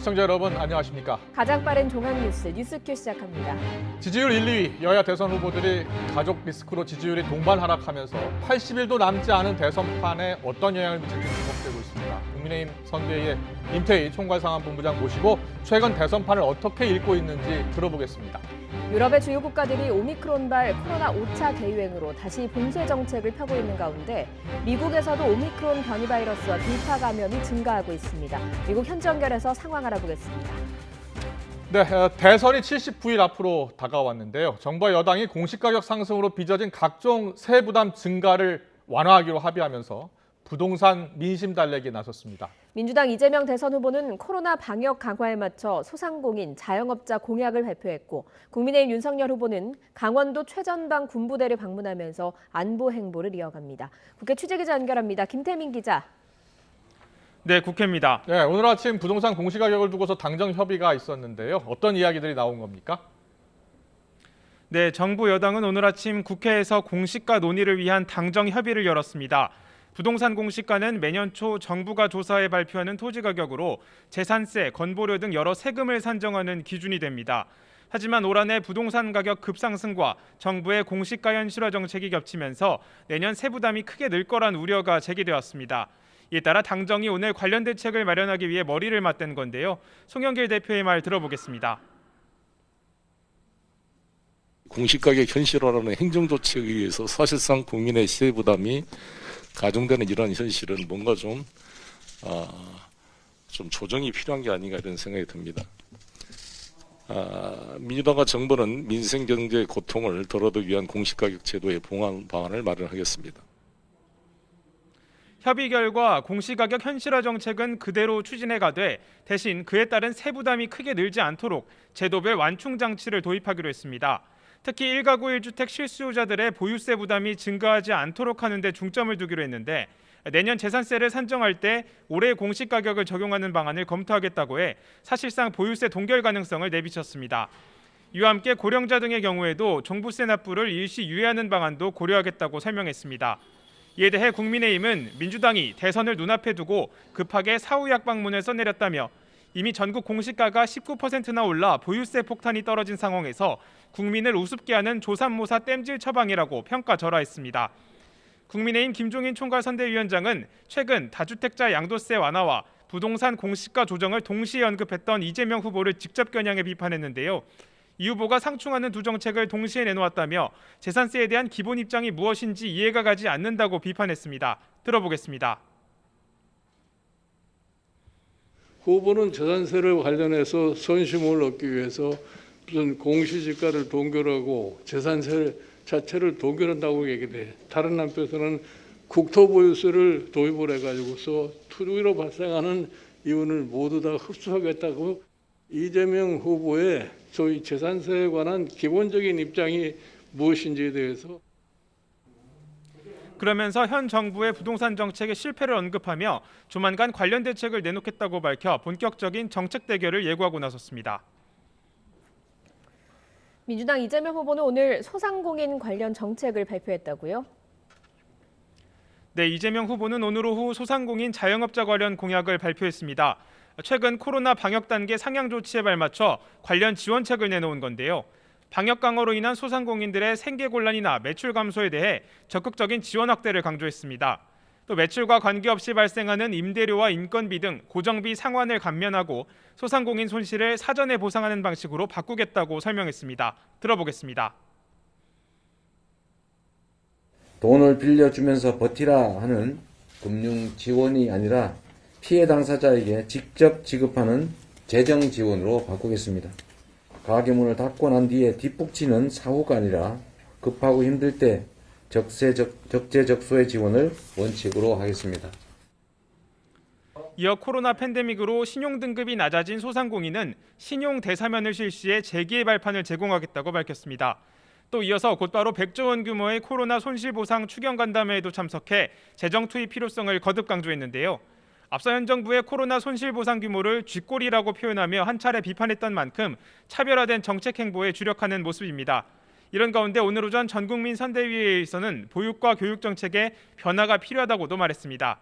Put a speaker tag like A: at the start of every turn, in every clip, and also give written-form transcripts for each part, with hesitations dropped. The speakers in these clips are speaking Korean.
A: 시청자 여러분 안녕하십니까?
B: 가장 빠른 종합 뉴스큐 시작합니다.
A: 지지율 1, 2위 여야 대선 후보들이 가족 리스크로 지지율이 동반 하락하면서 80일도 남지 않은 대선판에 어떤 영향을 미칠지 주목되고 있습니다. 국민의힘 선대위의 임태희 총괄상황본부장 모시고 최근 대선판을 어떻게 읽고 있는지 들어보겠습니다.
B: 유럽의 주요 국가들이 오미크론발 코로나 5차 대유행으로 다시 봉쇄 정책을 펴고 있는 가운데 미국에서도 오미크론 변이 바이러스와 델타 감염이 증가하고 있습니다. 미국 현지 연결해서 상황 알아보겠습니다.
A: 네, 대선이 79일 앞으로 다가왔는데요. 정부와 여당이 공시가격 상승으로 빚어진 각종 세부 부담 증가를 완화하기로 합의하면서 부동산 민심 달래기에 나섰습니다.
B: 민주당 이재명 대선 후보는 코로나 방역 강화에 맞춰 소상공인, 자영업자 공약을 발표했고 국민의힘 윤석열 후보는 강원도 최전방 군부대를 방문하면서 안보 행보를 이어갑니다. 국회 취재기자 연결합니다. 김태민 기자.
C: 네, 국회입니다.
A: 네, 오늘 아침 부동산 공시가격을 두고서 당정 협의가 있었는데요. 어떤 이야기들이 나온 겁니까?
C: 네, 정부 여당은 오늘 아침 국회에서 공시가 논의를 위한 당정 협의를 열었습니다. 부동산 공시가는 매년 초 정부가 조사해 발표하는 토지 가격으로 재산세, 건보료 등 여러 세금을 산정하는 기준이 됩니다. 하지만 올 한해 부동산 가격 급상승과 정부의 공시가 현실화 정책이 겹치면서 내년 세부담이 크게 늘 거란 우려가 제기되었습니다. 이에 따라 당정이 오늘 관련 대책을 마련하기 위해 머리를 맞댄 건데요. 송영길 대표의 말 들어보겠습니다.
D: 공시가격 현실화라는 행정조치에 의해서 사실상 국민의 세부담이 가중되는 이러한 현실은 뭔가 좀 조정이 필요한 게 아닌가 이런 생각이 듭니다. 민주당과 정부는 민생경제 고통을 덜어두기 위한 공시가격 제도의 봉합 방안을 마련하겠습니다.
C: 협의 결과 공시가격 현실화 정책은 그대로 추진해 가되 대신 그에 따른 세부담이 크게 늘지 않도록 제도별 완충 장치를 도입하기로 했습니다. 특히 1가구 1주택 실수요자들의 보유세 부담이 증가하지 않도록 하는 데 중점을 두기로 했는데 내년 재산세를 산정할 때 올해 공시가격을 적용하는 방안을 검토하겠다고 해 사실상 보유세 동결 가능성을 내비쳤습니다. 이와 함께 고령자 등의 경우에도 종부세 납부를 일시 유예하는 방안도 고려하겠다고 설명했습니다. 이에 대해 국민의힘은 민주당이 대선을 눈앞에 두고 급하게 사후약 방문을 써내렸다며 이미 전국 공시가가 19%나 올라 보유세 폭탄이 떨어진 상황에서 국민을 우습게 하는 조삼모사 땜질 처방이라고 평가절하했습니다. 국민의힘 김종인 총괄선대위원장은 최근 다주택자 양도세 완화와 부동산 공시가 조정을 동시에 언급했던 이재명 후보를 직접 겨냥해 비판했는데요. 이 후보가 상충하는 두 정책을 동시에 내놓았다며 재산세에 대한 기본 입장이 무엇인지 이해가 가지 않는다고 비판했습니다. 들어보겠습니다.
E: 후보는 재산세를 관련해서 선심을 얻기 위해서 무슨 공시지가를 동결하고 재산세 자체를 동결한다고 얘기해. 다른 한편에서는 국토보유세를 도입을 해가지고서 투기로 발생하는 이윤을 모두 다 흡수하겠다고 이재명 후보의 소위 재산세에 관한 기본적인 입장이 무엇인지에 대해서
C: 그러면서 현 정부의 부동산 정책의 실패를 언급하며 조만간 관련 대책을 내놓겠다고 밝혀 본격적인 정책 대결을 예고하고 나섰습니다.
B: 민주당 이재명 후보는 오늘 소상공인 관련 정책을 발표했다고요?
C: 네, 이재명 후보는 오늘 오후 소상공인 자영업자 관련 공약을 발표했습니다. 최근 코로나 방역 단계 상향 조치에 발맞춰 관련 지원책을 내놓은 건데요. 방역 강화로 인한 소상공인들의 생계 곤란이나 매출 감소에 대해 적극적인 지원 확대를 강조했습니다. 또 매출과 관계없이 발생하는 임대료와 인건비 등 고정비 상환을 감면하고 소상공인 손실을 사전에 보상하는 방식으로 바꾸겠다고 설명했습니다. 들어보겠습니다.
F: 돈을 빌려주면서 버티라 하는 금융 지원이 아니라 피해 당사자에게 직접 지급하는 재정 지원으로 바꾸겠습니다. 가게문을 닫고 난 뒤에 뒷북치는 사후가 아니라 급하고 힘들 때 적재적소의 지원을 원칙으로 하겠습니다.
C: 이어 코로나 팬데믹으로 신용등급이 낮아진 소상공인은 신용대사면을 실시해 재기의 발판을 제공하겠다고 밝혔습니다. 또 이어서 곧바로 100조 원 규모의 코로나 손실보상 추경간담회에도 참석해 재정 투입 필요성을 거듭 강조했는데요. 앞서 현 정부의 코로나 손실보상 규모를 쥐꼬리라고 표현하며 한 차례 비판했던 만큼 차별화된 정책 행보에 주력하는 모습입니다. 이런 가운데 오늘 오전 전국민 선대위에서는 보육과 교육 정책에 변화가 필요하다고도 말했습니다.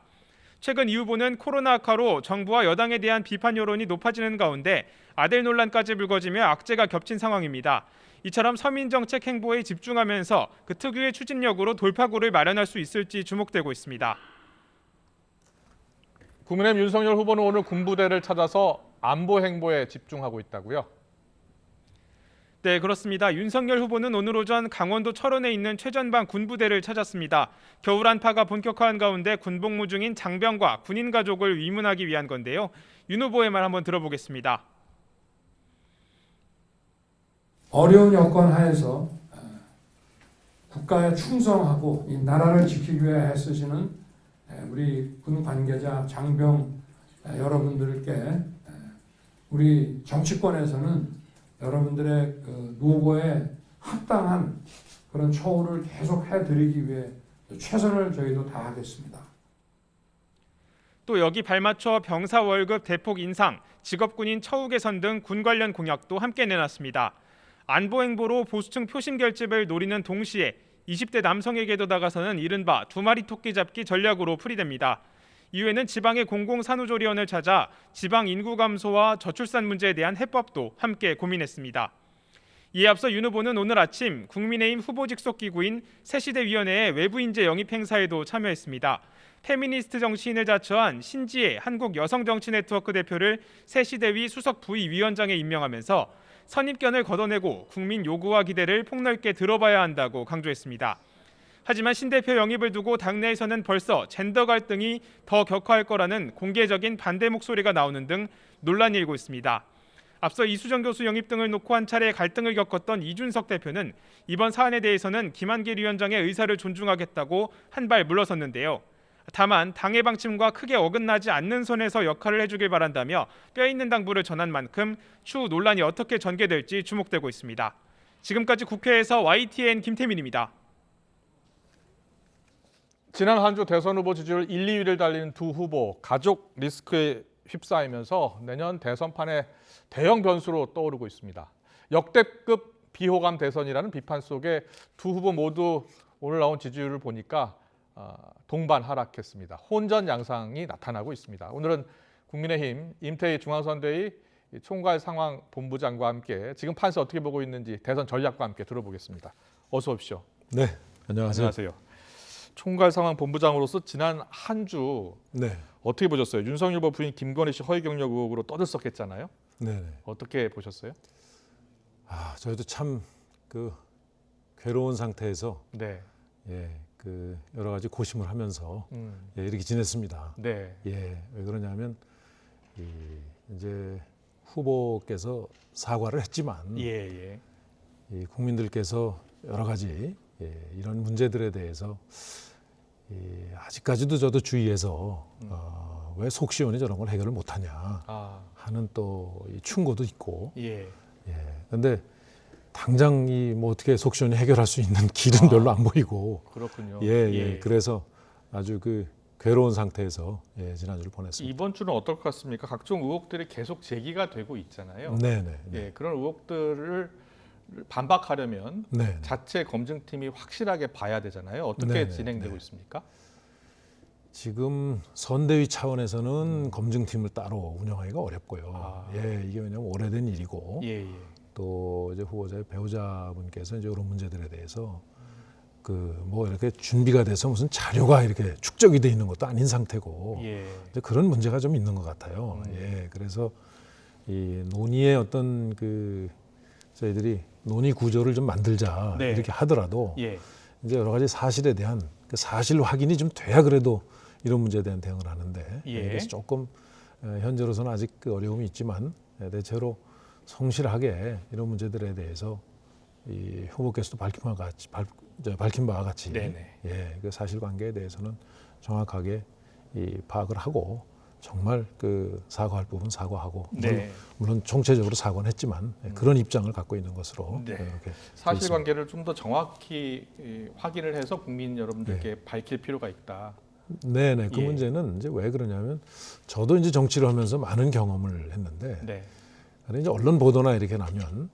C: 최근 이 후보는 코로나 악화로 정부와 여당에 대한 비판 여론이 높아지는 가운데 아들 논란까지 불거지며 악재가 겹친 상황입니다. 이처럼 서민정책 행보에 집중하면서 그 특유의 추진력으로 돌파구를 마련할 수 있을지 주목되고 있습니다.
A: 국민의힘 윤석열 후보는 오늘 군부대를 찾아서 안보 행보에 집중하고 있다고요?
C: 네, 그렇습니다. 윤석열 후보는 오늘 오전 강원도 철원에 있는 최전방 군부대를 찾았습니다. 겨울 한파가 본격화한 가운데 군복무 중인 장병과 군인 가족을 위문하기 위한 건데요. 윤 후보의 말 한번 들어보겠습니다.
G: 어려운 여건 하에서 국가에 충성하고 이 나라를 지키기 위해 애쓰시는 우리 군 관계자, 장병 여러분들께 우리 정치권에서는 여러분들의 그 노고에 합당한 그런 처우를 계속 해드리기 위해 최선을 저희도 다하겠습니다.
C: 또 여기 발맞춰 병사 월급 대폭 인상, 직업군인 처우 개선 등 군 관련 공약도 함께 내놨습니다. 안보 행보로 보수층 표심 결집을 노리는 동시에 20대 남성에게도 다가서는 이른바 두 마리 토끼 잡기 전략으로 풀이됩니다. 이후에는 지방의 공공산후조리원을 찾아 지방 인구 감소와 저출산 문제에 대한 해법도 함께 고민했습니다. 이에 앞서 윤 후보는 오늘 아침 국민의힘 후보직 속기구인 새시대위원회의 외부 인재 영입 행사에도 참여했습니다. 페미니스트 정치인을 자처한 신지혜 한국여성정치네트워크 대표를 새시대위 수석 부위위원장에 임명하면서 선입견을 걷어내고 국민 요구와 기대를 폭넓게 들어봐야 한다고 강조했습니다. 하지만 신 대표 영입을 두고 당내에서는 벌써 젠더 갈등이 더 격화할 거라는 공개적인 반대 목소리가 나오는 등 논란이 일고 있습니다. 앞서 이수정 교수 영입 등을 놓고 한 차례 갈등을 겪었던 이준석 대표는 이번 사안에 대해서는 김한길 위원장의 의사를 존중하겠다고 한 발 물러섰는데요. 다만 당의 방침과 크게 어긋나지 않는 선에서 역할을 해주길 바란다며 뼈있는 당부를 전한 만큼 추후 논란이 어떻게 전개될지 주목되고 있습니다. 지금까지 국회에서 YTN 김태민입니다.
A: 지난 한 주 대선 후보 지지율 1, 2위를 달리는 두 후보 가족 리스크에 휩싸이면서 내년 대선판에 대형 변수로 떠오르고 있습니다. 역대급 비호감 대선이라는 비판 속에 두 후보 모두 오늘 나온 지지율을 보니까 동반 하락했습니다. 혼전 양상이 나타나고 있습니다. 오늘은 국민의힘 임태희 중앙선대위 총괄 상황 본부장과 함께 지금 판세 어떻게 보고 있는지 대선 전략과 함께 들어보겠습니다. 어서 오십시오.
H: 네, 안녕하세요.
A: 안녕하세요. 총괄 상황 본부장으로서 지난 한 주
H: 네,
A: 어떻게 보셨어요? 윤석열 후보 부인 김건희 씨 허위 경력 의혹으로 떠들썩했잖아요.
H: 네.
A: 어떻게 보셨어요?
H: 저희도 참 그 괴로운 상태에서
A: 네,
H: 그 여러 가지 고심을 하면서 이렇게 지냈습니다.
A: 네,
H: 왜 그러냐면 이제 후보께서 사과를 했지만
A: 예.
H: 이 국민들께서 여러 가지 이런 문제들에 대해서 아직까지도 저도 주위에서 왜 속시원히 저런 걸 해결을 못하냐 하는 또 이 충고도 있고, 그런데 당장 이 뭐 어떻게 속시원히 해결할 수 있는 길은 별로 안 보이고,
A: 그렇군요.
H: 그래서 아주 그 괴로운 상태에서 지난주를 보냈습니다.
A: 이번 주는 어떨 것 같습니까? 각종 의혹들이 계속 제기가 되고 있잖아요.
H: 네.
A: 그런 의혹들을 반박하려면
H: 네.
A: 자체 검증팀이 확실하게 봐야 되잖아요. 어떻게
H: 네,
A: 진행되고 있습니까?
H: 지금 선대위 차원에서는 검증팀을 따로 운영하기가 어렵고요. 이게 왜냐하면 오래된 일이고, 또 이제 후보자의 배우자분께서 이제 이런 문제들에 대해서 그 뭐 이렇게 준비가 돼서 무슨 자료가 이렇게 축적이 돼 있는 것도 아닌 상태고, 이제 그런 문제가 좀 있는 것 같아요. 그래서 이 논의의 어떤 그 저희들이 논의 구조를 좀 만들자 이렇게 하더라도 이제 여러 가지 사실에 대한 그 사실 확인이 좀 돼야 그래도 이런 문제에 대한 대응을 하는데, 그래서 조금 현재로서는 아직 그 어려움이 있지만 대체로 성실하게 이런 문제들에 대해서 이 후보께서도 밝힌 바와 같이 그 사실관계에 대해서는 정확하게 이 파악을 하고 정말 그 사과할 부분 사과하고, 물론 총체적으로 사과는 했지만 그런 입장을 갖고 있는 것으로 이렇게
A: 사실관계를 좀 더 정확히 확인을 해서 국민 여러분들께 밝힐 필요가 있다.
H: 그 문제는 이제 왜 그러냐면 저도 이제 정치를 하면서 많은 경험을 했는데, 이제 언론 보도나 이렇게 나면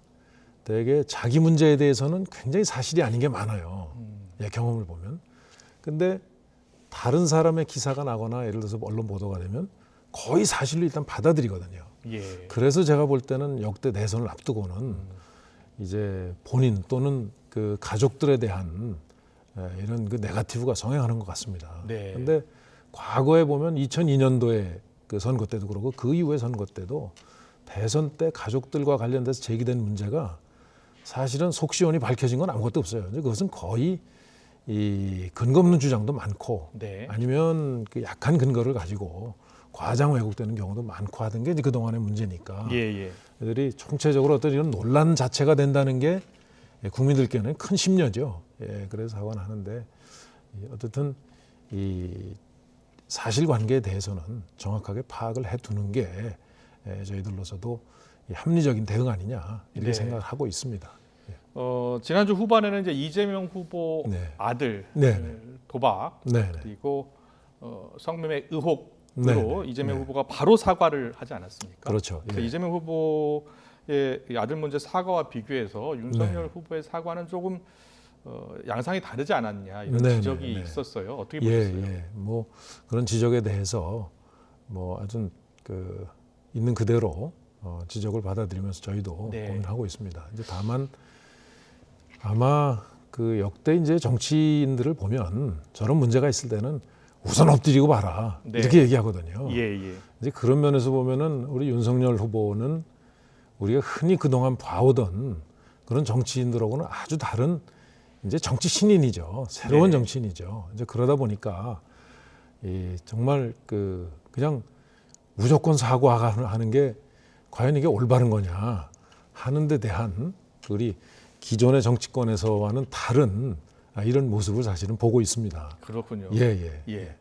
H: 되게 자기 문제에 대해서는 굉장히 사실이 아닌 게 많아요. 경험을 보면. 근데 다른 사람의 기사가 나거나 예를 들어서 언론 보도가 되면 거의 사실로 일단 받아들이거든요.
A: 예.
H: 그래서 제가 볼 때는 역대 대선을 앞두고는 이제 본인 또는 그 가족들에 대한 이런 그 네거티브가 성행하는 것 같습니다.
A: 네.
H: 그런데 과거에 보면 2002년도에 그 선거 때도 그러고 그 이후의 선거 때도 대선 때 가족들과 관련돼서 제기된 문제가 사실은 속시원히 밝혀진 건 아무것도 없어요. 이제 그것은 거의 이 근거 없는 주장도 많고
A: 네.
H: 아니면 그 약한 근거를 가지고 과장 왜곡되는 경우도 많고 하던 게 이제 그동안의 문제니까
A: 예.
H: 애들이 총체적으로 어떤 이런 논란 자체가 된다는 게 국민들께는 큰 심려죠. 예, 그래서 사과는 하는데 어쨌든 이 사실관계에 대해서는 정확하게 파악을 해두는 게 저희들로서도 이 합리적인 대응 아니냐 이렇게
A: 네.
H: 생각을 하고 있습니다.
A: 지난주 후반에는 이제 이재명 후보
H: 네.
A: 아들
H: 네.
A: 도박
H: 네,
A: 그리고 성매매 의혹으로
H: 네.
A: 이재명
H: 네.
A: 후보가 바로 사과를 하지 않았습니까?
H: 그렇죠.
A: 그래서
H: 예.
A: 이재명 후보의 이 아들 문제 사과와 비교해서 윤석열
H: 네.
A: 후보의 사과는 조금 양상이 다르지 않았냐 이런
H: 네,
A: 지적이
H: 네.
A: 있었어요. 어떻게
H: 예,
A: 보셨어요?
H: 예. 뭐 그런 지적에 대해서 뭐 아주 그 있는 그대로 지적을 받아들이면서 저희도
A: 네.
H: 고민하고 있습니다. 이제 다만 아마 그 역대 이제 정치인들을 보면 저런 문제가 있을 때는 우선 엎드리고 봐라
A: 네.
H: 이렇게 얘기하거든요.
A: 예.
H: 이제 그런 면에서 보면은 우리 윤석열 후보는 우리가 흔히 그동안 봐오던 그런 정치인들하고는 아주 다른 이제 정치 신인이죠. 새로운
A: 네.
H: 정치인이죠. 이제 그러다 보니까 이 정말 그 그냥 무조건 사과하는 게 과연 이게 올바른 거냐 하는 데 대한 우리 기존의 정치권에서와는 다른 이런 모습을 사실은 보고 있습니다.
A: 그렇군요.
H: 예.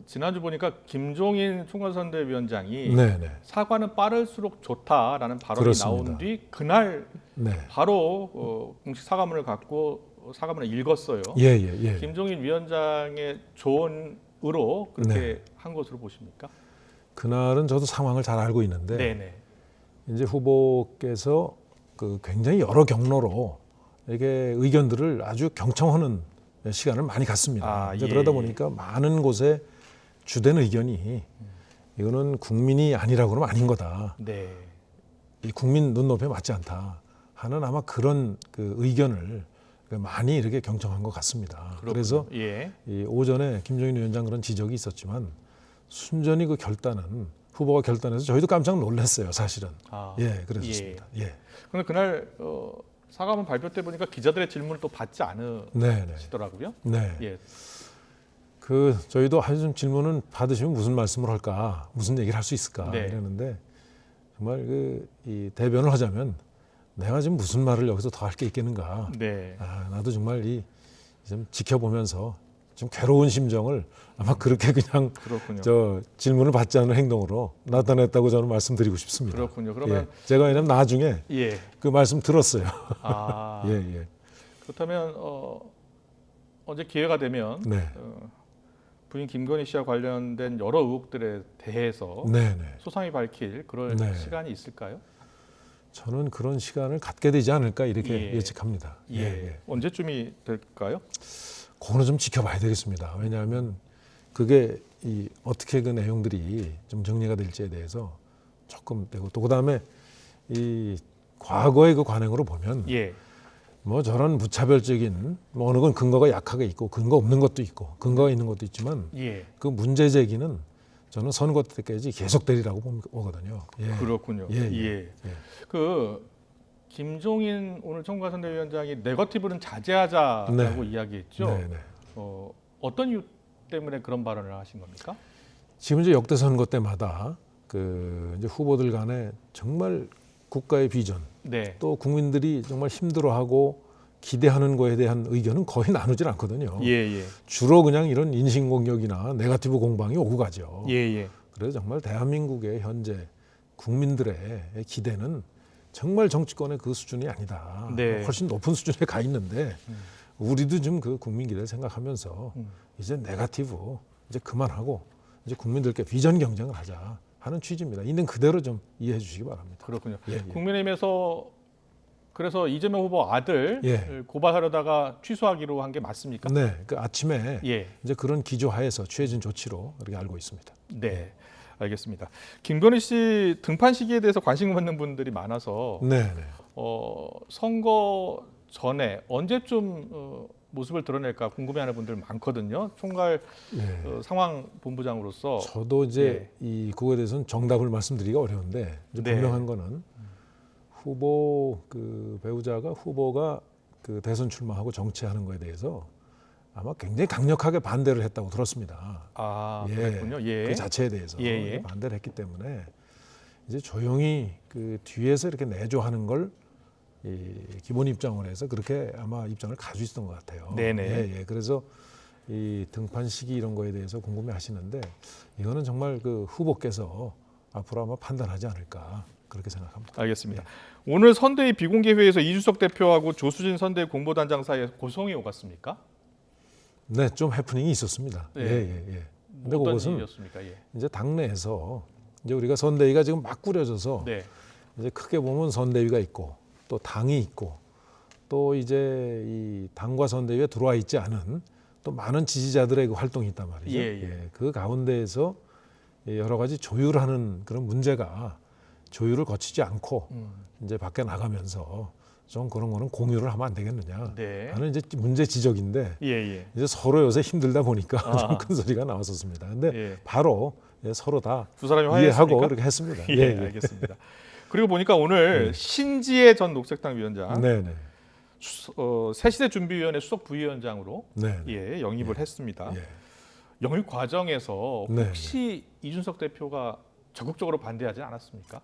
A: 지난주 보니까 김종인 총괄선대위원장이
H: 네네.
A: 사과는 빠를수록 좋다라는 발언이
H: 그렇습니다.
A: 나온 뒤 그날
H: 네.
A: 바로 공식 사과문을 갖고 사과문을 읽었어요.
H: 예.
A: 김종인 위원장의 조언으로 그렇게
H: 네.
A: 한 것으로 보십니까?
H: 그날은 저도 상황을 잘 알고 있는데
A: 네네.
H: 이제 후보께서 그 굉장히 여러 경로로 이게 의견들을 아주 경청하는 시간을 많이 갖습니다. 이제 그러다 보니까 많은 곳에 주된 의견이 이거는 국민이 아니라고 그러면 아닌 거다.
A: 네.
H: 이 국민 눈높이에 맞지 않다 하는 아마 그런 그 의견을 많이 이렇게 경청한 것 같습니다.
A: 그렇군요.
H: 그래서
A: 예.
H: 이 오전에 김종인 위원장 그런 지적이 있었지만 순전히 그 결단은 후보가 결단해서 저희도 깜짝 놀랐어요, 사실은. 예, 그랬습니다. 예.
A: 그런데 그날 사과문 발표 때 보니까 기자들의 질문을 또 받지 않으시더라고요.
H: 네.
A: 예.
H: 그 저희도 좀 질문은 받으시면 무슨 말씀을 할까, 무슨 얘기를 할 수 있을까
A: 네.
H: 이랬는데 정말 이 대변을 하자면 내가 지금 무슨 말을 여기서 더 할 게 있겠는가.
A: 네.
H: 나도 정말 좀 지켜보면서 좀 괴로운 심정을 아마 그렇게 그냥
A: 그렇군요.
H: 저 질문을 받지 않는 행동으로 나타냈다고 저는 말씀드리고 싶습니다.
A: 그렇군요. 그러면
H: 제가 왜냐면 나중에
A: 예.
H: 그 말씀 들었어요.
A: 아.
H: 예.
A: 그렇다면 언제 기회가 되면
H: 네.
A: 부인 김건희 씨와 관련된 여러 의혹들에 대해서
H: 네.
A: 소상히 밝힐 그런
H: 네.
A: 시간이 있을까요?
H: 저는 그런 시간을 갖게 되지 않을까 이렇게 예측합니다.
A: 예. 언제쯤이 될까요?
H: 그거는 좀 지켜봐야 되겠습니다. 왜냐하면 그게 어떻게 그 내용들이 좀 정리가 될지에 대해서 조금 되고 또 그다음에 이 과거의 그 관행으로 보면
A: 예.
H: 뭐 저런 무차별적인 뭐 어느 건 근거가 약하게 있고 근거 없는 것도 있고 근거가 있는 것도 있지만
A: 예.
H: 그 문제 제기는 저는 선거 때까지 계속되리라고 보거든요. 예.
A: 그렇군요.
H: 예.
A: 그 김종인 오늘 총괄선대위원장이 네거티브는 자제하자라고 이야기했죠.
H: 네.
A: 어떤 이유 때문에 그런 발언을 하신 겁니까?
H: 지금 이제 역대 선거 때마다 그 이제 후보들 간에 정말 국가의 비전
A: 네.
H: 또 국민들이 정말 힘들어하고 기대하는 거에 대한 의견은 거의 나누질 않거든요.
A: 예.
H: 주로 그냥 이런 인신공격이나 네거티브 공방이 오고 가죠.
A: 예.
H: 그래서 정말 대한민국의 현재 국민들의 기대는 정말 정치권의 그 수준이 아니다.
A: 네.
H: 훨씬 높은 수준에 가 있는데 우리도 좀 그 국민 기대를 생각하면서 이제 네거티브 이제 그만하고 이제 국민들께 비전 경쟁을 하자 하는 취지입니다. 있는 그대로 좀 이해해 주시기 바랍니다.
A: 그렇군요.
H: 예.
A: 국민의힘에서 그래서 이재명 후보 아들
H: 예.
A: 고발하려다가 취소하기로 한 게 맞습니까?
H: 네, 그 아침에
A: 예.
H: 이제 그런 기조하에서 취해진 조치로 이렇게 알고 있습니다.
A: 네. 알겠습니다. 김건희 씨 등판 시기에 대해서 관심 갖는 분들이 많아서
H: 네, 네.
A: 선거 전에 언제쯤 모습을 드러낼까 궁금해하는 분들 많거든요. 총괄
H: 예.
A: 상황본부장으로서
H: 저도 이제 이 그거에 대해서는 정답을 말씀드리기가 어려운데 이제
A: 네.
H: 분명한 거는 후보 그 배우자가 후보가 그 대선 출마하고 정치하는 거에 대해서 아마 굉장히 강력하게 반대를 했다고 들었습니다.
A: 아,
H: 예,
A: 그랬군요. 예.
H: 그 자체에 대해서
A: 예.
H: 반대를 했기 때문에 이제 조용히 그 뒤에서 이렇게 내조하는 걸 이 기본 입장을 해서 그렇게 아마 입장을 가지고 있었던 것 같아요.
A: 네네.
H: 예. 그래서 이 등판 시기 이런 거에 대해서 궁금해하시는데 이거는 정말 그 후보께서 앞으로 아마 판단하지 않을까 그렇게 생각합니다.
A: 알겠습니다. 오늘 선대위 비공개 회의에서 이준석 대표하고 조수진 선대위 공보단장 사이에 고성이 오갔습니까?
H: 네, 좀 해프닝이 있었습니다.
A: 네.
H: 예. 근데
A: 어떤
H: 그것은
A: 일이었습니까? 예.
H: 이제 당내에서 이제 우리가 선대위가 지금 막 꾸려져서
A: 네.
H: 이제 크게 보면 선대위가 있고 또 당이 있고 또 이제 이 당과 선대위에 들어와 있지 않은 또 많은 지지자들의 그 활동이 있단 말이죠.
A: 예.
H: 그 가운데에서 여러 가지 조율하는 그런 문제가 조율을 거치지 않고 이제 밖에 나가면서 좀 그런 거는 공유를 하면 안 되겠느냐
A: 네.
H: 하는 이제 문제 지적인데
A: 예.
H: 이제 서로 요새 힘들다 보니까
A: 아.
H: 좀 큰 소리가 나왔었습니다. 근데
A: 예.
H: 바로 서로 다
A: 두 사람이
H: 이해하고
A: 화해했습니까?
H: 이렇게 했습니다.
A: 예, 알겠습니다. 그리고 보니까 오늘 신지혜 전 녹색당 위원장
H: 네네.
A: 새시대 준비위원회 수석 부위원장으로
H: 네.
A: 영입을 했습니다.
H: 예.
A: 영입 과정에서
H: 네.
A: 혹시 이준석 대표가 적극적으로 반대하지 않았습니까?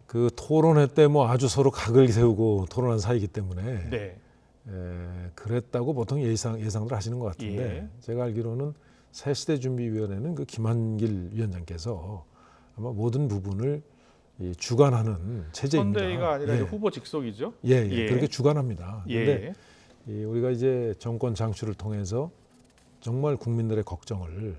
H: 그 토론회 때 뭐 아주 서로 각을 세우고 토론한 사이이기 때문에
A: 네.
H: 그랬다고 보통 예상들 하시는 것 같은데
A: 예.
H: 제가 알기로는 새시대 준비위원회는 그 김한길 위원장께서 아마 모든 부분을 주관하는 체제입니다.
A: 선대위가 아니라
H: 예.
A: 이제 후보 직속이죠.
H: 예. 그렇게 주관합니다. 그런데
A: 예.
H: 우리가 이제 정권 장출을 통해서 정말 국민들의 걱정을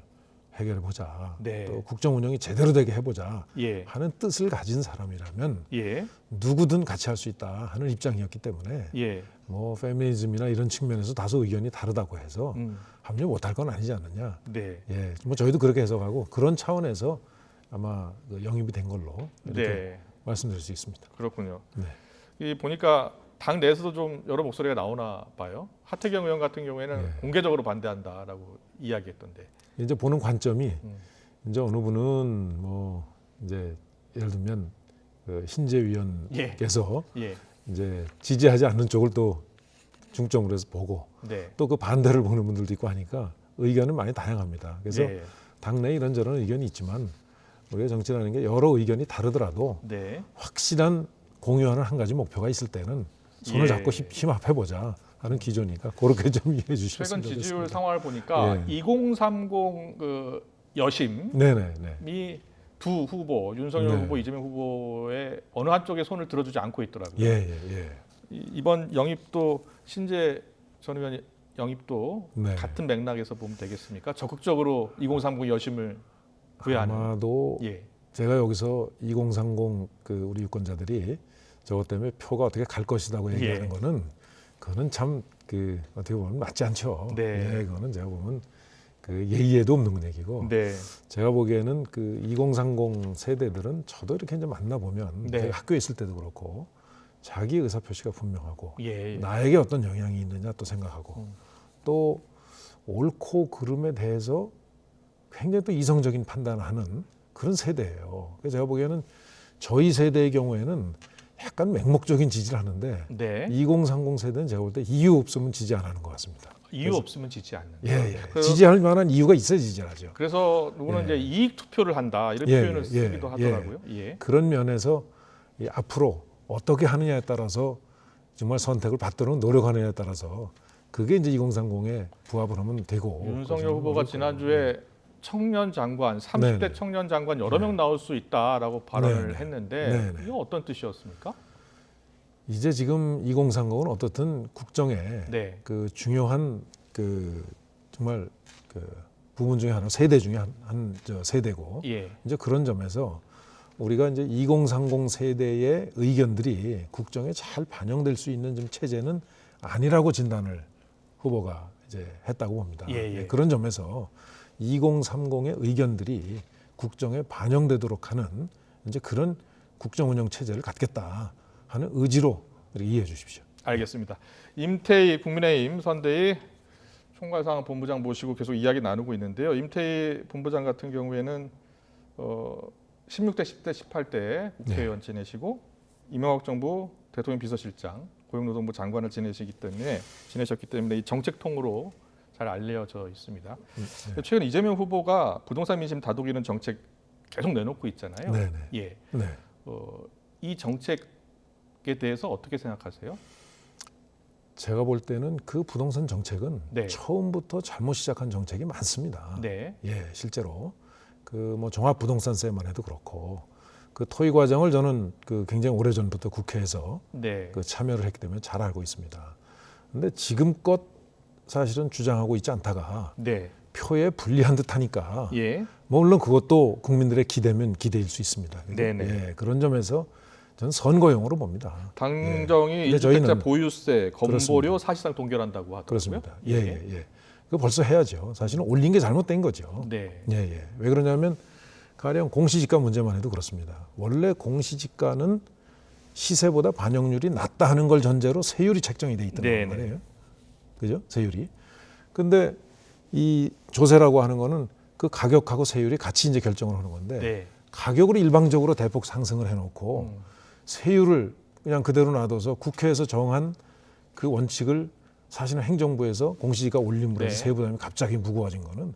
H: 해결해 보자.
A: 네.
H: 또 국정 운영이 제대로 되게 해보자
A: 예.
H: 하는 뜻을 가진 사람이라면
A: 예.
H: 누구든 같이 할 수 있다 하는 입장이었기 때문에
A: 예.
H: 뭐 페미니즘이나 이런 측면에서 다소 의견이 다르다고 해서 합류 못할 건 아니지 않느냐.
A: 네.
H: 예, 뭐 저희도 그렇게 해석하고 그런 차원에서 아마 그 영입이 된 걸로 이렇게
A: 네.
H: 말씀드릴 수 있습니다.
A: 그렇군요.
H: 네.
A: 이 보니까 당 내에서도 좀 여러 목소리가 나오나 봐요. 하태경 의원 같은 경우에는
H: 네.
A: 공개적으로 반대한다라고 이야기했던데.
H: 이제 보는 관점이 이제 어느 분은 뭐 이제 예를 들면 그 신재 위원께서
A: 예.
H: 이제 지지하지 않는 쪽을 또 중점으로 해서 보고
A: 네.
H: 또 그 반대를 보는 분들도 있고 하니까 의견은 많이 다양합니다. 그래서
A: 예.
H: 당내 이런저런 의견이 있지만 우리가 정치라는 게 여러 의견이 다르더라도
A: 네.
H: 확실한 공유하는 한 가지 목표가 있을 때는 손을
A: 예.
H: 잡고 힘합해 보자 하는 기조니까 그렇게 좀 이해해 주시면
A: 최근
H: 좋겠습니다.
A: 지지율 상황을 보니까
H: 예.
A: 2030 그 여심이
H: 네네.
A: 두 후보 윤석열
H: 네.
A: 후보, 이재명 후보의 어느 한쪽에 손을 들어주지 않고 있더라고요.
H: 예.
A: 이번 영입도 신재 전 의원 영입도
H: 네.
A: 같은 맥락에서 보면 되겠습니까? 적극적으로 2030 여심을 구애하는.
H: 아마도
A: 예.
H: 제가 여기서 2030 그 우리 유권자들이 저것 때문에 표가 어떻게 갈 것이라고 얘기하는 거는 그거는 참 그 어떻게 보면 맞지 않죠.
A: 네.
H: 예, 그거는 제가 보면 그 예의에도 없는 얘기고
A: 네.
H: 제가 보기에는 그 2030 세대들은 저도 이렇게 이제 만나 보면
A: 네.
H: 제가 학교에 있을 때도 그렇고 자기 의사 표시가 분명하고
A: 예.
H: 나에게 어떤 영향이 있느냐 또 생각하고 또 옳고 그름에 대해서 굉장히 또 이성적인 판단하는 그런 세대예요. 그래서 제가 보기에는 저희 세대의 경우에는 약간 맹목적인 지지를 하는데
A: 네.
H: 2030 세대는 제가 볼 때 이유 없으면 지지 안 하는 것 같습니다.
A: 이유 없으면 지지 않는.
H: 예.
A: 그래서-
H: 지지할 만한 이유가 있어야 지지를 하죠.
A: 그래서 누구는
H: 예.
A: 이제 이익 투표를 한다 이런
H: 예,
A: 표현을
H: 예,
A: 쓰기도
H: 예.
A: 하더라고요. 예.
H: 그런 면에서 이 앞으로 어떻게 하느냐에 따라서 정말 선택을 받도록 노력하느냐에 따라서 그게 이제 2030에 부합을 하면 되고.
A: 윤석열 후보가 지난주에 청년 장관, 30대
H: 네네.
A: 청년 장관 여러 명 나올 수 있다라고 발언을
H: 네네.
A: 했는데
H: 네네.
A: 이거 어떤 뜻이었습니까?
H: 이제 지금 2030은 어떻든 국정에
A: 네.
H: 그 중요한 그 정말 그 부분 중에 하나 세대 중에 한 세대고
A: 예.
H: 이제 그런 점에서 우리가 이제 2030 세대의 의견들이 국정에 잘 반영될 수 있는 좀 체제는 아니라고 진단을 후보가 이제 했다고 봅니다.
A: 예.
H: 그런 점에서 2030의 의견들이 국정에 반영되도록 하는 이제 그런 국정 운영 체제를 갖겠다 하는 의지로 이렇게 이해해 주십시오.
A: 알겠습니다. 임태희 국민의힘 선대위 총괄상황본부장 모시고 계속 이야기 나누고 있는데요. 임태희 본부장 같은 경우에는 16대, 10대, 18대 국회의원 지내시고 이명박 정부 대통령 비서실장, 고용노동부 장관을 지내셨기 때문에 이 정책통으로 잘 알려져 있습니다. 최근 이재명 후보가 부동산 민심 다독이는 정책 계속 내놓고 있잖아요.
H: 네네.
A: 예.
H: 네.
A: 이 정책에 대해서 어떻게 생각하세요?
H: 제가 볼 때는 그 부동산 정책은
A: 네.
H: 처음부터 잘못 시작한 정책이 많습니다.
A: 네.
H: 예, 실제로 그 뭐 종합부동산세만 해도 그렇고 그 토의 과정을 저는 그 굉장히 오래 전부터 국회에서
A: 네.
H: 그 참여를 했기 때문에 잘 알고 있습니다. 그런데 지금껏 사실은 주장하고 있지 않다가
A: 네.
H: 표에 불리한 듯하니까
A: 예.
H: 뭐 물론 그것도 국민들의 기대면 기대일 수 있습니다.
A: 네네.
H: 예, 그런 점에서 저는 선거용으로 봅니다.
A: 당정이
H: 근데 저희는
A: 1주택자 보유세, 건보료
H: 그렇습니다.
A: 사실상 동결한다고 하더라고요.
H: 그렇습니다. 예. 그 벌써 해야죠. 사실은 올린 게 잘못된 거죠.
A: 네.
H: 예. 왜 그러냐면 가령 공시지가 문제만 해도 그렇습니다. 원래 공시지가는 시세보다 반영률이 낮다 하는 걸 전제로 세율이 책정이 돼 있던
A: 네네.
H: 말이에요. 그죠? 세율이. 근데 이 조세라고 하는 거는 그 가격하고 세율이 같이 이제 결정을 하는 건데
A: 네.
H: 가격을 일방적으로 대폭 상승을 해놓고 세율을 그냥 그대로 놔둬서 국회에서 정한 그 원칙을 사실은 행정부에서 공시지가 올림으로 해서
A: 네.
H: 세부 부담이 갑자기 무거워진 거는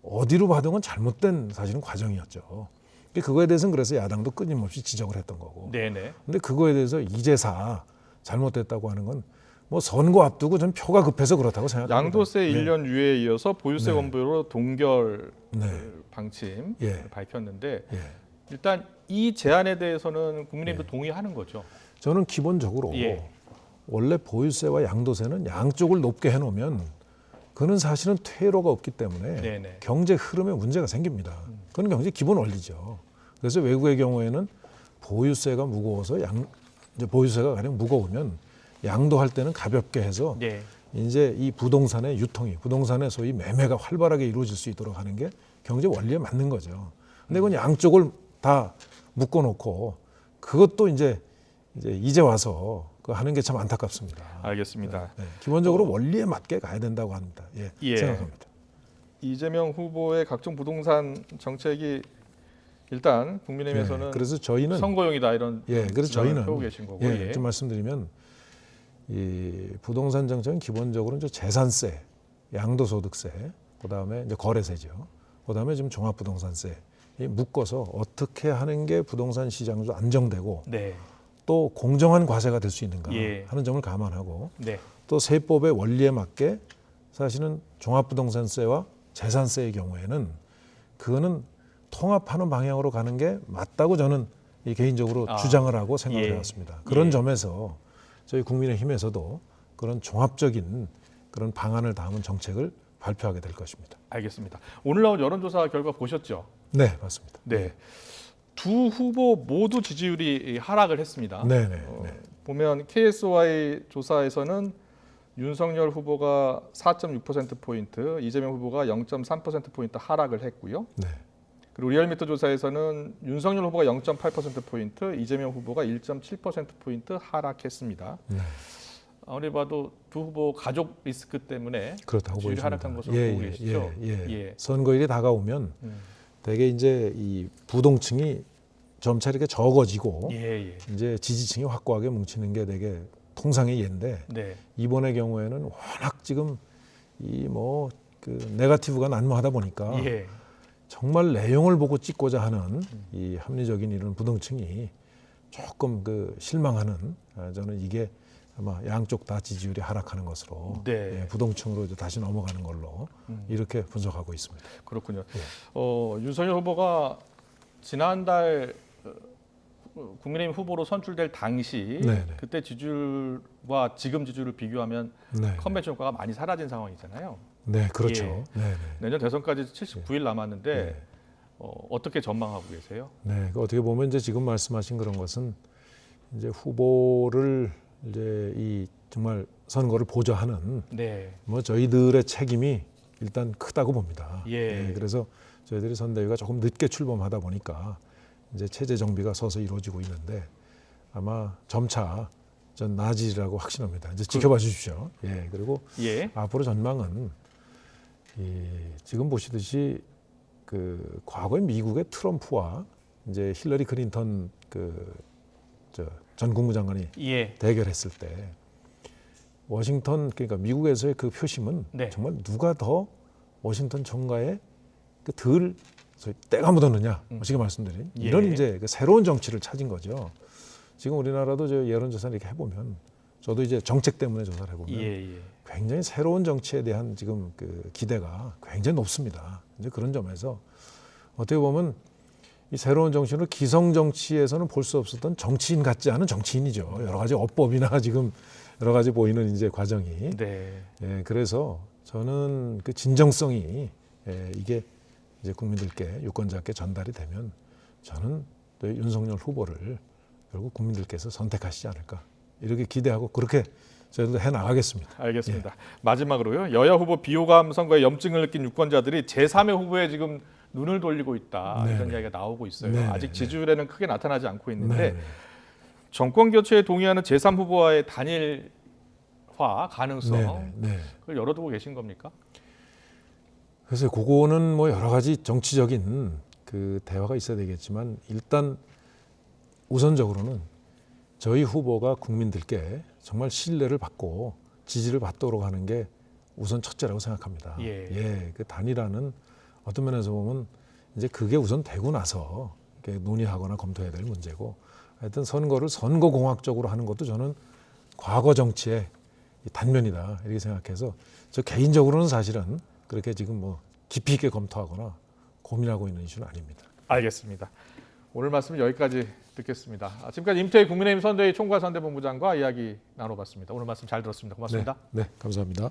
H: 어디로 봐도 건 잘못된 사실은 과정이었죠. 그거에 대해서는 그래서 야당도 끊임없이 지적을 했던 거고.
A: 네네.
H: 근데 그거에 대해서 이제사 잘못됐다고 하는 건 뭐 선거 앞두고 전 표가 급해서 그렇다고 생각합니다.
A: 양도세
H: 네.
A: 1년 유예에 이어서 보유세
H: 네.
A: 건보료 동결
H: 네.
A: 방침
H: 예.
A: 밝혔는데
H: 예.
A: 일단 이 제안에 대해서는 국민의힘도 동의하는 거죠.
H: 저는 기본적으로
A: 예.
H: 원래 보유세와 양도세는 양쪽을 높게 해놓으면 그는 사실은 퇴로가 없기 때문에
A: 네네.
H: 경제 흐름에 문제가 생깁니다. 그건 경제 기본 원리죠. 그래서 외국의 경우에는 보유세가 무거워서 이제 보유세가 가령 무거우면 양도할 때는 가볍게 해서
A: 네.
H: 이제 이 부동산의 유통이 부동산의 소위 매매가 활발하게 이루어질 수 있도록 하는 게 경제 원리에 맞는 거죠. 근데 그건 양쪽을 다 묶어놓고 그것도 이제 와서 그 하는 게 참 안타깝습니다.
A: 알겠습니다.
H: 네, 기본적으로 원리에 맞게 가야 된다고 합니다.
A: 예.
H: 생각합니다.
A: 이재명 후보의 각종 부동산 정책이 일단 국민의힘에서는
H: 그래서 저희는
A: 선거용이다 이런
H: 그래서
A: 주장을
H: 저희는
A: 펴고 계신 거고.
H: 좀 말씀드리면 이 부동산 정책은 기본적으로 이제 재산세, 양도소득세, 그다음에 이제 거래세죠. 그다음에 지금 종합부동산세 묶어서 어떻게 하는 게 부동산 시장도 안정되고
A: 네.
H: 또 공정한 과세가 될 수 있는가
A: 예.
H: 하는 점을 감안하고
A: 네.
H: 또 세법의 원리에 맞게 사실은 종합부동산세와 재산세의 경우에는 그거는 통합하는 방향으로 가는 게 맞다고 저는 개인적으로 주장을 하고 생각을 해왔습니다. 그런 점에서 저희 국민의힘에서도 그런 종합적인 그런 방안을 담은 정책을 발표하게 될 것입니다.
A: 알겠습니다. 오늘 나온 여론조사 결과 보셨죠?
H: 네, 맞습니다.
A: 네. 두 후보 모두 지지율이 하락을 했습니다.
H: 네.
A: 보면 KSY 조사에서는 윤석열 후보가 4.6%포인트, 이재명 후보가 0.3%포인트 하락을 했고요.
H: 네.
A: 그리고 리얼미터 조사에서는 윤석열 후보가 0.8%포인트, 이재명 후보가 1.7%포인트 하락했습니다.
H: 네.
A: 아무리 봐도 두 후보 가족 리스크 때문에
H: 그렇다고
A: 지지율이
H: 보입니다.
A: 하락한 것으로 보고 계시죠? 예.
H: 선거일이 다가오면 대개 이제 이 부동층이 점차 이렇게 적어지고 이제 지지층이 확고하게 뭉치는 게 되게 통상의 예인데
A: 네.
H: 이번의 경우에는 워낙 지금 이 뭐 그 네거티브가 난무하다 보니까 정말 내용을 보고 찍고자 하는 이 합리적인 이런 부동층이 조금 그 실망하는 저는 이게 아마 양쪽 다 지지율이 하락하는 것으로 부동층으로 이제 다시 넘어가는 걸로 이렇게 분석하고 있습니다.
A: 그렇군요. 윤석열 후보가 지난달 국민의힘 후보로 선출될 당시 그때 지지율과 지금 지지율을 비교하면 컨벤션 효과가 많이 사라진 상황이잖아요.
H: 네, 그렇죠.
A: 내년 대선까지 79일 남았는데 어떻게 전망하고 계세요?
H: 네, 그 어떻게 보면 이제 지금 말씀하신 그런 것은 이제 후보를 이제 이 정말 선거를 보좌하는
A: 네.
H: 뭐 저희들의 책임이 일단 크다고 봅니다.
A: 예.
H: 그래서 저희들이 선대위가 조금 늦게 출범하다 보니까 이제 체제 정비가 서서히 이루어지고 있는데 아마 점차 전 나아지리라고 확신합니다. 이제 지켜봐 주십시오. 예, 그리고
A: 예.
H: 앞으로 전망은 지금 보시듯이 그 과거에 미국의 트럼프와 이제 힐러리 클린턴 전 국무장관이
A: 예.
H: 대결했을 때 워싱턴 그러니까 미국에서의 그 표심은
A: 네.
H: 정말 누가 더 워싱턴 정가에 덜 때가 묻었느냐 쉽게 말씀드린
A: 예.
H: 이런 이제 그 새로운 정치를 찾은 거죠. 지금 우리나라도 저 여론조사를 이렇게 해보면 저도 이제 정책 때문에 조사를 해보면
A: 예.
H: 굉장히 새로운 정치에 대한 지금 그 기대가 굉장히 높습니다. 이제 그런 점에서 어떻게 보면 이 새로운 정치는 기성 정치에서는 볼 수 없었던 정치인 같지 않은 정치인이죠. 여러 가지 어법이나 지금 여러 가지 보이는 이제 과정이.
A: 네.
H: 예, 그래서 저는 그 진정성이 이게 이제 국민들께 유권자께 전달이 되면 저는 또 윤석열 후보를 결국 국민들께서 선택하시지 않을까 이렇게 기대하고 그렇게 저희도 해 나가겠습니다.
A: 알겠습니다. 마지막으로요. 여야 후보 비호감 선거에 염증을 느낀 유권자들이 제3의 후보에 지금 눈을 돌리고 있다.
H: 네네.
A: 이런 이야기가 나오고 있어요.
H: 네네.
A: 아직 지지율에는 크게 나타나지 않고 있는데
H: 네.
A: 정권 교체에 동의하는 제3 후보와의 단일화 가능성
H: 네.
A: 그걸 열어두고 계신 겁니까?
H: 그래서 그거는 뭐 여러 가지 정치적인 그 대화가 있어야 되겠지만 일단 우선적으로는 저희 후보가 국민들께 정말 신뢰를 받고 지지를 받도록 하는 게 우선 첫째라고 생각합니다.
A: 예.
H: 그 단일화는 어떤 면에서 보면 이제 그게 우선 되고 나서 이렇게 논의하거나 검토해야 될 문제고 하여튼 선거를 선거공학적으로 하는 것도 저는 과거 정치의 단면이다 이렇게 생각해서 저 개인적으로는 사실은 그렇게 지금 뭐 깊이 있게 검토하거나 고민하고 있는 이슈는 아닙니다.
A: 알겠습니다. 오늘 말씀은 여기까지 듣겠습니다. 지금까지 임태희 국민의힘 선대위 총괄선대본부장과 이야기 나눠봤습니다. 오늘 말씀 잘 들었습니다. 고맙습니다.
H: 네, 감사합니다.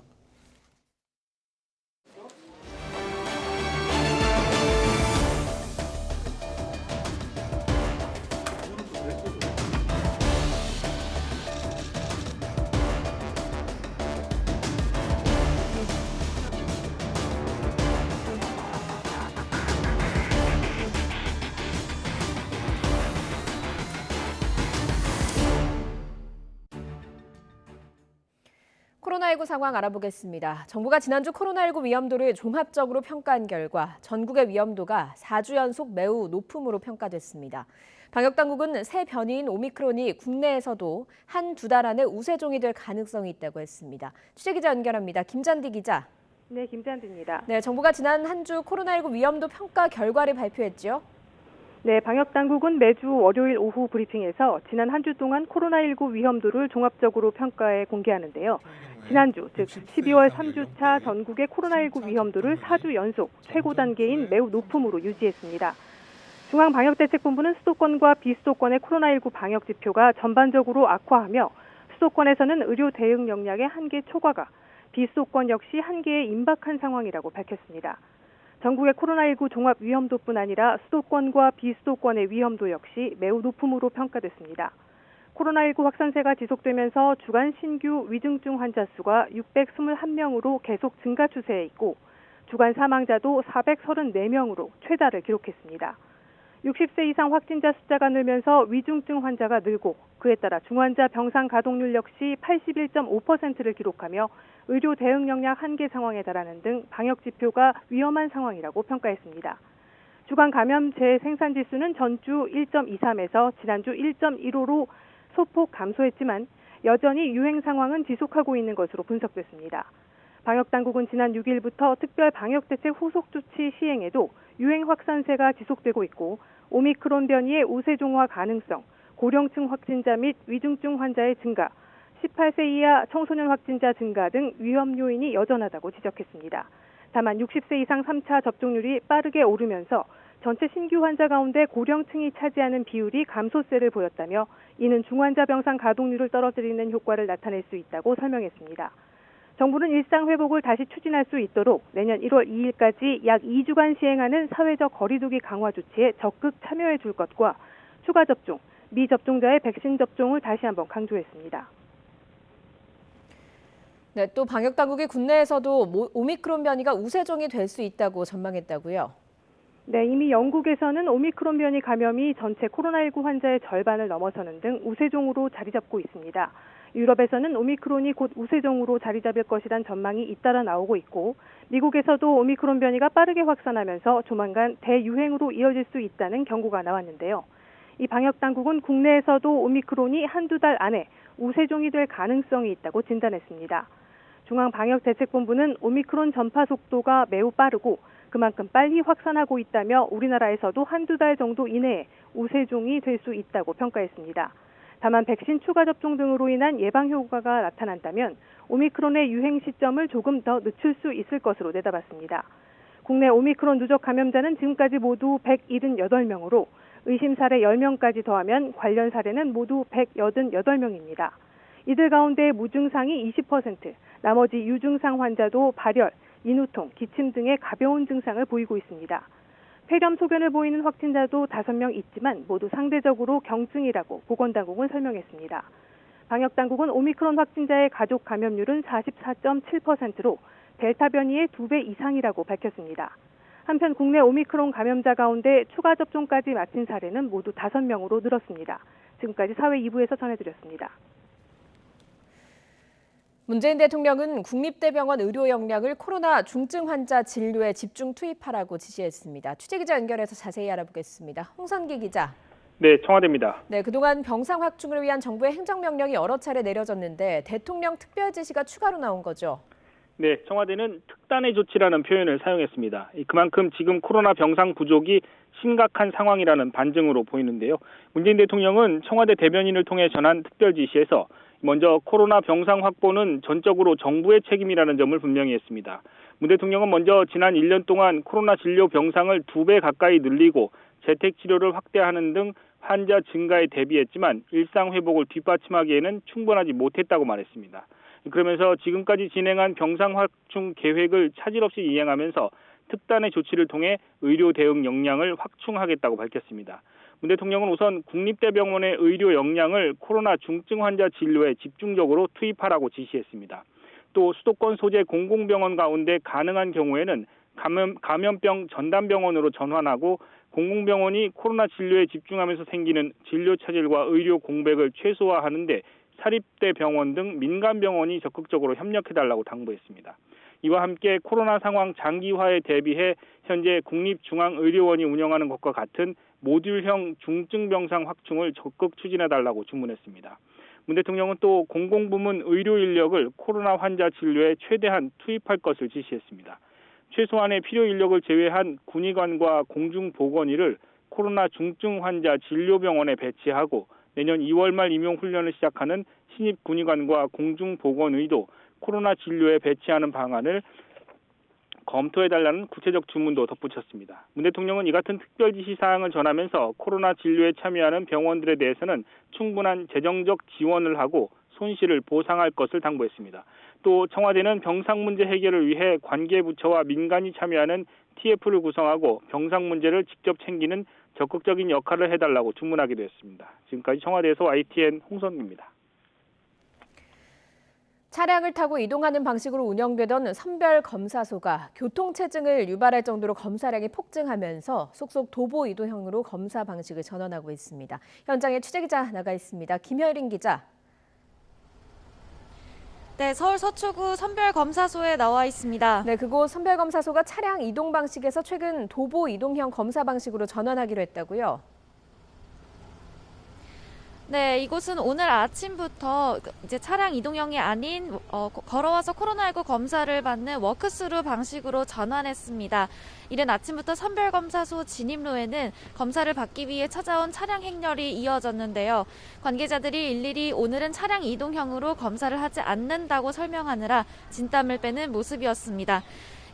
B: 코로나19 상황 알아보겠습니다. 정부가 지난주 코로나19 위험도를 종합적으로 평가한 결과 전국의 위험도가 4주 연속 매우 높음으로 평가됐습니다. 방역당국은 새 변이인 오미크론이 국내에서도 한두 달 안에 우세종이 될 가능성이 있다고 했습니다. 취재기자 연결합니다. 김잔디 기자.
I: 네, 김잔디입니다.
B: 네, 정부가 지난 한 주 코로나19 위험도 평가 결과를 발표했죠.
I: 네, 방역당국은 매주 월요일 오후 브리핑에서 지난 한 주 동안 코로나19 위험도를 종합적으로 평가해 공개하는데요. 지난주, 즉 12월 3주차 전국의 코로나19 위험도를 4주 연속 최고 단계인 매우 높음으로 유지했습니다. 중앙방역대책본부는 수도권과 비수도권의 코로나19 방역 지표가 전반적으로 악화하며 수도권에서는 의료 대응 역량의 한계 초과가, 비수도권 역시 한계에 임박한 상황이라고 밝혔습니다. 전국의 코로나19 종합 위험도뿐 아니라 수도권과 비수도권의 위험도 역시 매우 높음으로 평가됐습니다. 코로나19 확산세가 지속되면서 주간 신규 위중증 환자 수가 621명으로 계속 증가 추세에 있고 주간 사망자도 434명으로 최다를 기록했습니다. 60세 이상 확진자 숫자가 늘면서 위중증 환자가 늘고 그에 따라 중환자 병상 가동률 역시 81.5%를 기록하며 의료 대응 역량 한계 상황에 달하는 등 방역 지표가 위험한 상황이라고 평가했습니다. 주간 감염 재생산 지수는 전주 1.23에서 지난주 1.15로 소폭 감소했지만 여전히 유행 상황은 지속하고 있는 것으로 분석됐습니다. 방역당국은 지난 6일부터 특별 방역대책 후속 조치 시행에도 유행 확산세가 지속되고 있고 오미크론 변이의 우세종화 가능성, 고령층 확진자 및 위중증 환자의 증가, 18세 이하 청소년 확진자 증가 등 위험 요인이 여전하다고 지적했습니다. 다만 60세 이상 3차 접종률이 빠르게 오르면서 전체 신규 환자 가운데 고령층이 차지하는 비율이 감소세를 보였다며 이는 중환자 병상 가동률을 떨어뜨리는 효과를 나타낼 수 있다고 설명했습니다. 정부는 일상 회복을 다시 추진할 수 있도록 내년 1월 2일까지 약 2주간 시행하는 사회적 거리두기 강화 조치에 적극 참여해 줄 것과 추가 접종, 미접종자의 백신 접종을 다시 한번 강조했습니다.
B: 네, 또 방역 당국이 국내에서도 오미크론 변이가 우세종이 될 수 있다고 전망했다고요?
I: 네, 이미 영국에서는 오미크론 변이 감염이 전체 코로나19 환자의 절반을 넘어서는 등 우세종으로 자리 잡고 있습니다. 유럽에서는 오미크론이 곧 우세종으로 자리 잡을 것이란 전망이 잇따라 나오고 있고, 미국에서도 오미크론 변이가 빠르게 확산하면서 조만간 대유행으로 이어질 수 있다는 경고가 나왔는데요. 이 방역 당국은 국내에서도 오미크론이 한두 달 안에 우세종이 될 가능성이 있다고 진단했습니다. 중앙방역대책본부는 오미크론 전파 속도가 매우 빠르고 그만큼 빨리 확산하고 있다며 우리나라에서도 한두 달 정도 이내에 우세종이 될 수 있다고 평가했습니다. 다만 백신 추가 접종 등으로 인한 예방 효과가 나타난다면 오미크론의 유행 시점을 조금 더 늦출 수 있을 것으로 내다봤습니다. 국내 오미크론 누적 감염자는 지금까지 모두 178명으로 의심 사례 10명까지 더하면 관련 사례는 모두 188명입니다. 이들 가운데 무증상이 20%, 나머지 유증상 환자도 발열, 인후통, 기침 등의 가벼운 증상을 보이고 있습니다. 폐렴 소견을 보이는 확진자도 5명 있지만 모두 상대적으로 경증이라고 보건당국은 설명했습니다. 방역당국은 오미크론 확진자의 가족 감염률은 44.7%로 델타 변이의 2배 이상이라고 밝혔습니다. 한편 국내 오미크론 감염자 가운데 추가 접종까지 마친 사례는 모두 5명으로 늘었습니다. 지금까지 사회 2부에서 전해드렸습니다.
B: 문재인 대통령은 국립대병원 의료 역량을 코로나 중증 환자 진료에 집중 투입하라고 지시했습니다. 취재기자 연결해서 자세히 알아보겠습니다. 홍선기 기자.
J: 네, 청와대입니다.
B: 네, 그동안 병상 확충을 위한 정부의 행정명령이 여러 차례 내려졌는데 대통령 특별 지시가 추가로 나온 거죠?
J: 네, 청와대는 특단의 조치라는 표현을 사용했습니다. 그만큼 지금 코로나 병상 부족이 심각한 상황이라는 반증으로 보이는데요. 문재인 대통령은 청와대 대변인을 통해 전한 특별 지시에서 먼저 코로나 병상 확보는 전적으로 정부의 책임이라는 점을 분명히 했습니다. 문 대통령은 먼저 지난 1년 동안 코로나 진료 병상을 2배 가까이 늘리고 재택 치료를 확대하는 등 환자 증가에 대비했지만 일상 회복을 뒷받침하기에는 충분하지 못했다고 말했습니다. 그러면서 지금까지 진행한 병상 확충 계획을 차질 없이 이행하면서 특단의 조치를 통해 의료 대응 역량을 확충하겠다고 밝혔습니다. 문 대통령은 우선 국립대병원의 의료 역량을 코로나 중증 환자 진료에 집중적으로 투입하라고 지시했습니다. 또 수도권 소재 공공병원 가운데 가능한 경우에는 감염병 전담병원으로 전환하고 공공병원이 코로나 진료에 집중하면서 생기는 진료 차질과 의료 공백을 최소화하는 데 사립대 병원 등 민간 병원이 적극적으로 협력해달라고 당부했습니다. 이와 함께 코로나 상황 장기화에 대비해 현재 국립중앙의료원이 운영하는 것과 같은 모듈형 중증병상 확충을 적극 추진해달라고 주문했습니다. 문 대통령은 또 공공부문 의료 인력을 코로나 환자 진료에 최대한 투입할 것을 지시했습니다. 최소한의 필요 인력을 제외한 군의관과 공중보건의를 코로나 중증 환자 진료병원에 배치하고 내년 2월 말 임용 훈련을 시작하는 신입 군의관과 공중보건의도 코로나 진료에 배치하는 방안을 검토해달라는 구체적 주문도 덧붙였습니다. 문 대통령은 이 같은 특별 지시 사항을 전하면서 코로나 진료에 참여하는 병원들에 대해서는 충분한 재정적 지원을 하고 손실을 보상할 것을 당부했습니다. 또 청와대는 병상 문제 해결을 위해 관계부처와 민간이 참여하는 TF를 구성하고 병상 문제를 직접 챙기는 적극적인 역할을 해달라고 주문하기도 했습니다. 지금까지 청와대에서 YTN 홍선기입니다.
B: 차량을 타고 이동하는 방식으로 운영되던 선별검사소가 교통체증을 유발할 정도로 검사량이 폭증하면서 속속 도보 이동형으로 검사 방식을 전환하고 있습니다. 현장에 취재기자 나가 있습니다. 김효린 기자.
K: 네, 서울 서초구 선별검사소에 나와 있습니다.
B: 네, 그곳 선별검사소가 차량 이동 방식에서 최근 도보 이동형 검사 방식으로 전환하기로 했다고요?
K: 네, 이곳은 오늘 아침부터 이제 차량 이동형이 아닌 걸어와서 코로나19 검사를 받는 워크스루 방식으로 전환했습니다. 이른 아침부터 선별검사소 진입로에는 검사를 받기 위해 찾아온 차량 행렬이 이어졌는데요. 관계자들이 일일이 오늘은 차량 이동형으로 검사를 하지 않는다고 설명하느라 진땀을 빼는 모습이었습니다.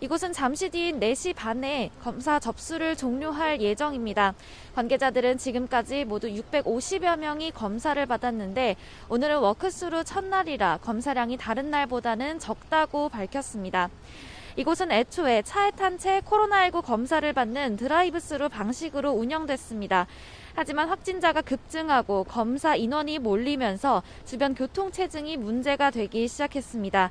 K: 이곳은 잠시 뒤인 4시 반에 검사 접수를 종료할 예정입니다. 관계자들은 지금까지 모두 650여 명이 검사를 받았는데 오늘은 워크스루 첫날이라 검사량이 다른 날보다는 적다고 밝혔습니다. 이곳은 애초에 차에 탄 채 코로나19 검사를 받는 드라이브스루 방식으로 운영됐습니다. 하지만 확진자가 급증하고 검사 인원이 몰리면서 주변 교통체증이 문제가 되기 시작했습니다.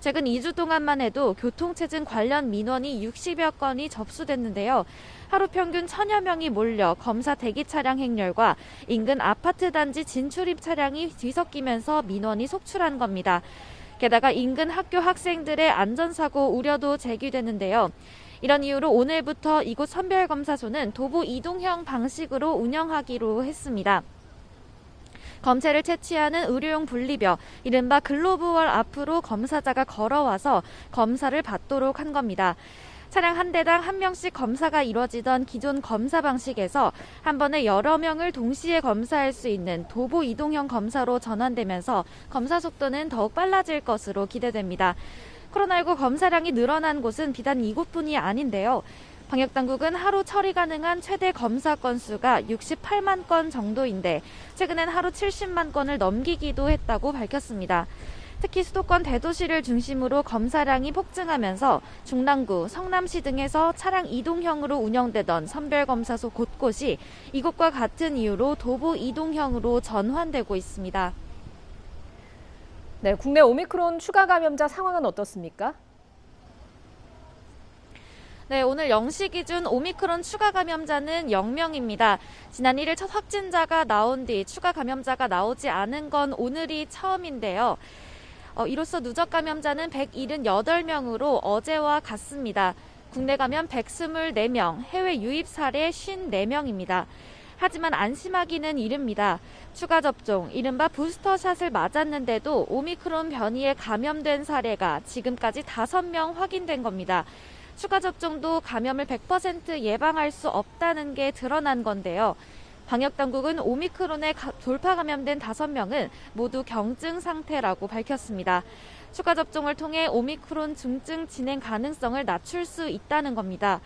K: 최근 2주 동안만 해도 교통체증 관련 민원이 60여 건이 접수됐는데요. 하루 평균 1000여 명이 몰려 검사 대기 차량 행렬과 인근 아파트 단지 진출입 차량이 뒤섞이면서 민원이 속출한 겁니다. 게다가 인근 학교 학생들의 안전사고 우려도 제기되는데요. 이런 이유로 오늘부터 이곳 선별검사소는 도보 이동형 방식으로 운영하기로 했습니다. 검체를 채취하는 의료용 분리벽, 이른바 글로브월 앞으로 검사자가 걸어와서 검사를 받도록 한 겁니다. 차량 한 대당 한 명씩 검사가 이뤄지던 기존 검사 방식에서 한 번에 여러 명을 동시에 검사할 수 있는 도보 이동형 검사로 전환되면서 검사 속도는 더욱 빨라질 것으로 기대됩니다. 코로나19 검사량이 늘어난 곳은 비단 이곳뿐이 아닌데요. 방역당국은 하루 처리 가능한 최대 검사 건수가 68만 건 정도인데 최근엔 하루 70만 건을 넘기기도 했다고 밝혔습니다. 특히 수도권 대도시를 중심으로 검사량이 폭증하면서 중랑구, 성남시 등에서 차량 이동형으로 운영되던 선별검사소 곳곳이 이곳과 같은 이유로 도보 이동형으로 전환되고 있습니다.
B: 네, 국내 오미크론 추가 감염자 상황은 어떻습니까?
K: 네, 오늘 0시 기준 오미크론 추가 감염자는 0명입니다. 지난 1일 첫 확진자가 나온 뒤 추가 감염자가 나오지 않은 건 오늘이 처음인데요. 이로써 누적 감염자는 178명으로 어제와 같습니다. 국내 감염 124명, 해외 유입 사례 54명입니다. 하지만 안심하기는 이릅니다. 추가 접종, 이른바 부스터샷을 맞았는데도 오미크론 변이에 감염된 사례가 지금까지 5명 확인된 겁니다. 추가 접종도 감염을 100% 예방할 수 없다는 게 드러난 건데요. 방역당국은 오미크론에 돌파 감염된 5명은 모두 경증 상태라고 밝혔습니다. 추가 접종을 통해 오미크론 중증 진행 가능성을 낮출 수 있다는 겁니다.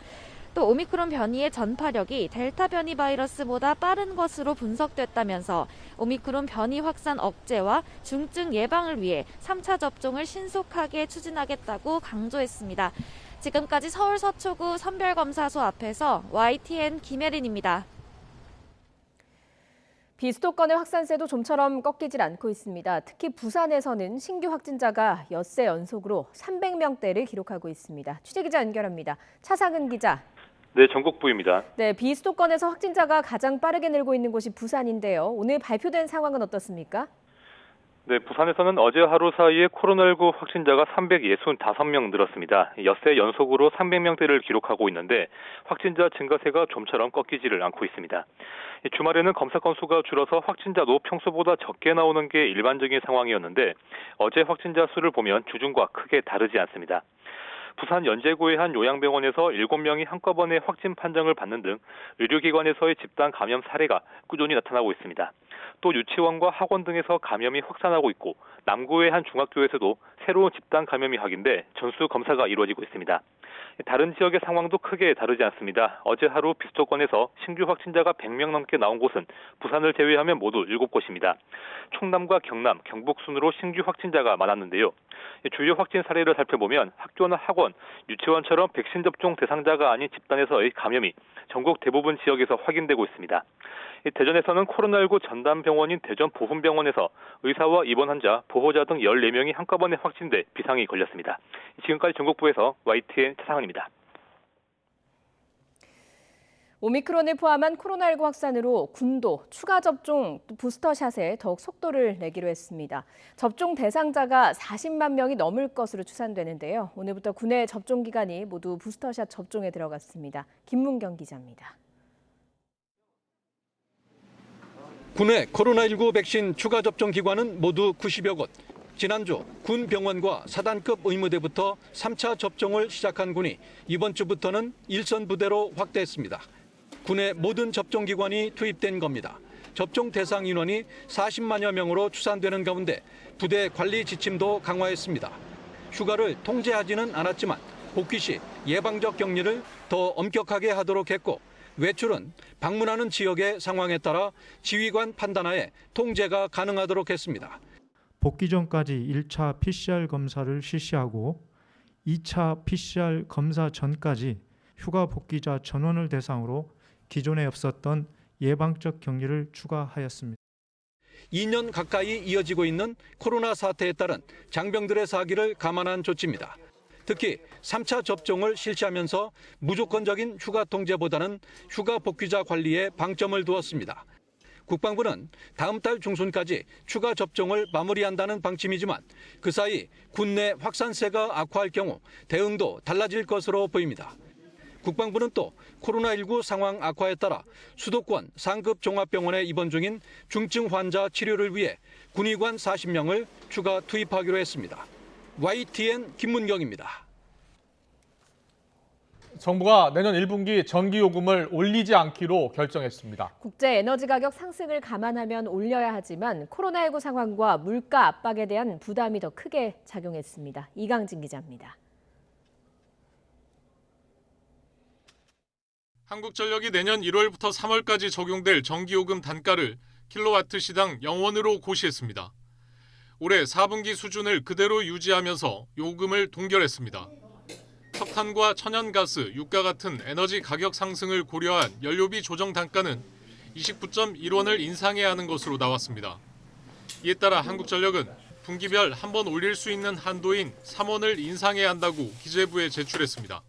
K: 또 오미크론 변이의 전파력이 델타 변이 바이러스보다 빠른 것으로 분석됐다면서 오미크론 변이 확산 억제와 중증 예방을 위해 3차 접종을 신속하게 추진하겠다고 강조했습니다. 지금까지 서울 서초구 선별검사소 앞에서 YTN 김혜린입니다.
B: 비수도권의 확산세도 좀처럼 꺾이질 않고 있습니다. 특히 부산에서는 신규 확진자가 엿새 연속으로 300명대를 기록하고 있습니다. 취재기자 연결합니다. 차상은 기자.
L: 네, 전국부입니다.
B: 네, 비수도권에서 확진자가 가장 빠르게 늘고 있는 곳이 부산인데요. 오늘 발표된 상황은 어떻습니까?
L: 네, 부산에서는 어제 하루 사이에 코로나19 확진자가 365명 늘었습니다. 엿새 연속으로 300명대를 기록하고 있는데 확진자 증가세가 좀처럼 꺾이지를 않고 있습니다. 주말에는 검사 건수가 줄어서 확진자도 평소보다 적게 나오는 게 일반적인 상황이었는데 어제 확진자 수를 보면 주중과 크게 다르지 않습니다. 부산 연제구의 한 요양병원에서 7명이 한꺼번에 확진 판정을 받는 등 의료기관에서의 집단 감염 사례가 꾸준히 나타나고 있습니다. 또 유치원과 학원 등에서 감염이 확산하고 있고 남구의 한 중학교에서도 새로운 집단 감염이 확인돼 전수 검사가 이루어지고 있습니다. 다른 지역의 상황도 크게 다르지 않습니다. 어제 하루 비수도권에서 신규 확진자가 100명 넘게 나온 곳은 부산을 제외하면 모두 7곳입니다. 충남과 경남, 경북 순으로 신규 확진자가 많았는데요. 주요 확진 사례를 살펴보면 학교나 학원, 유치원처럼 백신 접종 대상자가 아닌 집단에서의 감염이 전국 대부분 지역에서 확인되고 있습니다. 대전에서는 코로나19 전담병원인 대전 보훈병원에서 의사와 입원 환자, 보호자 등 14명이 한꺼번에 확진돼 비상이 걸렸습니다. 지금까지 전국부에서 YTN 차상은입니다.
B: 오미크론을 포함한 코로나19 확산으로 군도 추가 접종 부스터샷에 더욱 속도를 내기로 했습니다. 접종 대상자가 40만 명이 넘을 것으로 추산되는데요. 오늘부터 군의 접종 기간이 모두 부스터샷 접종에 들어갔습니다. 김문경 기자입니다.
M: 군의 코로나19 백신 추가 접종 기관은 모두 90여 곳. 지난주 군 병원과 사단급 의무대부터 3차 접종을 시작한 군이 이번 주부터는 일선 부대로 확대했습니다. 군의 모든 접종 기관이 투입된 겁니다. 접종 대상 인원이 40만여 명으로 추산되는 가운데 부대 관리 지침도 강화했습니다. 휴가를 통제하지는 않았지만 복귀 시 예방적 격리를 더 엄격하게 하도록 했고 외출은 방문하는 지역의 상황에 따라 지휘관 판단하에 통제가 가능하도록 했습니다.
N: 복귀 전까지 1차 PCR 검사를 실시하고 2차 PCR 검사 전까지 휴가 복귀자 전원을 대상으로 기존에 없었던 예방적 격리를 추가하였습니다.
M: 2년 가까이 이어지고 있는 코로나 사태에 따른 장병들의 사기를 감안한 조치입니다. 특히 3차 접종을 실시하면서 무조건적인 휴가 통제보다는 휴가 복귀자 관리에 방점을 두었습니다. 국방부는 다음 달 중순까지 추가 접종을 마무리한다는 방침이지만 그 사이 국내 확산세가 악화할 경우 대응도 달라질 것으로 보입니다. 국방부는 또 코로나19 상황 악화에 따라 수도권 상급 종합병원에 입원 중인 중증 환자 치료를 위해 군의관 40명을 추가 투입하기로 했습니다. YTN 김문경입니다.
A: 정부가 내년 1분기 전기요금을 올리지 않기로 결정했습니다.
B: 국제 에너지 가격 상승을 감안하면 올려야 하지만 코로나19 상황과 물가 압박에 대한 부담이 더 크게 작용했습니다. 이강진 기자입니다.
O: 한국전력이 내년 1월부터 3월까지 적용될 전기요금 단가를 킬로와트 시당 0원으로 고시했습니다. 올해 4분기 수준을 그대로 유지하면서 요금을 동결했습니다. 석탄과 천연가스, 유가 같은 에너지 가격 상승을 고려한 연료비 조정 단가는 29.1원을 인상해야 하는 것으로 나왔습니다. 이에 따라 한국전력은 분기별 한 번 올릴 수 있는 한도인 3원을 인상해야 한다고 기재부에 제출했습니다.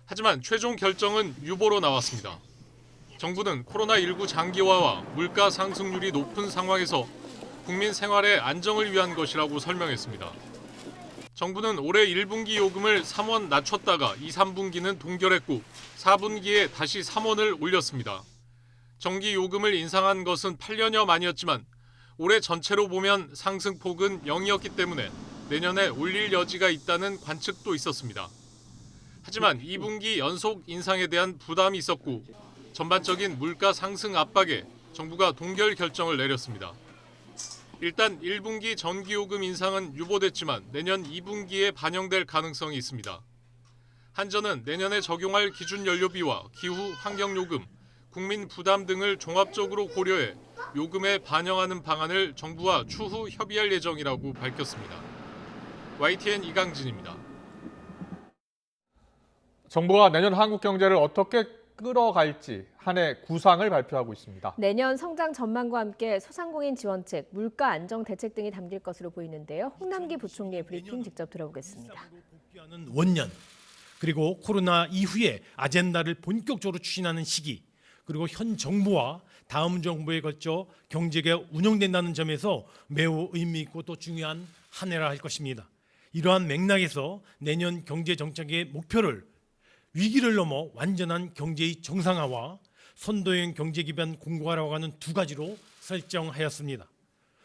O: 하지만 최종 결정은 유보로 나왔습니다. 정부는 코로나19 장기화와 물가 상승률이 높은 상황에서 국민 생활의 안정을 위한 것이라고 설명했습니다. 정부는 올해 1분기 요금을 3원 낮췄다가 2, 3분기는 동결했고 4분기에 다시 3원을 올렸습니다. 전기 요금을 인상한 것은 8년여 만이었지만 올해 전체로 보면 상승폭은 0이었기 때문에 내년에 올릴 여지가 있다는 관측도 있었습니다. 하지만 2분기 연속 인상에 대한 부담이 있었고 전반적인 물가 상승 압박에 정부가 동결 결정을 내렸습니다. 일단 1분기 전기요금 인상은 유보됐지만 내년 2분기에 반영될 가능성이 있습니다. 한전은 내년에 적용할 기준 연료비와 기후 환경요금, 국민 부담 등을 종합적으로 고려해 요금에 반영하는 방안을 정부와 추후 협의할 예정이라고 밝혔습니다. YTN 이강진입니다.
A: 정부가 내년 한국 경제를 어떻게 끌어갈지 한 해 구상을 발표하고 있습니다.
B: 내년 성장 전망과 함께 소상공인 지원책, 물가 안정 대책 등이 담길 것으로 보이는데요. 홍남기 부총리의 브리핑 직접 들어보겠습니다.
P: 원년, 그리고 코로나 이후에 아젠다를 본격적으로 추진하는 시기, 그리고 현 정부와 다음 정부에 걸쳐 경제가 운영된다는 점에서 매우 의미 있고 또 중요한 한 해라 할 것입니다. 이러한 맥락에서 내년 경제 정책의 목표를 위기를 넘어 완전한 경제의 정상화와 선도형 경제 기반 공고화라고 하는 두 가지로 설정하였습니다.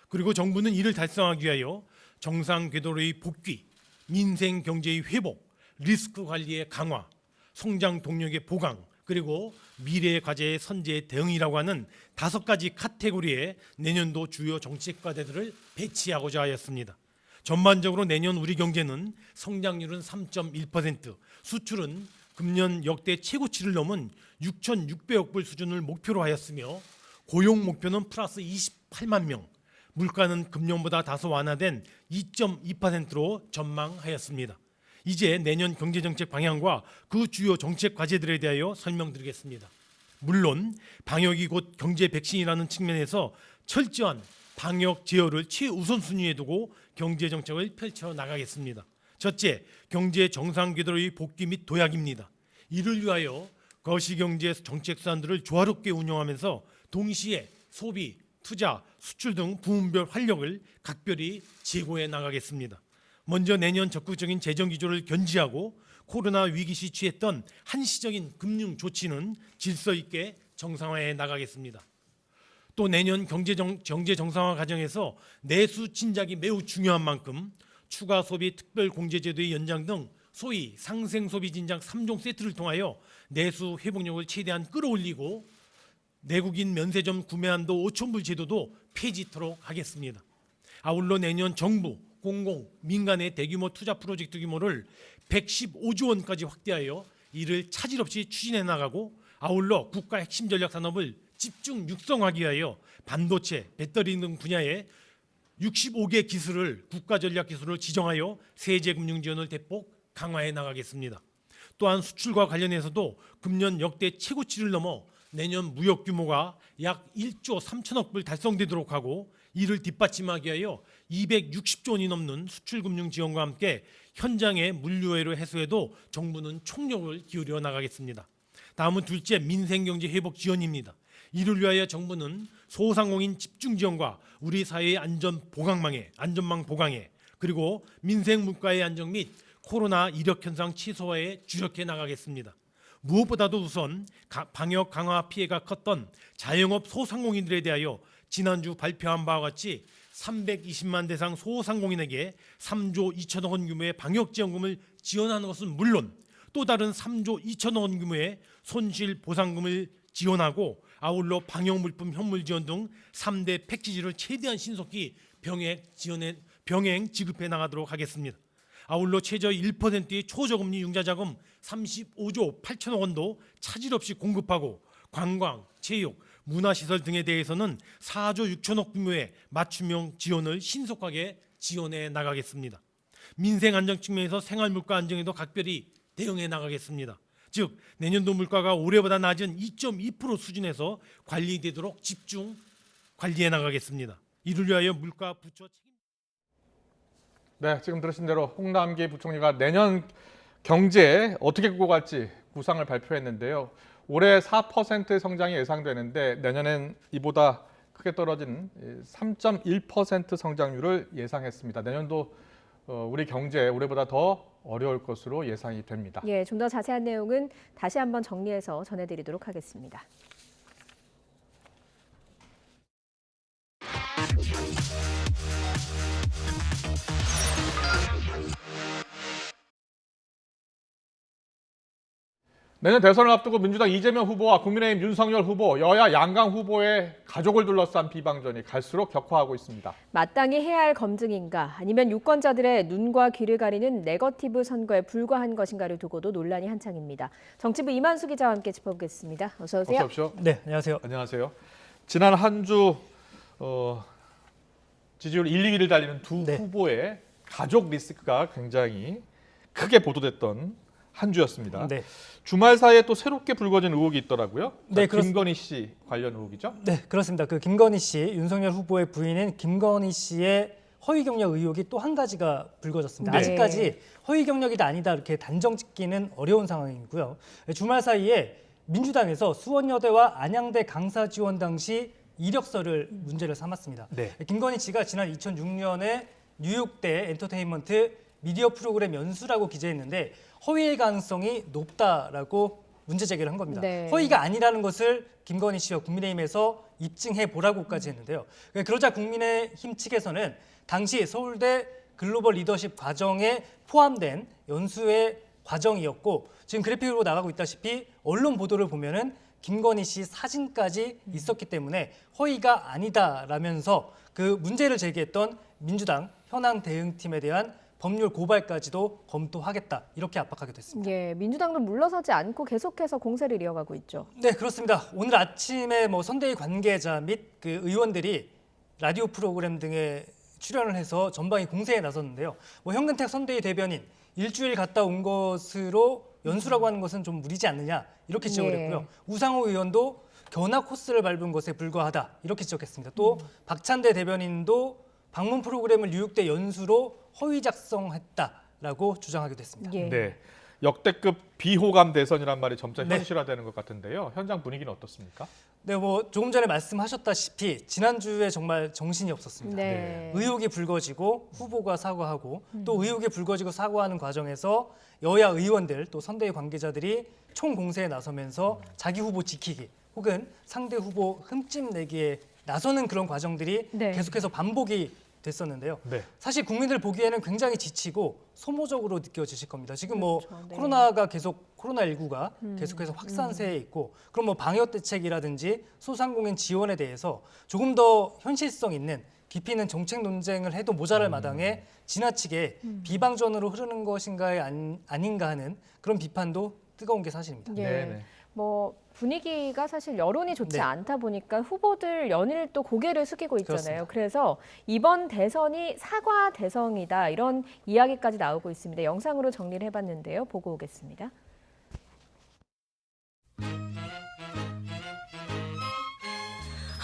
P: 그리고 정부는 이를 달성하기 위하여 정상 궤도로의 복귀, 민생 경제의 회복, 리스크 관리의 강화, 성장 동력의 보강, 그리고 미래의 과제의 선제 대응이라고 하는 5가지 카테고리의 내년도 주요 정책 과제들을 배치하고자 하였습니다. 전반적으로 내년 우리 경제는 성장률은 3.1%, 수출은 금년 역대 최고치를 넘은 6,600억 불 수준을 목표로 하였으며 고용 목표는 플러스 28만 명, 물가는 금년보다 다소 완화된 2.2%로 전망하였습니다. 이제 내년 경제정책 방향과 그 주요 정책 과제들에 대하여 설명드리겠습니다. 물론 방역이 곧 경제 백신이라는 측면에서 철저한 방역 제어를 최우선순위에 두고 경제정책을 펼쳐나가겠습니다. 첫째, 경제 정상 궤도의 복귀 및 도약입니다. 이를 위하여 거시경제 정책 수단들을 조화롭게 운영하면서 동시에 소비, 투자, 수출 등 부문별 활력을 각별히 제고해 나가겠습니다. 먼저 내년 적극적인 재정 기조를 견지하고 코로나 위기 시 취했던 한시적인 금융 조치는 질서 있게 정상화해 나가겠습니다. 또 내년 경제 정상화 과정에서 내수 진작이 매우 중요한 만큼 추가 소비 특별 공제제도의 연장 등 소위 상생 소비 진작 3종 세트를 통하여 내수 회복력을 최대한 끌어올리고 내국인 면세점 구매 한도 5,000불 제도도 폐지토록 하겠습니다. 아울러 내년 정부, 공공, 민간의 대규모 투자 프로젝트 규모를 115조 원까지 확대하여 이를 차질 없이 추진해 나가고 아울러 국가 핵심 전략 산업을 집중 육성하기 위하여 반도체, 배터리 등 분야에 65개 기술을 국가 전략 기술을 지정하여 세제 금융 지원을 대폭 강화해 나가겠습니다. 또한 수출과 관련해서도 금년 역대 최고치를 넘어 내년 무역 규모가 약 1조 3천억 불 달성되도록 하고 이를 뒷받침하기 위하여 260조 원이 넘는 수출 금융 지원과 함께 현장의 물류외로 해소에도 정부는 총력을 기울여 나가겠습니다. 다음은 둘째 민생경제 회복 지원입니다. 이를 위하여 정부는 소상공인 집중 지원과 우리 사회의 안전망 보강에 그리고 민생 물가의 안정 및 코로나 이력 현상 취소화에 주력해 나가겠습니다. 무엇보다도 우선 방역 강화 피해가 컸던 자영업 소상공인들에 대하여 지난주 발표한 바와 같이 320만 대상 소상공인에게 3조 2천억 원 규모의 방역지원금을 지원하는 것은 물론 또 다른 3조 2천억 원 규모의 손실 보상금을 지원하고 아울러 방역물품 현물 지원 등 3대 패키지를 최대한 신속히 병행 지급해 나가도록 하겠습니다. 아울러 최저 1%의 초저금리 융자자금 35조 8천억 원도 차질 없이 공급하고 관광, 체육, 문화시설 등에 대해서는 4조 6천억 규모의 맞춤형 지원을 신속하게 지원해 나가겠습니다. 민생 안정 측면에서 생활 물가 안정에도 각별히 대응해 나가겠습니다. 즉 내년도 물가가 올해보다 낮은 2.2% 수준에서 관리되도록 집중 관리해 나가겠습니다. 이를 위하여 물가 부처
A: 네, 지금 들으신 대로 홍남기 부총리가 내년 경제 어떻게 끌고 갈지 구상을 발표했는데요. 올해 4%의 성장이 예상되는데 내년엔 이보다 크게 떨어진 3.1% 성장률을 예상했습니다. 내년도 우리 경제 올해보다 더 어려울 것으로 예상이 됩니다.
B: 예, 좀 더 자세한 내용은 다시 한번 정리해서 전해드리도록 하겠습니다.
A: 내년 대선을 앞두고 민주당 이재명 후보와 국민의힘 윤석열 후보, 여야 양강 후보의 가족을 둘러싼 비방전이 갈수록 격화하고 있습니다.
B: 마땅히 해야 할 검증인가 아니면 유권자들의 눈과 귀를 가리는 네거티브 선거에 불과한 것인가를 두고도 논란이 한창입니다. 정치부 이만수 기자와 함께 짚어보겠습니다. 어서 오세요.
A: 어서 오십시오.
Q: 네, 안녕하세요.
A: 안녕하세요. 지난 한 주 지지율 1, 2위를 달리는 두 후보의 가족 리스크가 굉장히 크게 보도됐던 한 주였습니다.
Q: 네.
A: 주말 사이에 또 새롭게 불거진 의혹이 있더라고요.
Q: 네,
A: 김건희 씨 관련 의혹이죠?
Q: 네, 그렇습니다. 그 김건희 씨, 윤석열 후보의 부인인 김건희 씨의 허위 경력 의혹이 또 한 가지가 불거졌습니다.
B: 네.
Q: 아직까지 허위 경력이다 아니다 이렇게 단정 짓기는 어려운 상황이고요. 주말 사이에 민주당에서 수원여대와 안양대 강사 지원 당시 이력서를 문제를 삼았습니다.
A: 네.
Q: 김건희 씨가 지난 2006년에 뉴욕대 엔터테인먼트 미디어 프로그램 연수라고 기재했는데 허위일 가능성이 높다라고 문제 제기를 한 겁니다.
B: 네.
Q: 허위가 아니라는 것을 김건희 씨와 국민의힘에서 입증해 보라고까지 했는데요. 그러자 국민의힘 측에서는 당시 서울대 글로벌 리더십 과정에 포함된 연수의 과정이었고 지금 그래픽으로 나가고 있다시피 언론 보도를 보면은 김건희 씨 사진까지 있었기 때문에 허위가 아니다라면서 그 문제를 제기했던 민주당 현안 대응팀에 대한 법률 고발까지도 검토하겠다 이렇게 압박하게 됐습니다.
B: 예, 민주당도 물러서지 않고 계속해서 공세를 이어가고 있죠.
Q: 네, 그렇습니다. 오늘 아침에 선대위 관계자 및 그 의원들이 라디오 프로그램 등에 출연을 해서 전방위 공세에 나섰는데요. 현근택 선대위 대변인 일주일 갔다 온 것으로 연수라고 하는 것은 좀 무리지 않느냐 이렇게 지적을 했고요. 우상호 의원도 견학 코스를 밟은 것에 불과하다 이렇게 지적했습니다. 또 박찬대 대변인도 방문 프로그램을 뉴욕대 연수로 허위 작성했다라고 주장하기도 했습니다.
B: 예.
A: 네, 역대급 비호감 대선이란 말이 점차 현실화되는 것 같은데요. 현장 분위기는 어떻습니까?
Q: 네, 조금 전에 말씀하셨다시피 지난주에 정말 정신이 없었습니다.
B: 네.
Q: 의혹이 불거지고 후보가 사과하고 또 의혹이 불거지고 사과하는 과정에서 여야 의원들 또 선대위 관계자들이 총공세에 나서면서 자기 후보 지키기 혹은 상대 후보 흠집 내기에 나서는 그런 과정들이
B: 네.
Q: 계속해서 반복이 됐었는데요.
A: 네.
Q: 사실 국민들 보기에는 굉장히 지치고 소모적으로 느껴지실 겁니다. 지금
B: 그렇죠. 네.
Q: 코로나19가 계속해서 확산세에 있고 그럼 방역 대책이라든지 소상공인 지원에 대해서 조금 더 현실성 있는 깊이 있는 정책 논쟁을 해도 모자랄 마당에 지나치게 비방전으로 흐르는 것인가에 아닌가 하는 그런 비판도 뜨거운 게 사실입니다.
B: 예. 뭐 분위기가 사실 여론이 좋지
Q: 네.
B: 않다 보니까 후보들 연일 또 고개를 숙이고 있잖아요.
Q: 그렇습니다.
B: 그래서 이번 대선이 사과 대선이다 이런 이야기까지 나오고 있습니다. 영상으로 정리를 해봤는데요. 보고 오겠습니다.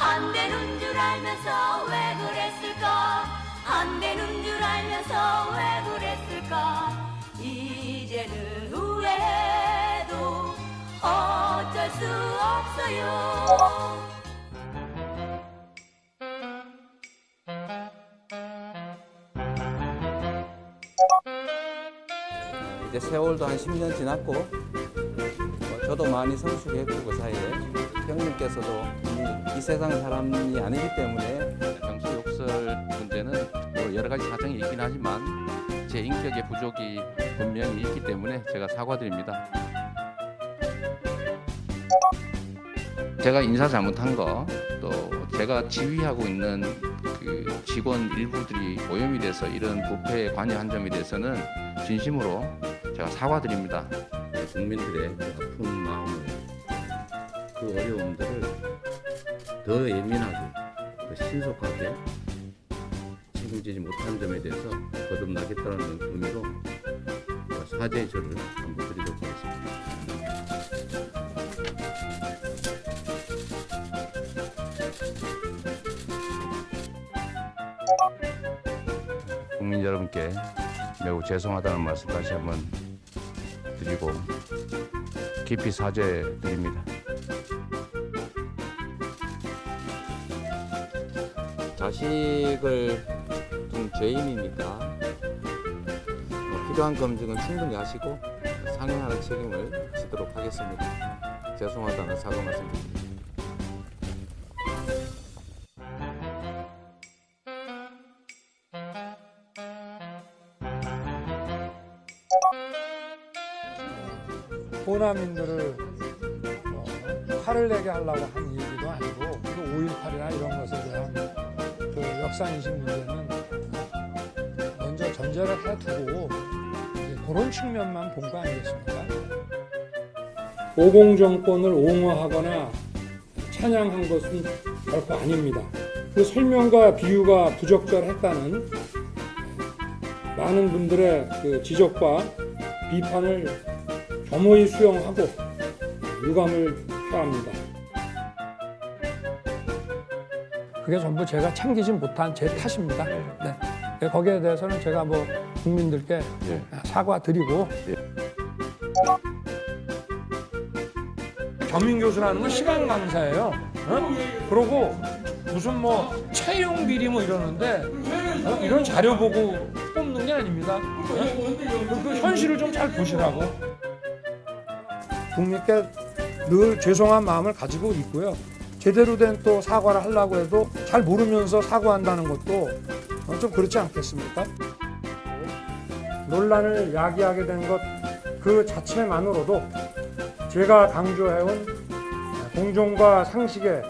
R: 안 되는 줄 알면서 왜 그랬을까? 안 되는 줄 알면서 왜 그랬을까? 이제는 후회해도 어쩔 수 없어요.
S: 이제 세월도 한 10년 지났고 저도 많이 성숙했고 그 사이에 형님께서도 이 세상 사람이 아니기 때문에
T: 정치 욕설 문제는 뭐 여러 가지 사정이 있긴 하지만 제 인격의 부족이 분명히 있기 때문에 제가 사과드립니다. 제가 인사 잘못한 거, 또 제가 지휘하고 있는 그 직원 일부들이 오염이 돼서 이런 부패에 관여한 점에 대해서는 진심으로 제가 사과드립니다.
S: 국민들의 그 아픈 마음을, 그 어려움들을 더 예민하게, 더 신속하게 책임지지 못한 점에 대해서 거듭나겠다는 의미로 사죄의 절을 한번 드리도록 하겠습니다.
T: 국민 여러분께 매우 죄송하다는 말씀 다시 한번 드리고 깊이 사죄드립니다.
S: 자식을 둔 죄인이니까 필요한 검증은 충분히 하시고 상응하는 책임을 지도록 하겠습니다. 죄송하다는 사과 말씀드립니다.
G: 호남인들을 화를 내게 하려고 한 얘기도 아니고 그 5.18이나 이런 것에 대한 그 역사인식 문제는 먼저 전제를 해두고 그런 측면만 본 거 아니겠습니까? 오공정권을 옹호하거나 찬양한 것은 결코 아닙니다. 그 설명과 비유가 부적절했다는 많은 분들의 그 지적과 비판을 겸허히 수용하고 유감을 표합니다. 그게 전부 제가 챙기지 못한 제 탓입니다. 네. 거기에 대해서는 제가 뭐 국민들께 사과드리고 겸임교수라는 건 시간 강사예요. 그러고 무슨 뭐 채용 비리 뭐 이러는데 이런 자료 보고 뽑는 게 아닙니다. 그 현실을 좀 잘 보시라고. 국민께 늘 죄송한 마음을 가지고 있고요. 제대로 된 또 사과를 하려고 해도 잘 모르면서 사과한다는 것도 좀 그렇지 않겠습니까? 논란을 야기하게 된 것 그 자체만으로도 제가 강조해온 공정과 상식에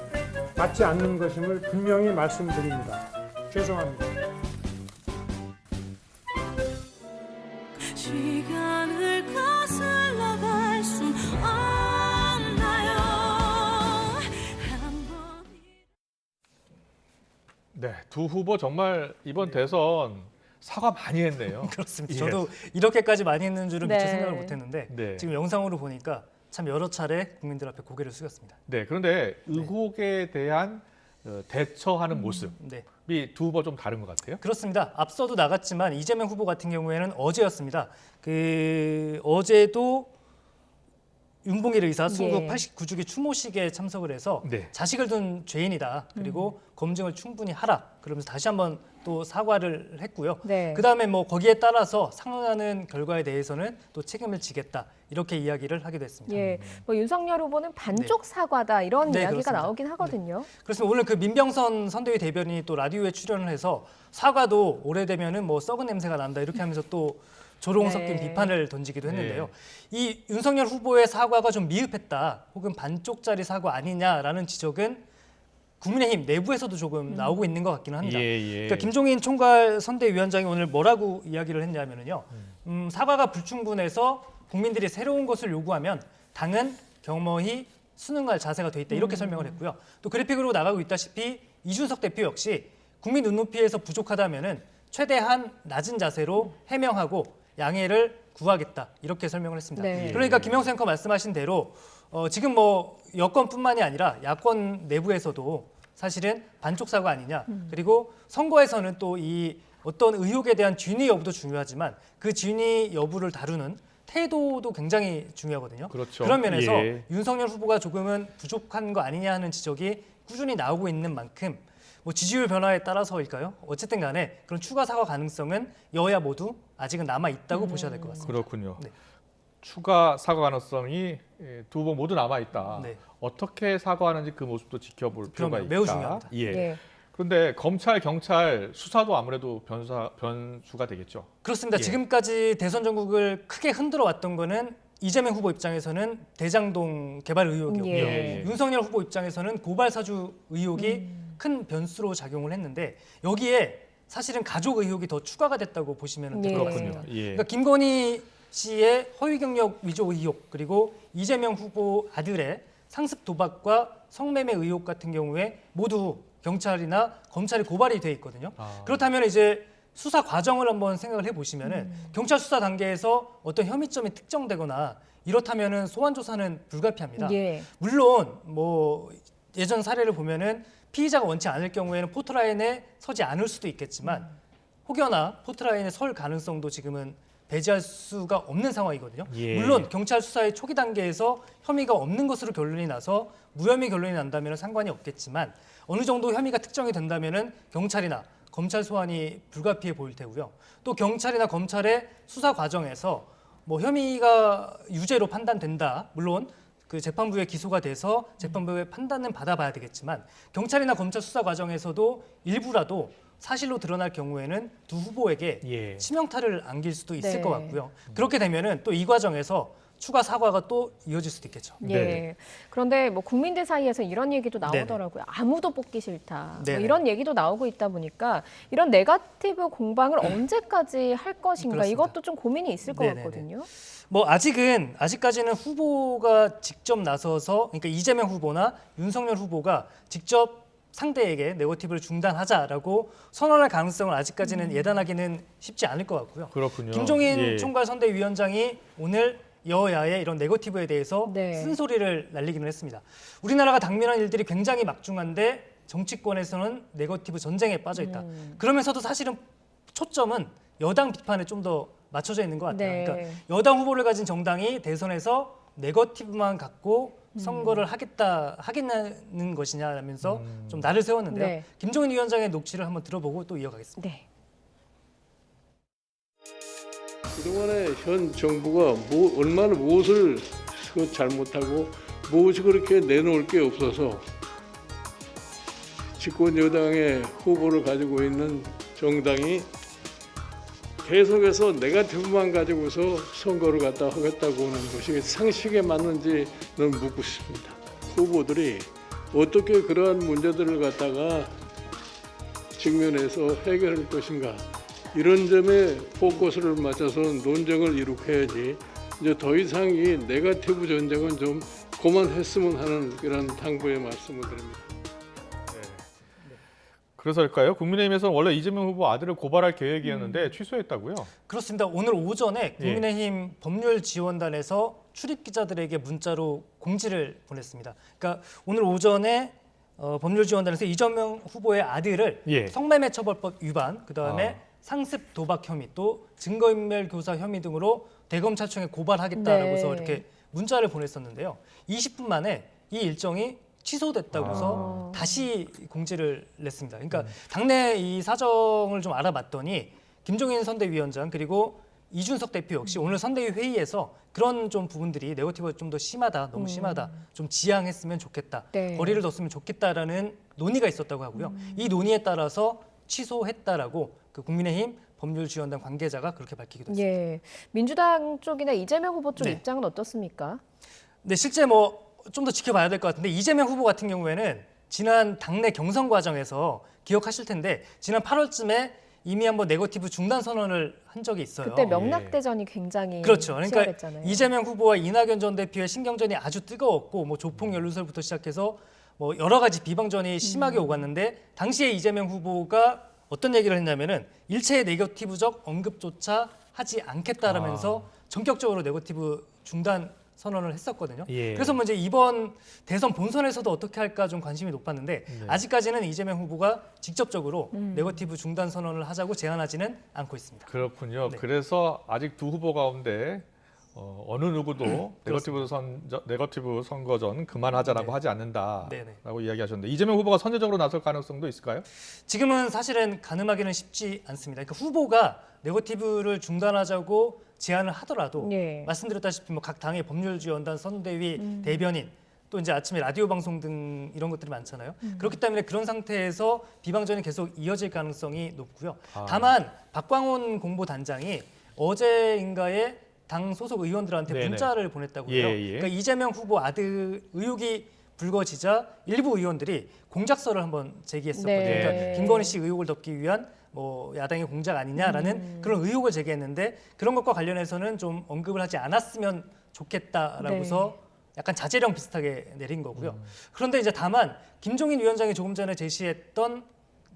G: 맞지 않는 것임을 분명히 말씀드립니다. 죄송합니다.
R: 시간을 거슬러 갈 순 없나요?
A: 네, 두 후보 정말 이번 대선 사과 많이 했네요.
Q: 그렇습니다.
A: 예.
Q: 저도 이렇게까지 많이 했는 줄은 미처
B: 네.
Q: 생각을 못했는데 지금 영상으로 보니까 참 여러 차례 국민들 앞에 고개를 숙였습니다.
A: 네, 그런데 의혹에 대한 대처하는 모습이 두 후보 좀 다른 것 같아요.
Q: 그렇습니다. 앞서도 나갔지만 이재명 후보 같은 경우에는 어제였습니다. 어제도 윤봉길 의사 순국 89주기 추모식에 참석을 해서 자식을 둔 죄인이다. 그리고 검증을 충분히 하라. 그러면서 다시 한번 또 사과를 했고요. 그다음에 뭐 거기에 따라서 상응하는 결과에 대해서는 또 책임을 지겠다. 이렇게 이야기를 하기도 했습니다.
B: 예, 뭐 윤석열 후보는 반쪽 사과다 이런 이야기가
Q: 그렇습니다.
B: 나오긴 하거든요.
Q: 그렇습니다. 오늘 그 민병선 선대위 대변인이 또 라디오에 출연을 해서 사과도 오래되면은 뭐 썩은 냄새가 난다 이렇게 하면서 또 조롱 섞인 비판을 던지기도 했는데요. 이 윤석열 후보의 사과가 좀 미흡했다, 혹은 반쪽짜리 사과 아니냐라는 지적은 국민의힘 내부에서도 조금 나오고 있는 것 같기는 합니다. 그러니까 김종인 총괄 선대위원장이 오늘 뭐라고 이야기를 했냐면요. 사과가 불충분해서 국민들이 새로운 것을 요구하면 당은 겸허히 순응할 자세가 돼 있다 이렇게 설명을 했고요. 또 그래픽으로 나가고 있다시피 이준석 대표 역시 국민 눈높이에서 부족하다면은 최대한 낮은 자세로 해명하고 양해를 구하겠다 이렇게 설명을 했습니다.
B: 네.
Q: 그러니까 김영수 앵커 말씀하신 대로 지금 뭐 여권뿐만이 아니라 야권 내부에서도 사실은 반쪽 사과 아니냐. 그리고 선거에서는 또 이 어떤 의혹에 대한 진위 여부도 중요하지만 그 진위 여부를 다루는 태도도 굉장히 중요하거든요.
A: 그렇죠.
Q: 그런 면에서
A: 예.
Q: 윤석열 후보가 조금은 부족한 거 아니냐 하는 지적이 꾸준히 나오고 있는 만큼 뭐 지지율 변화에 따라서일까요? 어쨌든 간에 그런 추가 사과 가능성은 여야 모두 아직은 남아 있다고 보셔야 될 것 같습니다.
A: 그렇군요.
Q: 네.
A: 추가 사과 가능성이 두 후보 모두 남아 있다.
Q: 네.
A: 어떻게 사과하는지 그 모습도 지켜볼 필요가
Q: 그럼요.
A: 있다.
Q: 매우 중요합니다.
A: 예.
B: 네.
A: 그런데 검찰, 경찰 수사도 아무래도 변수가 되겠죠.
Q: 그렇습니다.
A: 예.
Q: 지금까지 대선 전국을 크게 흔들어 왔던 거는 이재명 후보 입장에서는 대장동 개발 의혹이었고요.
A: 예.
Q: 윤석열 후보 입장에서는 고발 사주 의혹이 큰 변수로 작용을 했는데 여기에 사실은 가족 의혹이 더 추가가 됐다고 보시면 될 것 같습니다.
A: 예.
Q: 그러니까 김건희 씨의 허위 경력 위조 의혹 그리고 이재명 후보 아들의 상습 도박과 성매매 의혹 같은 경우에 모두 경찰이나 검찰이 고발이 돼 있거든요. 그렇다면 이제 수사 과정을 한번 생각을 해보시면은 경찰 수사 단계에서 어떤 혐의점이 특정되거나 이렇다면은 소환 조사는 불가피합니다.
B: 예.
Q: 물론 뭐 예전 사례를 보면은 피의자가 원치 않을 경우에는 포트라인에 서지 않을 수도 있겠지만 혹여나 포트라인에 설 가능성도 지금은 배제할 수가 없는 상황이거든요.
A: 예.
Q: 물론 경찰 수사의 초기 단계에서 혐의가 없는 것으로 결론이 나서 무혐의 결론이 난다면 상관이 없겠지만 어느 정도 혐의가 특정이 된다면 경찰이나 검찰 소환이 불가피해 보일 테고요. 또 경찰이나 검찰의 수사 과정에서 뭐 혐의가 유죄로 판단된다. 물론 그 재판부에 기소가 돼서 재판부의 판단은 받아봐야 되겠지만 경찰이나 검찰 수사 과정에서도 일부라도 사실로 드러날 경우에는 두 후보에게 치명타를 안길 수도 있을
B: 네.
Q: 것 같고요. 그렇게 되면은 또 이 과정에서 추가 사과가 또 이어질 수도 있겠죠.
B: 예. 그런데 뭐 국민들 사이에서 이런 얘기도 나오더라고요. 아무도 뽑기 싫다. 뭐
Q: 네네.
B: 이런 얘기도 나오고 있다 보니까 이런 네거티브 공방을 언제까지 할 것인가
Q: 그렇습니다.
B: 이것도 좀 고민이 있을 것
Q: 네네네.
B: 같거든요.
Q: 뭐 아직까지는 후보가 직접 나서서 그러니까 이재명 후보나 윤석열 후보가 직접 상대에게 네거티브를 중단하자라고 선언할 가능성을 아직까지는 예단하기는 쉽지 않을 것 같고요.
A: 그렇군요.
Q: 김종인
A: 예.
Q: 총괄 선대위원장이 오늘 여야의 이런 네거티브에 대해서 쓴소리를 날리기는 했습니다. 우리나라가 당면한 일들이 굉장히 막중한데 정치권에서는 네거티브 전쟁에 빠져 있다. 그러면서도 사실은 초점은 여당 비판에 좀 더 맞춰져 있는 것 같아요.
B: 네.
Q: 그러니까 여당 후보를 가진 정당이 대선에서 네거티브만 갖고 선거를 하겠다는 것이냐라면서 좀 날을 세웠는데요.
B: 네.
Q: 김종인 위원장의 녹취를 한번 들어보고 또 이어가겠습니다.
B: 네.
E: 그동안에 현 정부가 얼마나 무엇을 잘못하고 무엇이 그렇게 내놓을 게 없어서 집권 여당의 후보를 가지고 있는 정당이 계속해서 네거티브만 가지고서 선거를 갖다 하겠다고 하는 것이 상식에 맞는지는 묻고 싶습니다. 후보들이 어떻게 그러한 문제들을 갖다가 직면해서 해결할 것인가 이런 점에 포커스를 맞춰서 논쟁을 이룩해야지 이제 더 이상 이 네거티브 전쟁은 좀 그만했으면 하는 그런 당부의 말씀을 드립니다.
A: 그래서일까요? 국민의힘에서는 원래 이재명 후보 아들을 고발할 계획이었는데 취소했다고요?
Q: 그렇습니다. 오늘 오전에 국민의힘 법률지원단에서 출입 기자들에게 문자로 공지를 보냈습니다. 그러니까 오늘 오전에 법률지원단에서 이재명 후보의 아들을 성매매 처벌법 위반, 그다음에 상습 도박 혐의, 또 증거인멸 교사 혐의 등으로 대검찰청에 고발하겠다라고서 이렇게 문자를 보냈었는데요. 20분 만에 이 일정이 취소됐다고서 다시 공지를 냈습니다. 그러니까 당내 이 사정을 좀 알아봤더니 김종인 선대위원장 그리고 이준석 대표 역시 오늘 선대위 회의에서 그런 좀 부분들이 네거티브가 좀 더 심하다, 너무 심하다, 좀 지양했으면 좋겠다, 거리를 뒀으면 좋겠다라는 논의가 있었다고 하고요. 이 논의에 따라서 취소했다라고 그 국민의힘 법률지원단 관계자가 그렇게 밝히기도 했습니다.
B: 예. 민주당 쪽이나 이재명 후보 쪽 입장은 어떻습니까?
Q: 네, 실제 뭐 좀 더 지켜봐야 될 것 같은데 이재명 후보 같은 경우에는 지난 당내 경선 과정에서 기억하실 텐데 지난 8월쯤에 이미 한번 네거티브 중단 선언을 한 적이 있어요.
B: 그때 명락대전이 굉장히
Q: 그렇죠. 그러니까
B: 치열했잖아요.
Q: 이재명 후보와 이낙연 전 대표의 신경전이 아주 뜨거웠고 뭐 조폭 연루설부터 시작해서 뭐 여러 가지 비방전이 심하게 오갔는데 당시에 이재명 후보가 어떤 얘기를 했냐면은 일체의 네거티브적 언급조차 하지 않겠다라면서 전격적으로 네거티브 중단 선언을 했었거든요.
C: 예.
Q: 그래서 뭐 이제 이번 대선 본선에서도 어떻게 할까 좀 관심이 높았는데 아직까지는 이재명 후보가 직접적으로 네거티브 중단 선언을 하자고 제안하지는 않고 있습니다.
A: 그렇군요. 그래서 아직 두 후보 가운데 어느 누구도 네거티브 선거전 그만하자라고 하지 않는다라고 이야기하셨는데 이재명 후보가 선제적으로 나설 가능성도 있을까요?
Q: 지금은 사실은 가늠하기는 쉽지 않습니다. 그러니까 후보가 네거티브를 중단하자고 제안을 하더라도 말씀드렸다시피 뭐 각 당의 법률지원단, 선대위, 대변인 또 이제 아침에 라디오 방송 등 이런 것들이 많잖아요. 그렇기 때문에 그런 상태에서 비방전이 계속 이어질 가능성이 높고요. 다만 박광온 공보단장이 어제인가에 당 소속 의원들한테 문자를 보냈다고 해요. 그러니까 이재명 후보 아들 의혹이 불거지자 일부 의원들이 공작서를 한번 제기했었거든요. 그러니까 김건희 씨 의혹을 덮기 위한 뭐 야당의 공작 아니냐라는 그런 의혹을 제기했는데 그런 것과 관련해서는 좀 언급을 하지 않았으면 좋겠다라고서 약간 자제령 비슷하게 내린 거고요. 그런데 이제 다만 김종인 위원장이 조금 전에 제시했던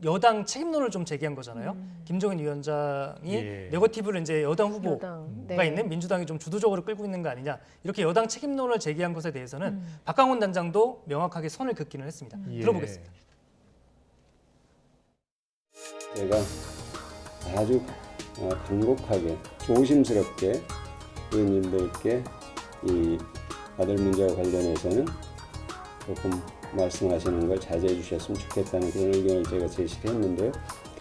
Q: 여당 책임론을 좀 제기한 거잖아요. 김종인 위원장이 네거티브를 이제 여당 후보가 있는 민주당이 좀 주도적으로 끌고 있는 거 아니냐 이렇게 여당 책임론을 제기한 것에 대해서는 박광온 단장도 명확하게 선을 긋기는 했습니다. 들어보겠습니다.
U: 제가 아주 간곡하게 조심스럽게 의원님들께 이 아들 문제와 관련해서는 조금 말씀하시는 걸 자제해 주셨으면 좋겠다는 그런 의견을 제가 제시를 했는데요.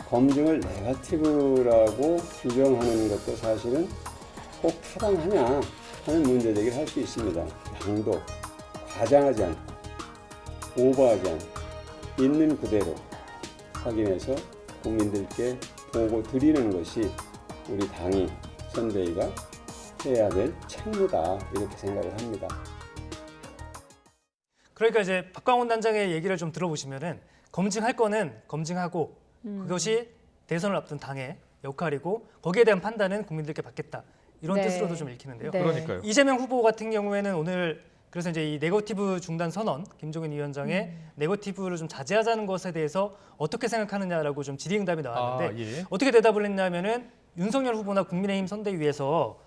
U: 검증을 네거티브라고 규정하는 것도 사실은 꼭 타당하냐 하는 문제제기를 할 수 있습니다. 양도 과장하지 않고 오버하지 않고 있는 그대로 확인해서 국민들께 보고 드리는 것이 우리 당이 선대위가 해야 될 책무다 이렇게 생각을 합니다.
Q: 그러니까 이제 박광온 단장의 얘기를 좀 들어보시면은 검증할 거는 검증하고 그것이 대선을 앞둔 당의 역할이고 거기에 대한 판단은 국민들께 받겠다 이런 뜻으로도 좀 읽히는데요.
A: 그러니까요.
Q: 이재명 후보 같은 경우에는 오늘 그래서 이제 이 네거티브 중단 선언 김종인 위원장의 네거티브를 좀 자제하자는 것에 대해서 어떻게 생각하느냐라고 좀 질의응답이 나왔는데 어떻게 대답을 했냐면은 윤석열 후보나 국민의힘 선대위에서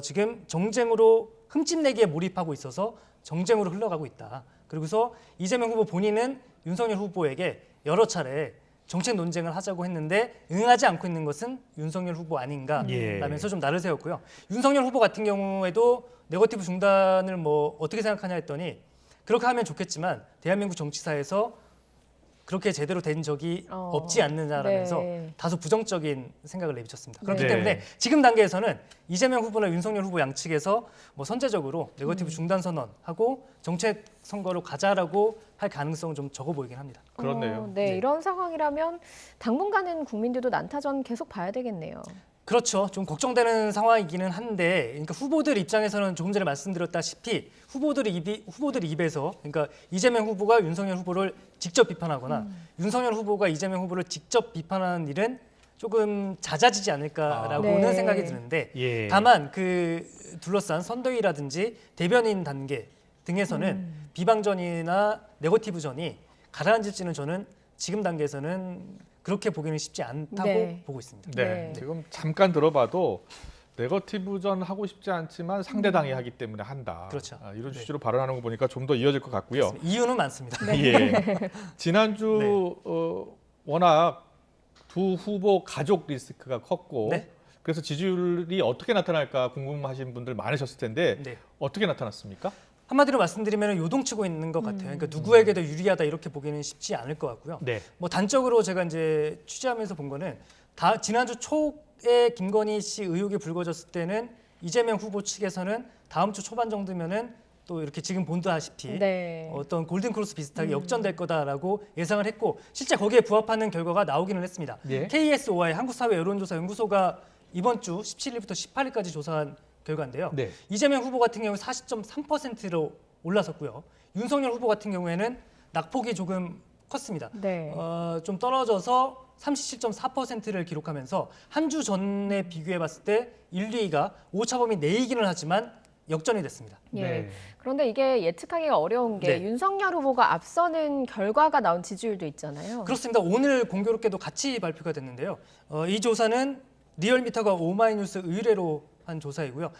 Q: 지금 정쟁으로 흠집내기에 몰입하고 있어서 정쟁으로 흘러가고 있다. 그리고서 이재명 후보 본인은 윤석열 후보에게 여러 차례 정책 논쟁을 하자고 했는데 응하지 않고 있는 것은 윤석열 후보 아닌가라면서 좀 날을 세웠고요. 윤석열 후보 같은 경우에도 네거티브 중단을 뭐 어떻게 생각하냐 했더니 그렇게 하면 좋겠지만 대한민국 정치사에서 그렇게 제대로 된 적이 없지 않느냐라면서 다소 부정적인 생각을 내비쳤습니다. 그렇기 때문에 지금 단계에서는 이재명 후보나 윤석열 후보 양측에서 뭐 선제적으로 네거티브 중단 선언하고 정책 선거로 가자라고 할 가능성은 좀 적어 보이긴 합니다.
A: 그렇네요.
B: 이런 상황이라면 당분간은 국민들도 난타전 계속 봐야 되겠네요.
Q: 그렇죠. 좀 걱정되는 상황이기는 한데, 그러니까 후보들 입장에서는 조금 전에 말씀드렸다시피 후보들의 입에서, 그러니까 이재명 후보가 윤석열 후보를 직접 비판하거나 윤석열 후보가 이재명 후보를 직접 비판하는 일은 조금 잦아지지 않을까라고는 생각이 드는데, 다만 그 둘러싼 선대위라든지 대변인 단계 등에서는 비방전이나 네거티브전이 가라앉을지는 저는 지금 단계에서는 그렇게 보기는 쉽지 않다고 보고 있습니다.
A: 지금 잠깐 들어봐도 네거티브전 하고 싶지 않지만 상대당이 하기 때문에 한다.
Q: 그렇죠.
A: 이런 취지로 발언하는 거 보니까 좀 더 이어질 것 같고요.
Q: 이유는 많습니다.
A: 지난주 워낙 두 후보 가족 리스크가 컸고 그래서 지지율이 어떻게 나타날까 궁금하신 분들 많으셨을 텐데 어떻게 나타났습니까?
Q: 한마디로 말씀드리면 요동치고 있는 것 같아요. 그러니까 누구에게 더 유리하다 이렇게 보기는 쉽지 않을 것 같고요. 뭐 단적으로 제가 이제 취재하면서 본 거는 지난주 초에 김건희 씨 의혹이 불거졌을 때는 이재명 후보 측에서는 다음 주 초반 정도면은 또 이렇게 지금 본다시피 어떤 골든크로스 비슷하게 역전될 거다라고 예상을 했고 실제 거기에 부합하는 결과가 나오기는 했습니다. KSOI 한국사회 여론조사 연구소가 이번 주 17일부터 18일까지 조사한 결과인데요. 이재명 후보 같은 경우 40.3%로 올라섰고요. 윤석열 후보 같은 경우에는 낙폭이 조금 컸습니다.
B: 네.
Q: 좀 떨어져서 37.4%를 기록하면서 한 주 전에 비교해 봤을 때 1, 2위가 오차범위 내이기는 하지만 역전이 됐습니다.
B: 예. 그런데 이게 예측하기가 어려운 게
Q: 네.
B: 윤석열 후보가 앞서는 결과가 나온 지지율도 있잖아요.
Q: 그렇습니다. 오늘 공교롭게도 같이 발표가 됐는데요. 이 조사는 리얼미터가 오마이뉴스 의뢰로 한 조사이고요.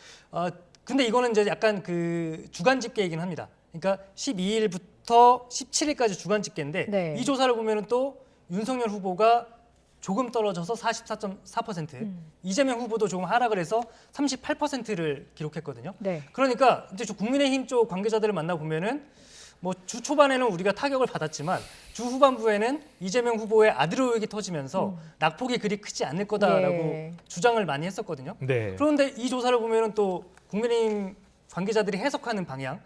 Q: 근데 이거는 이제 약간 그 주간 집계이긴 합니다. 그러니까 12일부터 17일까지 주간 집계인데
B: 네.
Q: 이 조사를 보면은 또 윤석열 후보가 조금 떨어져서 44.4%, 이재명 후보도 조금 하락을 해서 38%를 기록했거든요.
B: 네.
Q: 그러니까 이제 국민의힘 쪽 관계자들을 만나 보면은 뭐 주 초반에는 우리가 타격을 받았지만 주 후반부에는 이재명 후보의 아들 의혹이 터지면서 낙폭이 그리 크지 않을 거다라고
B: 예.
Q: 주장을 많이 했었거든요.
A: 네.
Q: 그런데 이 조사를 보면은 또 국민의힘 관계자들이 해석하는 방향,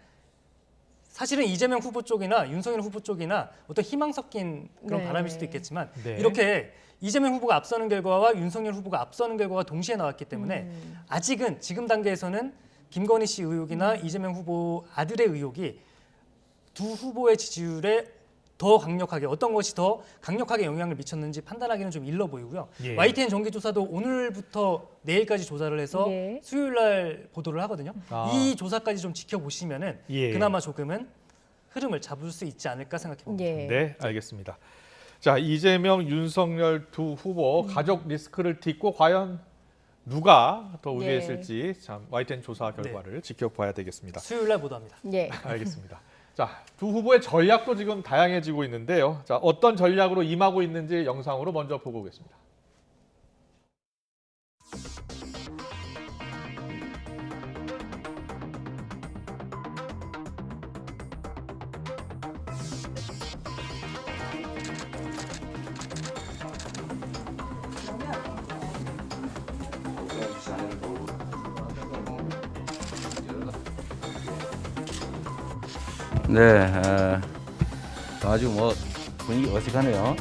Q: 사실은 이재명 후보 쪽이나 윤석열 후보 쪽이나 어떤 희망 섞인 그런
B: 네.
Q: 바람일 수도 있겠지만
A: 네.
Q: 이렇게 이재명 후보가 앞서는 결과와 윤석열 후보가 앞서는 결과가 동시에 나왔기 때문에 아직은 지금 단계에서는 김건희 씨 의혹이나 이재명 후보 아들의 의혹이 두 후보의 지지율에 더 강력하게 어떤 것이 더 강력하게 영향을 미쳤는지 판단하기는 좀 일러 보이고요.
A: 예.
Q: YTN 정기조사도 오늘부터 내일까지 조사를 해서
B: 예.
Q: 수요일 날 보도를 하거든요.
A: 아.
Q: 이 조사까지 좀 지켜보시면은
A: 예.
Q: 그나마 조금은 흐름을 잡을 수 있지 않을까 생각해 봅니다.
B: 예.
A: 네, 알겠습니다. 자, 이재명, 윤석열 두 후보 가족 리스크를 딛고 과연 누가 더 우위했을지 참 YTN 조사 결과를 지켜봐야 되겠습니다.
Q: 수요일 날 보도합니다.
B: 예.
A: 알겠습니다. 자, 두 후보의 전략도 지금 다양해지고 있는데요. 자, 어떤 전략으로 임하고 있는지 영상으로 먼저 보고 오겠습니다.
T: 네, 아주 뭐 분위기 어색하네요.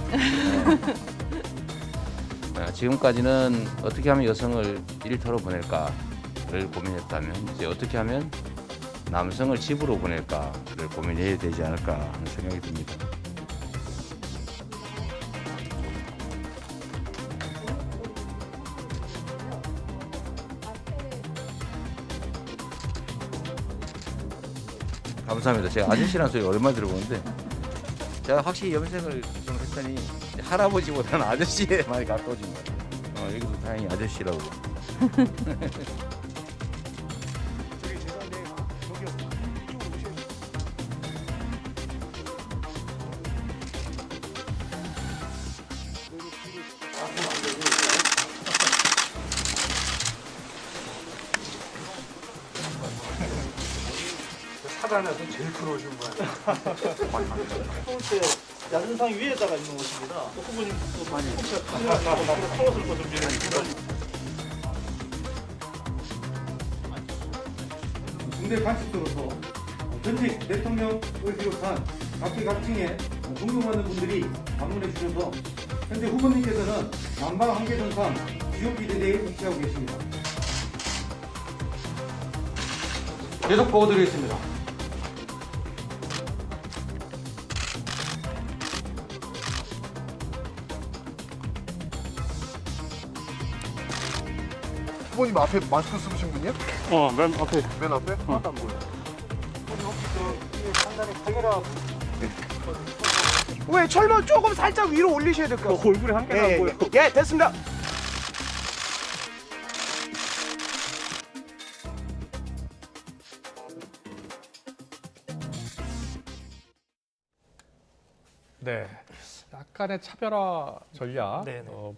T: 지금까지는 어떻게 하면 여성을 일터로 보낼까를 고민했다면 이제 어떻게 하면 남성을 집으로 보낼까를 고민해야 되지 않을까 하는 생각이 듭니다. 감사합니다. 제가 아저씨라는 소리 오랜만에 들어보는데 제가 확실히 염색을 좀 했더니 할아버지보다는 아저씨에 많이 가까워진 것 같아요. 여기도 다행히 아저씨라고.
D: 사단에서 제일 들어오신 거야. 서울대 야전상 위에다가 있는 옷입니다. 후보님 또 많이 속옷을 또 준비했습니다.
V: 중대 관습으로서 전직 대통령을 비롯한 각계각층의 존경받는 분들이 방문해 주셔서 현재 후보님께서는 남방 한계선상 지역비대대에 위치하고 계십니다. 계속 보고드리겠습니다.
W: 후보님 앞에 마스크 쓰신 분이요?
D: 맨 앞에.
W: 맨 앞에? 하나도 안 보여.
X: 왜 철문 조금 살짝 위로 올리셔야 될 것 같아요.
D: 얼굴에 한 개도 안 보여.
X: 예, 됐습니다.
A: 네, 약간의 차별화 전략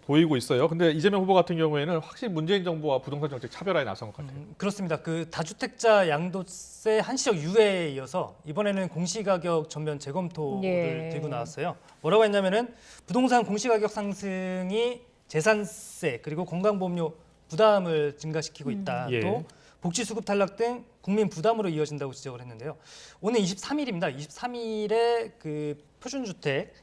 A: 보이고 있어요. 근데 이재명 후보 같은 경우에는 확실히 문재인 정부와 부동산 정책 차별화에 나선 것 같아요.
Q: 그렇습니다. 그 다주택자 양도세 한시적 유예에 이어서 이번에는 공시가격 전면 재검토를 들고 나왔어요. 뭐라고 했냐면은 부동산 공시가격 상승이 재산세 그리고 건강보험료 부담을 증가시키고 있다. 또 복지수급 탈락 등 국민 부담으로 이어진다고 지적을 했는데요. 오늘 23일입니다. 23일에 그 표준주택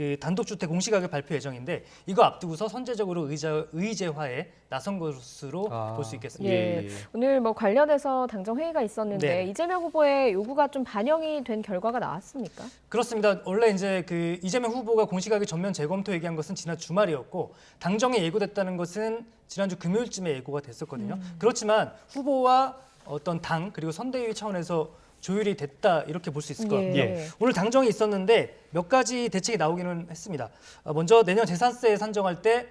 Q: 그 단독주택 공시가격 발표 예정인데 이거 앞두고서 선제적으로 의제화에 나선 것으로 볼 수 있겠습니다.
B: 예. 오늘 뭐 관련해서 당정 회의가 있었는데
Q: 네.
B: 이재명 후보의 요구가 좀 반영이 된 결과가 나왔습니까?
Q: 그렇습니다. 원래 이제 그 이재명 후보가 공시가격 전면 재검토 얘기한 것은 지난 주말이었고 당정에 예고됐다는 것은 지난주 금요일쯤에 예고가 됐었거든요. 그렇지만 후보와 어떤 당 그리고 선대위 차원에서 조율이 됐다 이렇게 볼 수 있을 것 같고요.
B: 예.
Q: 오늘 당정이 있었는데 몇 가지 대책이 나오기는 했습니다. 먼저 내년 재산세 산정할 때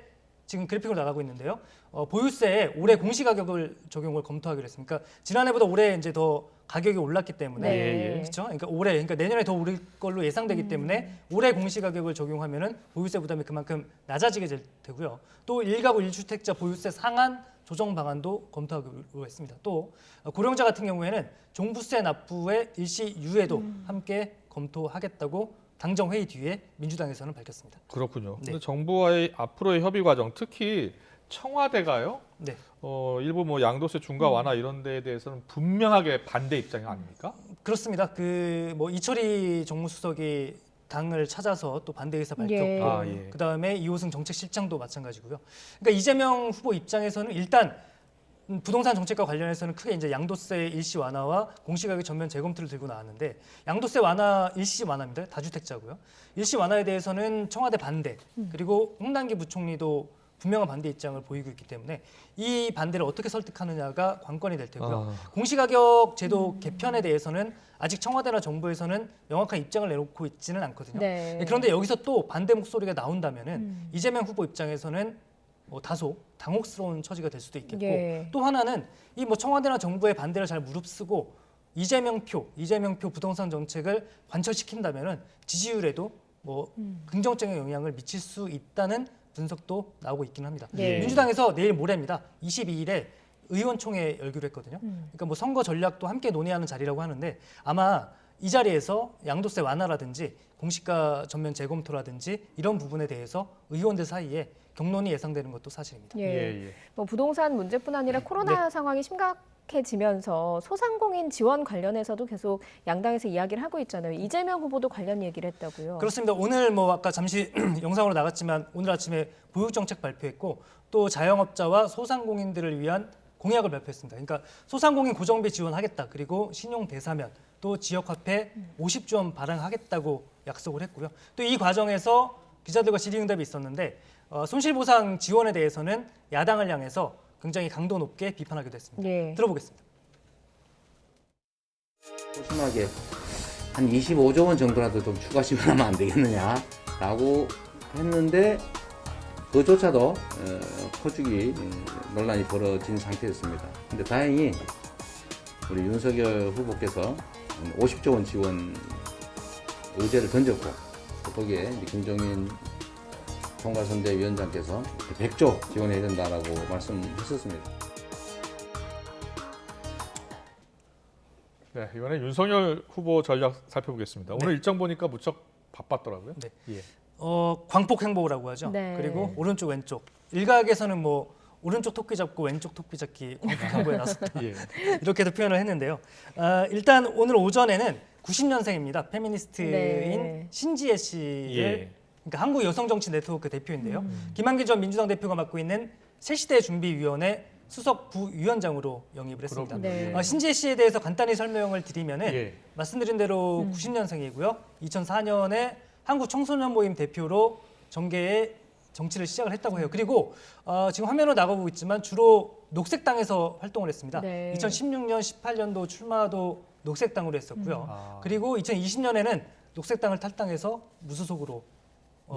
Q: 지금 그래픽으로 나가고 있는데요. 보유세에 올해 공시가격을 적용을 검토하기로 했습니다. 그러니까 지난해보다 올해 이제 더 가격이 올랐기 때문에
B: 네.
Q: 그렇죠. 그러니까 내년에 더 오를 걸로 예상되기 때문에 올해 공시가격을 적용하면은 보유세 부담이 그만큼 낮아지게 될 테고요. 또 1가구 1주택자 보유세 상한 조정 방안도 검토하기로 했습니다. 또 고령자 같은 경우에는 종부세 납부의 일시 유예도 함께 검토하겠다고 당정 회의 뒤에 민주당에서는 밝혔습니다.
A: 그렇군요.
Q: 네.
A: 근데 정부와의 앞으로의 협의 과정, 특히 청와대가요.
Q: 네.
A: 일부 뭐 양도세 중과 완화 이런 데에 대해서는 분명하게 반대 입장이 아닙니까?
Q: 그렇습니다. 그 뭐 이철희 정무수석이 당을 찾아서 또 반대 의사 밝혔고
B: 예.
Q: 그다음에 이호승 정책실장도 마찬가지고요. 그러니까 이재명 후보 입장에서는 일단 부동산 정책과 관련해서는 크게 이제 양도세 일시 완화와 공시가격 전면 재검토를 들고 나왔는데 양도세 완화 일시 완화입니다. 다주택자고요. 일시 완화에 대해서는 청와대 반대 그리고 홍남기 부총리도 분명한 반대 입장을 보이고 있기 때문에 이 반대를 어떻게 설득하느냐가 관건이 될 테고요. 공시가격 제도 개편에 대해서는 아직 청와대나 정부에서는 명확한 입장을 내놓고 있지는 않거든요.
B: 네.
Q: 그런데 여기서 또 반대 목소리가 나온다면은 이재명 후보 입장에서는 뭐 다소 당혹스러운 처지가 될 수도 있겠고
B: 예.
Q: 또 하나는 이 뭐 청와대나 정부의 반대를 잘 무릅쓰고 이재명표 부동산 정책을 관철시킨다면은 지지율에도 뭐 긍정적인 영향을 미칠 수 있다는 분석도 나오고 있긴 합니다.
B: 예.
Q: 민주당에서 내일 모레입니다. 22일에 의원총회 열기로 했거든요. 그러니까 뭐 선거 전략도 함께 논의하는 자리라고 하는데 아마 이 자리에서 양도세 완화라든지 공시가 전면 재검토라든지 이런 부분에 대해서 의원들 사이에 격론이 예상되는 것도 사실입니다.
B: 예. 뭐 부동산 문제뿐 아니라 코로나 상황이 심각해지면서 소상공인 지원 관련해서도 계속 양당에서 이야기를 하고 있잖아요. 이재명 후보도 관련 얘기를 했다고요.
Q: 그렇습니다. 오늘 뭐 아까 잠시 영상으로 나갔지만 오늘 아침에 보육정책 발표했고 또 자영업자와 소상공인들을 위한 공약을 발표했습니다. 그러니까 소상공인 고정비 지원하겠다. 그리고 신용 대사면 또 지역화폐 50조 원 발행하겠다고 약속을 했고요. 또 이 과정에서 기자들과 질의응답이 있었는데 손실보상 지원에 대해서는 야당을 향해서 굉장히 강도 높게 비판하기도 했습니다.
B: 예.
Q: 들어보겠습니다.
F: 소심하게 한 25조 원 정도라도 좀 추가 지원하면 안 되겠느냐라고 했는데 그조차도 퍼주기 논란이 벌어진 상태였습니다. 근데 다행히 우리 윤석열 후보께서 50조 원 지원 의제를 던졌고 거기에 김종인 총괄선대위원장께서 100조 지원해야 된다라고 말씀하셨습니다.
A: 네, 이번에 윤석열 후보 전략 살펴보겠습니다. 오늘 일정 보니까 무척 바빴더라고요.
Q: 네.
A: 예.
Q: 광폭 행보라고 하죠.
B: 네.
Q: 그리고 오른쪽 왼쪽 일각에서는 뭐 오른쪽 토끼 잡고 왼쪽 토끼 잡기 광폭 행보에 나섰다.
A: 예.
Q: 이렇게도 표현을 했는데요. 일단 오늘 오전에는 90년생입니다. 페미니스트인
B: 네.
Q: 신지혜 씨를
A: 예.
Q: 그러니까 한국 여성정치 네트워크 대표인데요. 김한길 전 민주당 대표가 맡고 있는 새시대 준비위원회 수석 부위원장으로 영입을 했습니다.
B: 네.
Q: 신지혜 씨에 대해서 간단히 설명을 드리면은
A: 예.
Q: 말씀드린 대로 90년생이고요. 2004년에 한국 청소년 모임 대표로 정계의 정치를 시작을 했다고 해요. 그리고 지금 화면으로 나가고 있지만 주로 녹색당에서 활동을 했습니다.
B: 네.
Q: 2016년, 18년도 출마도 녹색당으로 했었고요. 그리고 2020년에는 녹색당을 탈당해서 무소속으로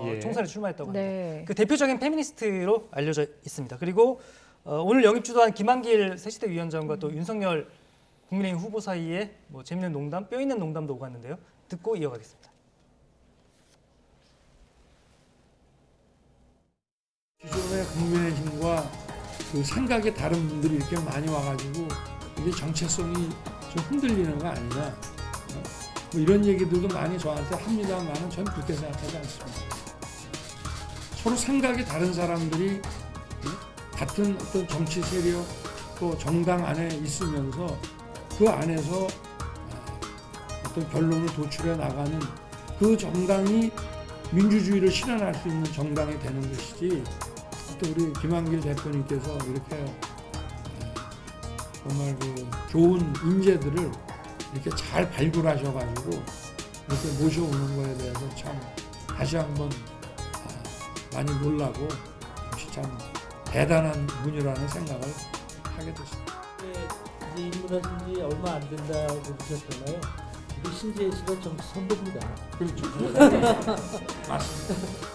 A: 예.
Q: 총선에 출마했다고 합니다.
B: 네.
Q: 그 대표적인 페미니스트로 알려져 있습니다. 그리고 오늘 영입 주도한 김한길 새시대 위원장과 또 윤석열 국민의힘 후보 사이에 뭐 재밌는 농담, 뼈 있는 농담도 오갔는데요. 듣고 이어가겠습니다.
G: 기존의 국민의힘과 그 생각이 다른 분들이 이렇게 많이 와가지고 이게 정체성이 좀 흔들리는 거 아니냐, 뭐 이런 얘기들도 많이 저한테 합니다만은 저는 그렇게 생각하지 않습니다. 서로 생각이 다른 사람들이 같은 어떤 정치 세력 또 정당 안에 있으면서 그 안에서 어떤 결론을 도출해 나가는 그 정당이 민주주의를 실현할 수 있는 정당이 되는 것이지 또 우리 김한길 대표님께서 이렇게 정말 그 좋은 인재들을 이렇게 잘 발굴하셔가지고 이렇게 모셔오는 거에 대해서 참 다시 한번 많이 놀라고 역시 참 대단한 분이라는 생각을 하게 됐습니다.
H: 이제 입문하신 지 얼마 안 된다고 그러셨잖아요. 우리 신재희 씨가 정치 선배입니다.
G: 그렇죠. 맞습니다.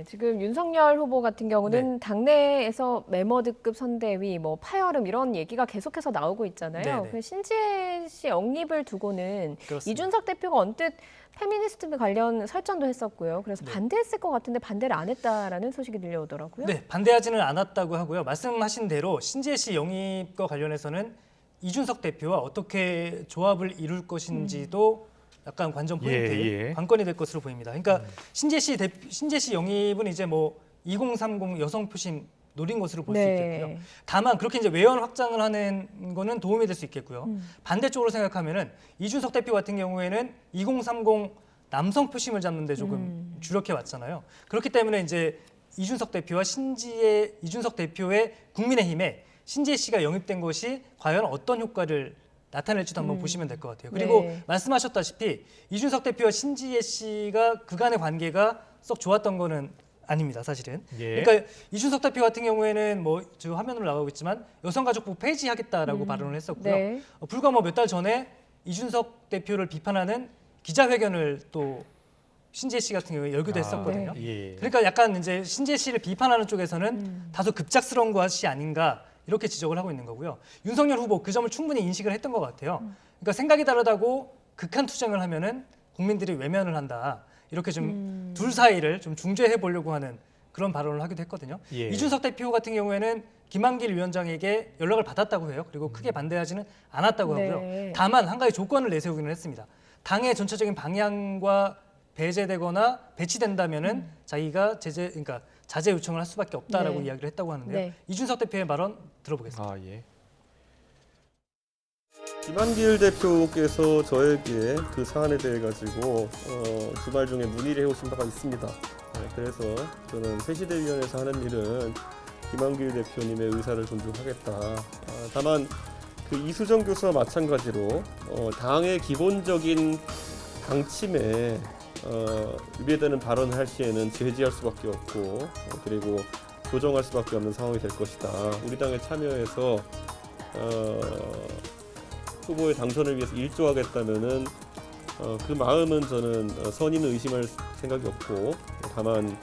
B: 지금 윤석열 후보 같은 경우는 당내에서 메머드급 선대위, 뭐 파열음 이런 얘기가 계속해서 나오고 있잖아요. 그 신재희 씨 영입을 두고는
Q: 그렇습니다.
B: 이준석 대표가 언뜻 페미니스트 관련 설전도 했었고요. 그래서 반대했을 것 같은데 반대를 안 했다라는 소식이 들려오더라고요.
Q: 네, 반대하지는 않았다고 하고요. 말씀하신 대로 신재희 씨 영입과 관련해서는 이준석 대표와 어떻게 조합을 이룰 것인지도 약간 관전 포인트, 관건이 될 것으로 보입니다. 그러니까 신재 씨 영입은 이제 뭐 2030 여성 표심 노린 것으로 볼 수 있겠고요. 다만 그렇게 이제 외연 확장을 하는 거는 도움이 될 수 있겠고요. 반대쪽으로 생각하면은 이준석 대표 같은 경우에는 2030 남성 표심을 잡는 데 조금 주력해 왔잖아요. 그렇기 때문에 이제 이준석 대표와 이준석 대표의 국민의힘에 신재희 씨가 영입된 것이 과연 어떤 효과를 나타낼지도 한번 보시면 될 것 같아요. 그리고 말씀하셨다시피 이준석 대표와 신지혜 씨가 그간의 관계가 썩 좋았던 거는 아닙니다, 사실은. 그러니까 이준석 대표 같은 경우에는 뭐 저 화면으로 나가고 있지만 여성가족부 폐지하겠다라고 발언을 했었고요. 불과 뭐 몇 달 전에 이준석 대표를 비판하는 기자회견을 또 신지혜 씨 같은 경우에 열기도 했었거든요. 그러니까 약간 이제 신지혜 씨를 비판하는 쪽에서는 다소 급작스러운 것이 아닌가. 이렇게 지적을 하고 있는 거고요. 윤석열 후보 그 점을 충분히 인식을 했던 것 같아요. 그러니까 생각이 다르다고 극한 투쟁을 하면은 국민들이 외면을 한다. 이렇게 좀 둘 사이를 좀 중재해 보려고 하는 그런 발언을 하기도 했거든요. 이준석 대표 같은 경우에는 김한길 위원장에게 연락을 받았다고 해요. 그리고 크게 반대하지는 않았다고 하고요. 다만 한 가지 조건을 내세우기는 했습니다. 당의 전체적인 방향과 배제되거나 배치된다면은 자기가 그러니까 자제 요청을 할 수밖에 없다라고 이야기를 했다고 하는데요. 이준석 대표의 발언 들어보겠습니다.
I: 김한길 대표께서 저에게 그 사안에 대해 가지고 주말 중에 문의를 해오신 바가 있습니다. 그래서 저는 새시대위원회에서 하는 일은 김한길 대표님의 의사를 존중하겠다. 다만 그 이수정 교수와 마찬가지로 당의 기본적인 방침에 위배되는 발언을 할 시에는 제지할 수밖에 없고 그리고 조정할 수밖에 없는 상황이 될 것이다. 우리 당에 참여해서 후보의 당선을 위해서 일조하겠다면은 그 마음은 저는 선의는 의심할 생각이 없고 다만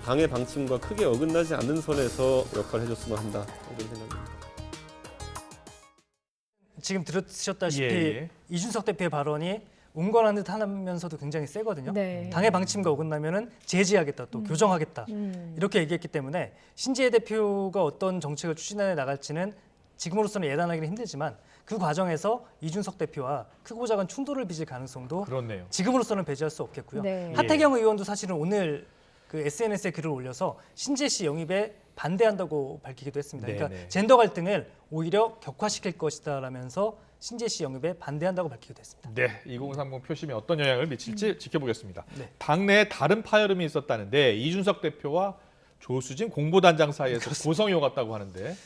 I: 당의 방침과 크게 어긋나지 않는 선에서 역할을 해줬으면 한다 이런 생각입니다.
Q: 지금 들으셨다시피 이준석 대표의 발언이 온건한 듯 하면서도 굉장히 세거든요. 당의 방침과 어긋나면은 제지하겠다, 또 교정하겠다 이렇게 얘기했기 때문에 신재혜 대표가 어떤 정책을 추진해 나갈지는 지금으로서는 예단하기는 힘들지만 그 과정에서 이준석 대표와 크고 작은 충돌을 빚을 가능성도 지금으로서는 배제할 수 없겠고요. 하태경 의원도 사실은 오늘 그 SNS에 글을 올려서 신재혜 씨 영입에 반대한다고 밝히기도 했습니다. 그러니까 젠더 갈등을 오히려 격화시킬 것이다라면서 신재혜 씨 영입에 반대한다고 밝히기도 했습니다.
A: 2030 표심이 어떤 영향을 미칠지 지켜보겠습니다. 당내에 다른 파열음이 있었다는데 이준석 대표와 조수진 공보단장 사이에서 고성이 오갔다고 하는데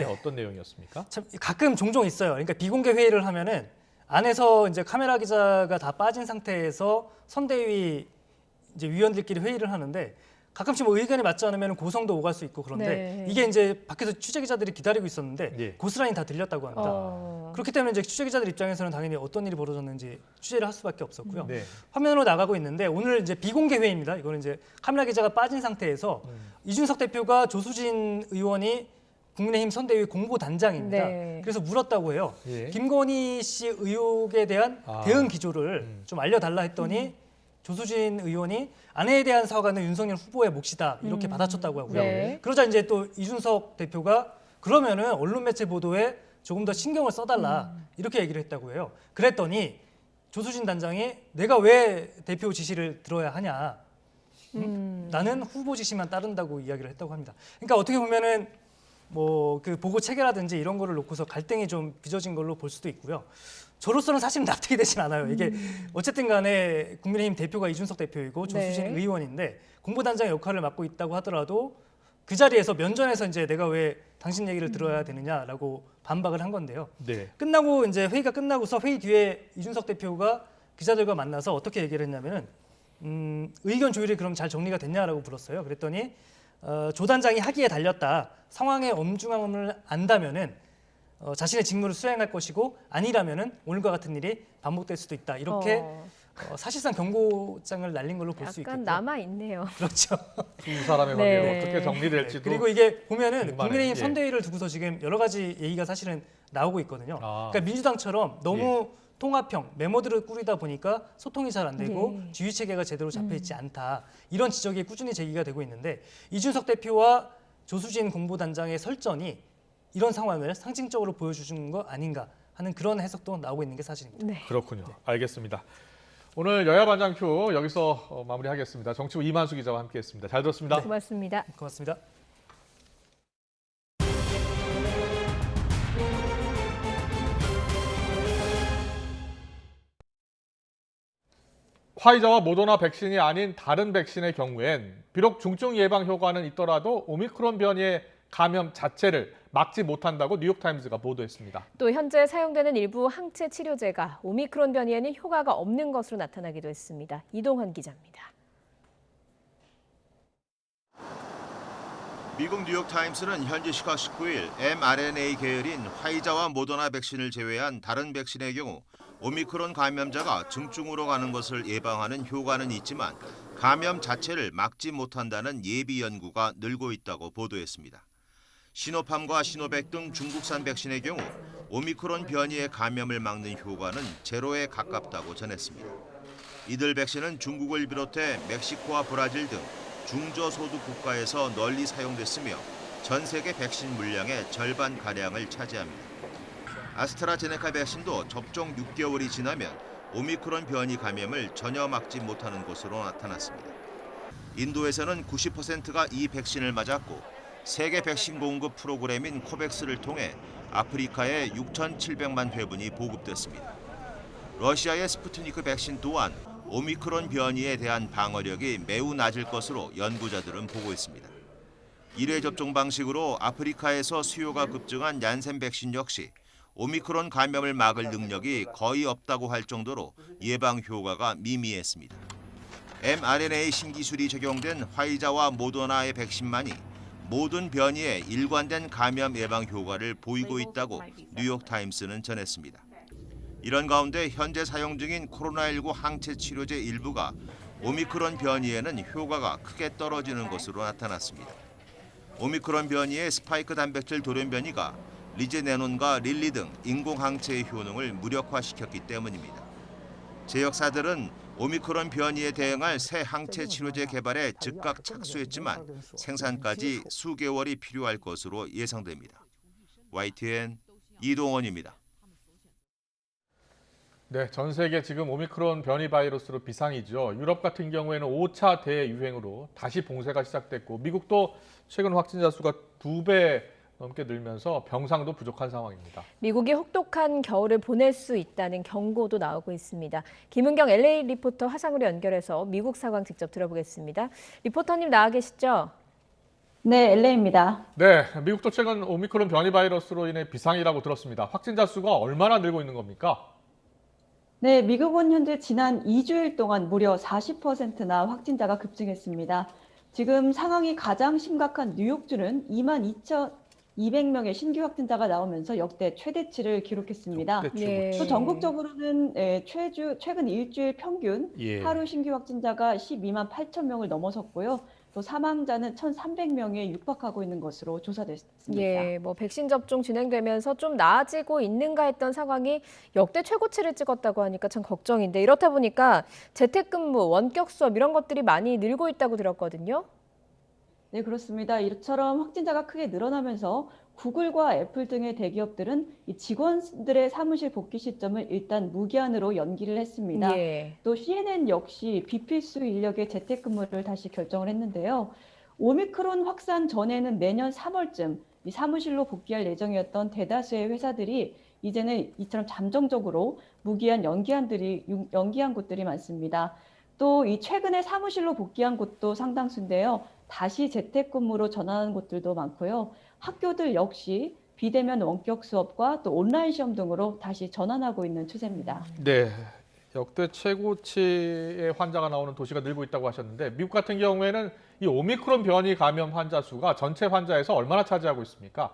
A: 어떤 내용이었습니까?
Q: 참 가끔 종종 있어요. 그러니까 비공개 회의를 하면은 안에서 이제 카메라 기자가 다 빠진 상태에서 선대위 이제 위원들끼리 회의를 하는데 가끔씩 뭐 의견이 맞지 않으면 고성도 오갈 수 있고 그런데 이게 이제 밖에서 취재 기자들이 기다리고 있었는데 고스란히 다 들렸다고 합니다. 그렇기 때문에 이제 취재 기자들 입장에서는 당연히 어떤 일이 벌어졌는지 취재를 할 수밖에 없었고요. 화면으로 나가고 있는데 오늘 이제 비공개 회의입니다. 이거는 이제 카메라 기자가 빠진 상태에서 이준석 대표가 조수진 의원이 국민의힘 선대위 공보단장입니다. 그래서 물었다고 해요. 김건희 씨 의혹에 대한 대응 기조를 좀 알려달라 했더니 조수진 의원이 아내에 대한 사과는 윤석열 후보의 몫이다 이렇게 받아쳤다고 하고요. 그러자 이제 또 이준석 대표가 그러면은 언론 매체 보도에 조금 더 신경을 써달라 이렇게 얘기를 했다고 해요. 그랬더니 조수진 단장이 내가 왜 대표 지시를 들어야 하냐? 나는 후보 지시만 따른다고 이야기를 했다고 합니다. 그러니까 어떻게 보면은 뭐 그 보고 체계라든지 이런 거를 놓고서 갈등이 좀 빚어진 걸로 볼 수도 있고요. 저로서는 사실 납득이 되진 않아요. 이게 어쨌든 간에 국민의힘 대표가 이준석 대표이고 조수진
B: 네.
Q: 의원인데 공보단장 역할을 맡고 있다고 하더라도 그 자리에서 면전에서 이제 내가 왜 당신 얘기를 들어야 되느냐라고 반박을 한 건데요.
A: 네.
Q: 끝나고 이제 회의가 끝나고서 회의 뒤에 이준석 대표가 기자들과 만나서 어떻게 얘기를 했냐면은 의견 조율이 그럼 잘 정리가 됐냐라고 물었어요. 그랬더니 조 단장이 하기에 달렸다. 상황의 엄중함을 안다면은 자신의 직무를 수행할 것이고 아니라면은 오늘과 같은 일이 반복될 수도 있다. 이렇게 사실상 경고장을 날린 걸로 볼 수 있겠죠.
B: 약간 남아 있네요.
Q: 그렇죠.
A: 두 사람의 관계가 어떻게 정리될지도.
Q: 그리고 이게 보면은
A: 궁금하네요.
Q: 국민의힘
A: 예.
Q: 선대위를 두고서 지금 여러 가지 얘기가 사실은 나오고 있거든요. 그러니까 민주당처럼 너무 통합형 메모들을 꾸리다 보니까 소통이 잘 안 되고 지휘 체계가 제대로 잡혀 있지 않다. 이런 지적이 꾸준히 제기가 되고 있는데 이준석 대표와 조수진 공보단장의 설전이 이런 상황을 상징적으로 보여주는 거 아닌가 하는 그런 해석도 나오고 있는 게 사실입니다.
A: 그렇군요. 알겠습니다. 오늘 여야 반장큐 여기서 마무리하겠습니다. 정치부 이만수 기자와 함께했습니다. 잘 들었습니다.
B: 고맙습니다.
Q: 고맙습니다.
A: 화이자와 모더나 백신이 아닌 다른 백신의 경우엔 비록 중증 예방 효과는 있더라도 오미크론 변이의 감염 자체를 막지 못한다고 뉴욕타임즈가 보도했습니다.
B: 또 현재 사용되는 일부 항체 치료제가 오미크론 변이에는 효과가 없는 것으로 나타나기도 했습니다. 이동환 기자입니다.
J: 미국 뉴욕타임스는 현지 시각 19일 mRNA 계열인 화이자와 모더나 백신을 제외한 다른 백신의 경우 오미크론 감염자가 증증으로 가는 것을 예방하는 효과는 있지만 감염 자체를 막지 못한다는 예비 연구가 늘고 있다고 보도했습니다. 시노팜과 시노백 등 중국산 백신의 경우 오미크론 변이의 감염을 막는 효과는 제로에 가깝다고 전했습니다. 이들 백신은 중국을 비롯해 멕시코와 브라질 등 중저소득 국가에서 널리 사용됐으며 전 세계 백신 물량의 절반가량을 차지합니다. 아스트라제네카 백신도 접종 6개월이 지나면 오미크론 변이 감염을 전혀 막지 못하는 것으로 나타났습니다. 인도에서는 90%가 이 백신을 맞았고 세계 백신 공급 프로그램인 코백스를 통해 아프리카에 6,700만 회분이 보급됐습니다. 러시아의 스푸트니크 백신 또한 오미크론 변이에 대한 방어력이 매우 낮을 것으로 연구자들은 보고 있습니다. 1회 접종 방식으로 아프리카에서 수요가 급증한 얀센 백신 역시 오미크론 감염을 막을 능력이 거의 없다고 할 정도로 예방 효과가 미미했습니다. mRNA 신기술이 적용된 화이자와 모더나의 백신만이 모든 변이에 일관된 감염 예방 효과를 보이고 있다고 뉴욕타임스는 전했습니다. 이런 가운데 현재 사용 중인 코로나19 항체 치료제 일부가 오미크론 변이에는 효과가 크게 떨어지는 것으로 나타났습니다. 오미크론 변이의 스파이크 단백질 돌연 변이가 리제네논과 릴리 등 인공항체의 효능을 무력화시켰기 때문입니다. 제약사들은 오미크론 변이에 대응할 새 항체 치료제 개발에 즉각 착수했지만 생산까지 수개월이 필요할 것으로 예상됩니다. YTN 이동원입니다.
A: 네, 전 세계 지금 오미크론 변이 바이러스로 비상이죠. 유럽 같은 경우에는 5차 대유행으로 다시 봉쇄가 시작됐고 미국도 최근 확진자 수가 2배 넘게 늘면서 병상도 부족한 상황입니다.
B: 미국이 혹독한 겨울을 보낼 수 있다는 경고도 나오고 있습니다. 김은경 LA 리포터 화상으로 연결해서 미국 상황 직접 들어보겠습니다. 리포터님 나와 계시죠?
K: 네, LA입니다.
A: 네, 미국도 최근 오미크론 변이 바이러스로 인해 비상이라고 들었습니다. 확진자 수가 얼마나 늘고 있는 겁니까?
K: 네, 미국은 현재 지난 2주일 동안 무려 40%나 확진자가 급증했습니다. 지금 상황이 가장 심각한 뉴욕주는 22,200명의 신규 확진자가 나오면서 역대 최대치를 기록했습니다. 또 전국적으로는 최근 일주일 평균 하루 신규 확진자가 12만 8천 명을 넘어섰고요. 또 사망자는 1,300명에 육박하고 있는 것으로 조사됐습니다.
B: 예, 뭐 백신 접종 진행되면서 좀 나아지고 있는가 했던 상황이 역대 최고치를 찍었다고 하니까 참 걱정인데 이렇다 보니까 재택근무, 원격 수업 이런 것들이 많이 늘고 있다고 들었거든요.
K: 네, 그렇습니다. 이처럼 확진자가 크게 늘어나면서 구글과 애플 등의 대기업들은 이 직원들의 사무실 복귀 시점을 일단 무기한으로 연기를 했습니다. 또 CNN 역시 비필수 인력의 재택근무를 다시 결정을 했는데요. 오미크론 확산 전에는 내년 3월쯤 이 사무실로 복귀할 예정이었던 대다수의 회사들이 이제는 이처럼 잠정적으로 무기한 연기한 곳들이 많습니다. 또 이 최근에 사무실로 복귀한 곳도 상당수인데요. 다시 재택근무로 전환하는 곳들도 많고요. 학교들 역시 비대면 원격 수업과 또 온라인 시험 등으로 다시 전환하고 있는 추세입니다.
A: 네, 역대 최고치의 환자가 나오는 도시가 늘고 있다고 하셨는데 미국 같은 경우에는 이 오미크론 변이 감염 환자 수가 전체 환자에서 얼마나 차지하고 있습니까?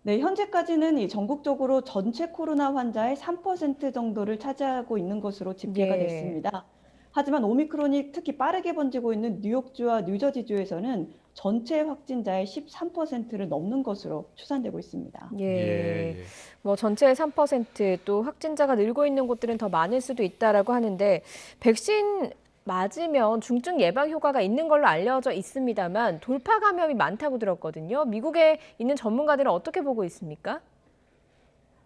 K: 네, 현재까지는 이 전국적으로 전체 코로나 환자의 3% 정도를 차지하고 있는 것으로 집계가
B: 예.
K: 됐습니다. 하지만 오미크론이 특히 빠르게 번지고 있는 뉴욕주와 뉴저지주에서는 전체 확진자의 13%를 넘는 것으로 추산되고 있습니다.
B: 예. 뭐 전체의 3%, 또 확진자가 늘고 있는 곳들은 더 많을 수도 있다라고 하는데 백신 맞으면 중증 예방 효과가 있는 걸로 알려져 있습니다만 돌파 감염이 많다고 들었거든요. 미국에 있는 전문가들은 어떻게 보고 있습니까?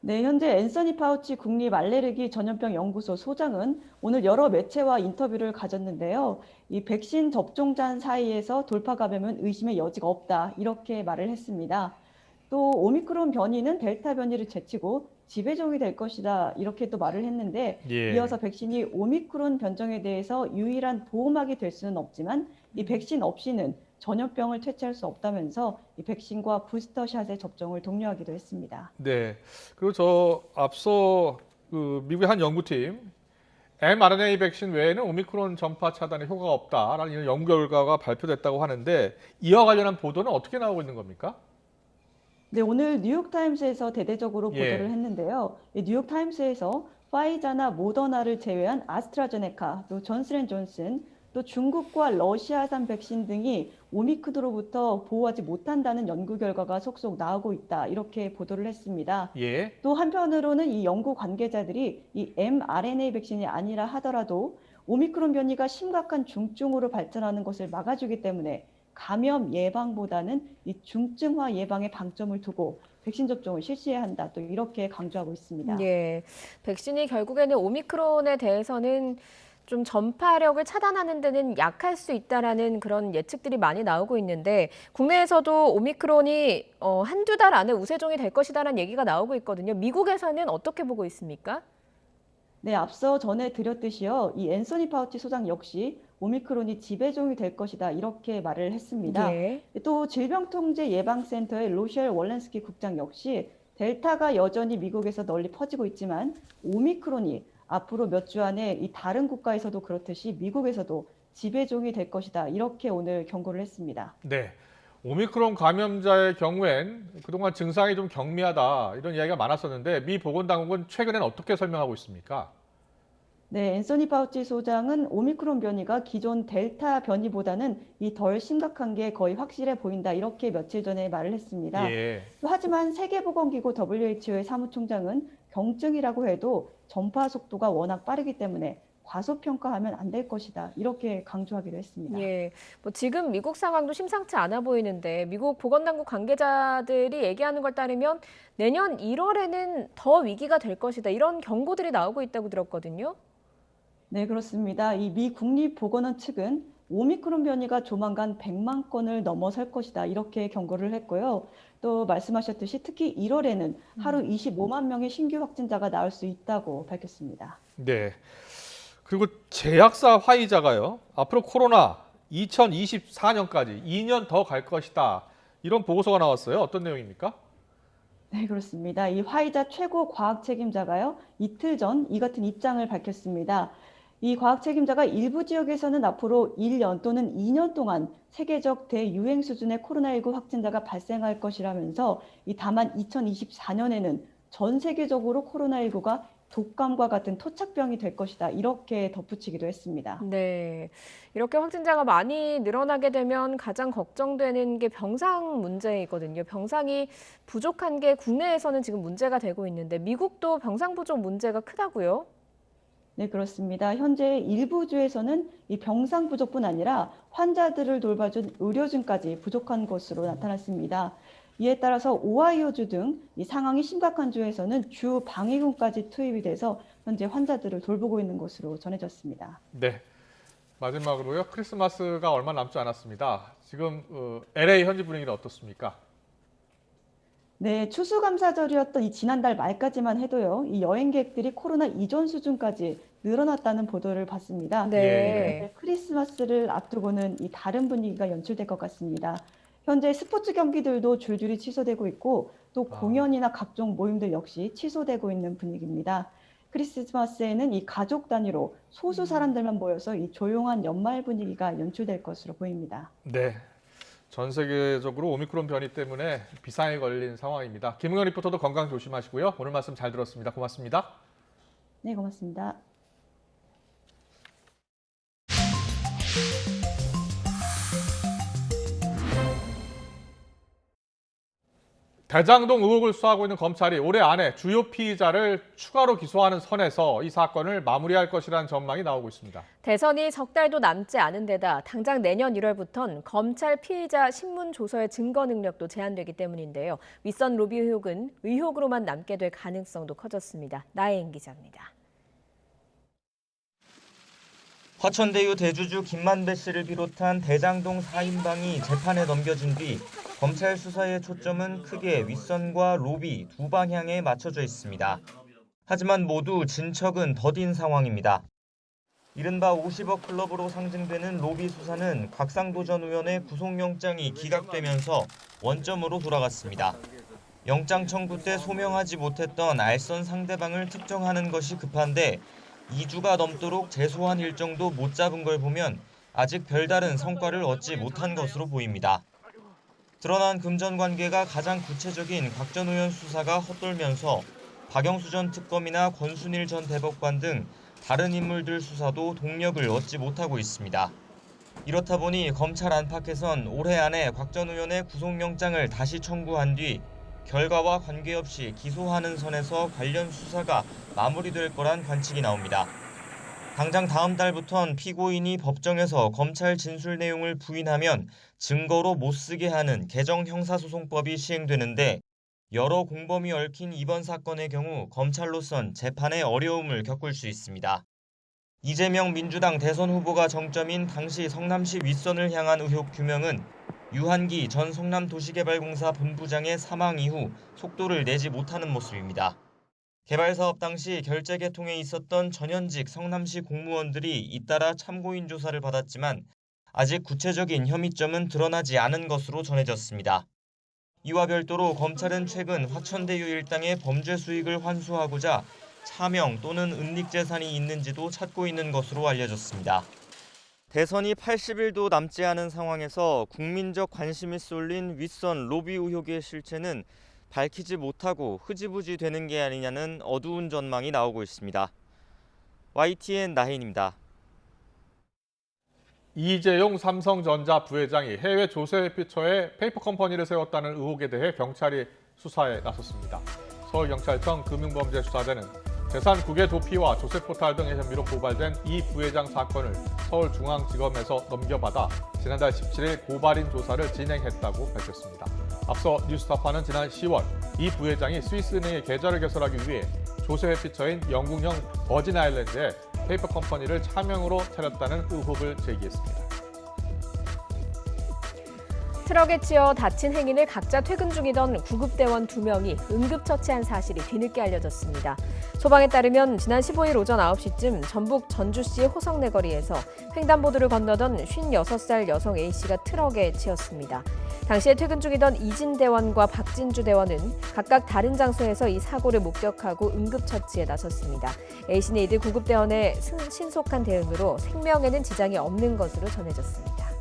K: 네, 현재 앤서니 파우치 국립 알레르기 전염병 연구소 소장은 오늘 여러 매체와 인터뷰를 가졌는데요. 이 백신 접종자 사이에서 돌파 감염은 의심의 여지가 없다, 이렇게 말을 했습니다. 또 오미크론 변이는 델타 변이를 제치고 지배종이 될 것이다, 이렇게 또 말을 했는데 이어서 백신이 오미크론 변종에 대해서 유일한 보호막이 될 수는 없지만 이 백신 없이는 전염병을 퇴치할 수 없다면서 이 백신과 부스터샷의 접종을 독려하기도 했습니다.
A: 네, 그리고 저 앞서 미국의 한 연구팀 mRNA 백신 외에는 오미크론 전파 차단에 효과가 없다라는 이런 연구 결과가 발표됐다고 하는데 이와 관련한 보도는 어떻게 나오고 있는 겁니까?
K: 네, 오늘 뉴욕타임스에서 대대적으로 보도를 했는데요. 이 뉴욕타임스에서 파이자나 모더나를 제외한 아스트라제네카, 또 존슨앤존슨, 또 중국과 러시아산 백신 등이 오미크론으로부터 보호하지 못한다는 연구 결과가 속속 나오고 있다, 이렇게 보도를 했습니다. 또 한편으로는 이 연구 관계자들이 이 mRNA 백신이 아니라 하더라도 오미크론 변이가 심각한 중증으로 발전하는 것을 막아주기 때문에 감염 예방보다는 이 중증화 예방에 방점을 두고 백신 접종을 실시해야 한다, 또 이렇게 강조하고 있습니다.
B: 예, 백신이 결국에는 오미크론에 대해서는 좀 전파력을 차단하는 데는 약할 수 있다라는 그런 예측들이 많이 나오고 있는데 국내에서도 오미크론이 한두 달 안에 우세종이 될 것이다라는 얘기가 나오고 있거든요. 미국에서는 어떻게 보고 있습니까?
K: 네, 앞서 전해드렸듯이요. 이 앤서니 파우치 소장 역시 오미크론이 지배종이 될 것이다, 이렇게 말을 했습니다. 또 질병통제예방센터의 로셸 월렌스키 국장 역시 델타가 여전히 미국에서 널리 퍼지고 있지만 오미크론이 앞으로 몇 주 안에 이 다른 국가에서도 그렇듯이 미국에서도 지배종이 될 것이다, 이렇게 오늘 경고를 했습니다.
A: 네, 오미크론 감염자의 경우엔 그동안 증상이 좀 경미하다 이런 이야기가 많았었는데 미 보건당국은 최근엔 어떻게 설명하고 있습니까?
K: 네, 앤서니 파우치 소장은 오미크론 변이가 기존 델타 변이보다는 이 덜 심각한 게 거의 확실해 보인다, 이렇게 며칠 전에 말을 했습니다. 하지만 세계보건기구 WHO의 사무총장은 경증이라고 해도 전파 속도가 워낙 빠르기 때문에 과소평가하면 안 될 것이다, 이렇게 강조하기도 했습니다.
B: 예, 뭐 지금 미국 상황도 심상치 않아 보이는데 미국 보건당국 관계자들이 얘기하는 걸 따르면 내년 1월에는 더 위기가 될 것이다, 이런 경고들이 나오고 있다고 들었거든요.
K: 네, 그렇습니다. 이 미 국립보건원 측은 오미크론 변이가 조만간 100만 건을 넘어설 것이다, 이렇게 경고를 했고요. 또 말씀하셨듯이 특히 1월에는 하루 25만 명의 신규 확진자가 나올 수 있다고 밝혔습니다.
A: 네. 그리고 제약사 화이자가요, 앞으로 코로나 2024년까지 2년 더 갈 것이다, 이런 보고서가 나왔어요. 어떤 내용입니까?
K: 네, 그렇습니다. 이 화이자 최고 과학 책임자가요, 이틀 전 이 같은 입장을 밝혔습니다. 이 과학 책임자가 일부 지역에서는 앞으로 1년 또는 2년 동안 세계적 대유행 수준의 코로나19 확진자가 발생할 것이라면서 다만 2024년에는 전 세계적으로 코로나19가 독감과 같은 토착병이 될 것이다, 이렇게 덧붙이기도 했습니다.
B: 네, 이렇게 확진자가 많이 늘어나게 되면 가장 걱정되는 게 병상 문제이거든요. 병상이 부족한 게 국내에서는 지금 문제가 되고 있는데 미국도 병상 부족 문제가 크다고요?
K: 네, 그렇습니다. 현재 일부 주에서는 이 병상 부족뿐 아니라 환자들을 돌봐준 의료진까지 부족한 것으로 나타났습니다. 이에 따라서 오하이오주 등 이 상황이 심각한 주에서는 주 방위군까지 투입이 돼서 현재 환자들을 돌보고 있는 것으로 전해졌습니다.
A: 네, 마지막으로요. 크리스마스가 얼마 남지 않았습니다. 지금 LA 현지 분위기는 어떻습니까?
K: 네, 추수감사절이었던 이 지난달 말까지만 해도요, 이 여행객들이 코로나 이전 수준까지 늘어났다는 보도를 봤습니다.
B: 네.
K: 크리스마스를 앞두고는 이 다른 분위기가 연출될 것 같습니다. 현재 스포츠 경기들도 줄줄이 취소되고 있고 또 공연이나 각종 모임들 역시 취소되고 있는 분위기입니다. 크리스마스에는 이 가족 단위로 소수 사람들만 모여서 이 조용한 연말 분위기가 연출될 것으로 보입니다.
A: 네. 전 세계적으로 오미크론 변이 때문에 비상에 걸린 상황입니다. 김은경 리포터도 건강 조심하시고요. 오늘 말씀 잘 들었습니다. 고맙습니다.
K: 네, 고맙습니다.
A: 대장동 의혹을 수사하고 있는 검찰이 올해 안에 주요 피의자를 추가로 기소하는 선에서 이 사건을 마무리할 것이라는 전망이 나오고 있습니다.
B: 대선이 석 달도 남지 않은 데다 당장 내년 1월부터는 검찰 피의자 신문 조서의 증거 능력도 제한되기 때문인데요. 윗선 로비 의혹은 의혹으로만 남게 될 가능성도 커졌습니다. 나혜인 기자입니다.
L: 화천대유 대주주 김만배 씨를 비롯한 대장동 4인방이 재판에 넘겨진 뒤 검찰 수사의 초점은 크게 윗선과 로비 두 방향에 맞춰져 있습니다. 하지만 모두 진척은 더딘 상황입니다. 이른바 50억 클럽으로 상징되는 로비 수사는 곽상도 전 의원의 구속영장이 기각되면서 원점으로 돌아갔습니다. 영장 청구 때 소명하지 못했던 알선 상대방을 특정하는 것이 급한데 2주가 넘도록 재소한 일정도 못 잡은 걸 보면 아직 별다른 성과를 얻지 못한 것으로 보입니다. 드러난 금전 관계가 가장 구체적인 곽 전 의원 수사가 헛돌면서 박영수 전 특검이나 권순일 전 대법관 등 다른 인물들 수사도 동력을 얻지 못하고 있습니다. 이렇다 보니 검찰 안팎에선 올해 안에 곽 전 의원의 구속영장을 다시 청구한 뒤 결과와 관계없이 기소하는 선에서 관련 수사가 마무리될 거란 관측이 나옵니다. 당장 다음 달부턴 피고인이 법정에서 검찰 진술 내용을 부인하면 증거로 못 쓰게 하는 개정 형사소송법이 시행되는데 여러 공범이 얽힌 이번 사건의 경우 검찰로선 재판에 어려움을 겪을 수 있습니다. 이재명 민주당 대선 후보가 정점인 당시 성남시 윗선을 향한 의혹 규명은 유한기 전 성남도시개발공사 본부장의 사망 이후 속도를 내지 못하는 모습입니다. 개발사업 당시 결재 계통에 있었던 전현직 성남시 공무원들이 잇따라 참고인 조사를 받았지만 아직 구체적인 혐의점은 드러나지 않은 것으로 전해졌습니다. 이와 별도로 검찰은 최근 화천대유 일당의 범죄 수익을 환수하고자 차명 또는 은닉재산이 있는지도 찾고 있는 것으로 알려졌습니다. 대선이 80일도 남지 않은 상황에서 국민적 관심이 쏠린 윗선 로비 의혹의 실체는 밝히지 못하고 흐지부지 되는 게 아니냐는 어두운 전망이 나오고 있습니다. YTN 나혜인입니다.
A: 이재용 삼성전자 부회장이 해외 조세회피처에 페이퍼 컴퍼니를 세웠다는 의혹에 대해 경찰이 수사에 나섰습니다. 서울경찰청 금융범죄수사대는 재산국외 도피와 조세포탈 등의 혐의로 고발된 이 부회장 사건을 서울중앙지검에서 넘겨받아 지난달 17일 고발인 조사를 진행했다고 밝혔습니다. 앞서 뉴스타파는 지난 10월 이 부회장이 스위스은행에 계좌를 개설하기 위해 조세회피처인 영국형 버진아일랜드에 페이퍼 컴퍼니를 차명으로 차렸다는 의혹을 제기했습니다.
B: 트럭에 치여 다친 행인을 각자 퇴근 중이던 구급대원 2명이 응급처치한 사실이 뒤늦게 알려졌습니다. 소방에 따르면 지난 15일 오전 9시쯤 전북 전주시 호성내 거리에서 횡단보도를 건너던 56살 여성 A씨가 트럭에 치였습니다. 당시에 퇴근 중이던 이진 대원과 박진주 대원은 각각 다른 장소에서 이 사고를 목격하고 응급처치에 나섰습니다. A씨는 이들 구급대원의 신속한 대응으로 생명에는 지장이 없는 것으로 전해졌습니다.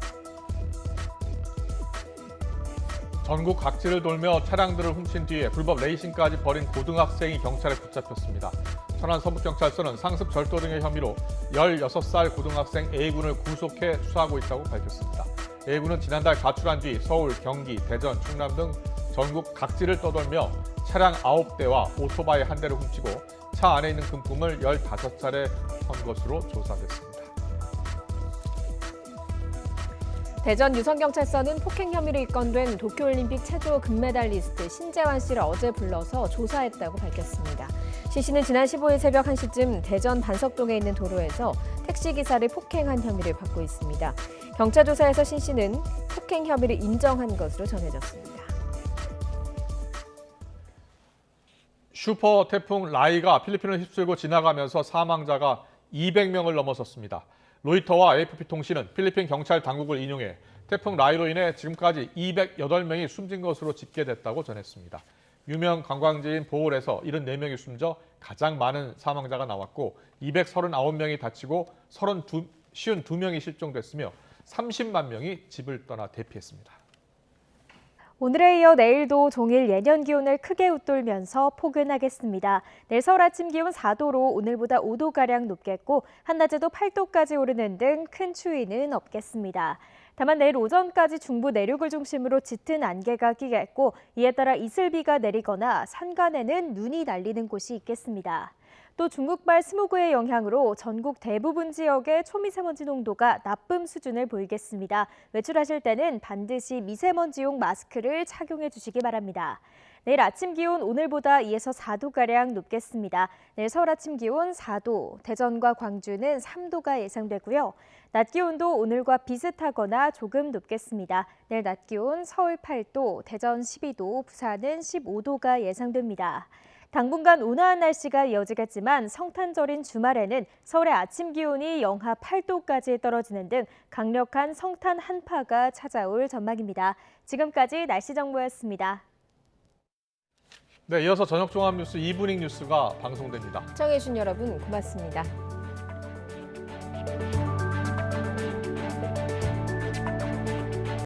A: 전국 각지를 돌며 차량들을 훔친 뒤에 불법 레이싱까지 벌인 고등학생이 경찰에 붙잡혔습니다. 천안 서북경찰서는 상습 절도 등의 혐의로 16살 고등학생 A군을 구속해 수사하고 있다고 밝혔습니다. A군은 지난달 가출한 뒤 서울, 경기, 대전, 충남 등 전국 각지를 떠돌며 차량 9대와 오토바이 1대를 훔치고 차 안에 있는 금품을 15차례 턴 것으로 조사됐습니다.
B: 대전 유성경찰서는 폭행 혐의로 입건된 도쿄올림픽 체조 금메달리스트 신재환 씨를 어제 불러서 조사했다고 밝혔습니다. 신 씨는 지난 15일 새벽 1시쯤 대전 반석동에 있는 도로에서 택시기사를 폭행한 혐의를 받고 있습니다. 경찰 조사에서 신 씨는 폭행 혐의를 인정한 것으로 전해졌습니다.
A: 슈퍼 태풍 라이가 필리핀을 휩쓸고 지나가면서 사망자가 200명을 넘어섰습니다. 로이터와 AFP통신은 필리핀 경찰 당국을 인용해 태풍 라이로 인해 지금까지 208명이 숨진 것으로 집계됐다고 전했습니다. 유명 관광지인 보홀에서 74명이 숨져 가장 많은 사망자가 나왔고 239명이 다치고 52명이 실종됐으며 30만 명이 집을 떠나 대피했습니다.
M: 오늘에 이어 내일도 종일 예년 기온을 크게 웃돌면서 포근하겠습니다. 내일 서울 아침 기온 4도로 오늘보다 5도가량 높겠고 한낮에도 8도까지 오르는 등 큰 추위는 없겠습니다. 다만 내일 오전까지 중부 내륙을 중심으로 짙은 안개가 끼겠고 이에 따라 이슬비가 내리거나 산간에는 눈이 날리는 곳이 있겠습니다. 또 중국발 스모그의 영향으로 전국 대부분 지역의 초미세먼지 농도가 나쁨 수준을 보이겠습니다. 외출하실 때는 반드시 미세먼지용 마스크를 착용해 주시기 바랍니다. 내일 아침 기온 오늘보다 2에서 4도가량 높겠습니다. 내일 서울 아침 기온 4도, 대전과 광주는 3도가 예상되고요. 낮 기온도 오늘과 비슷하거나 조금 높겠습니다. 내일 낮 기온 서울 8도, 대전 12도, 부산은 15도가 예상됩니다. 당분간 온화한 날씨가 이어지겠지만 성탄절인 주말에는 서울의 아침 기온이 영하 8도까지 떨어지는 등 강력한 성탄 한파가 찾아올 전망입니다. 지금까지 날씨 정보였습니다.
A: 네, 이어서 저녁 종합 뉴스 이브닝 뉴스가 방송됩니다.
B: 시청해주신 여러분 고맙습니다.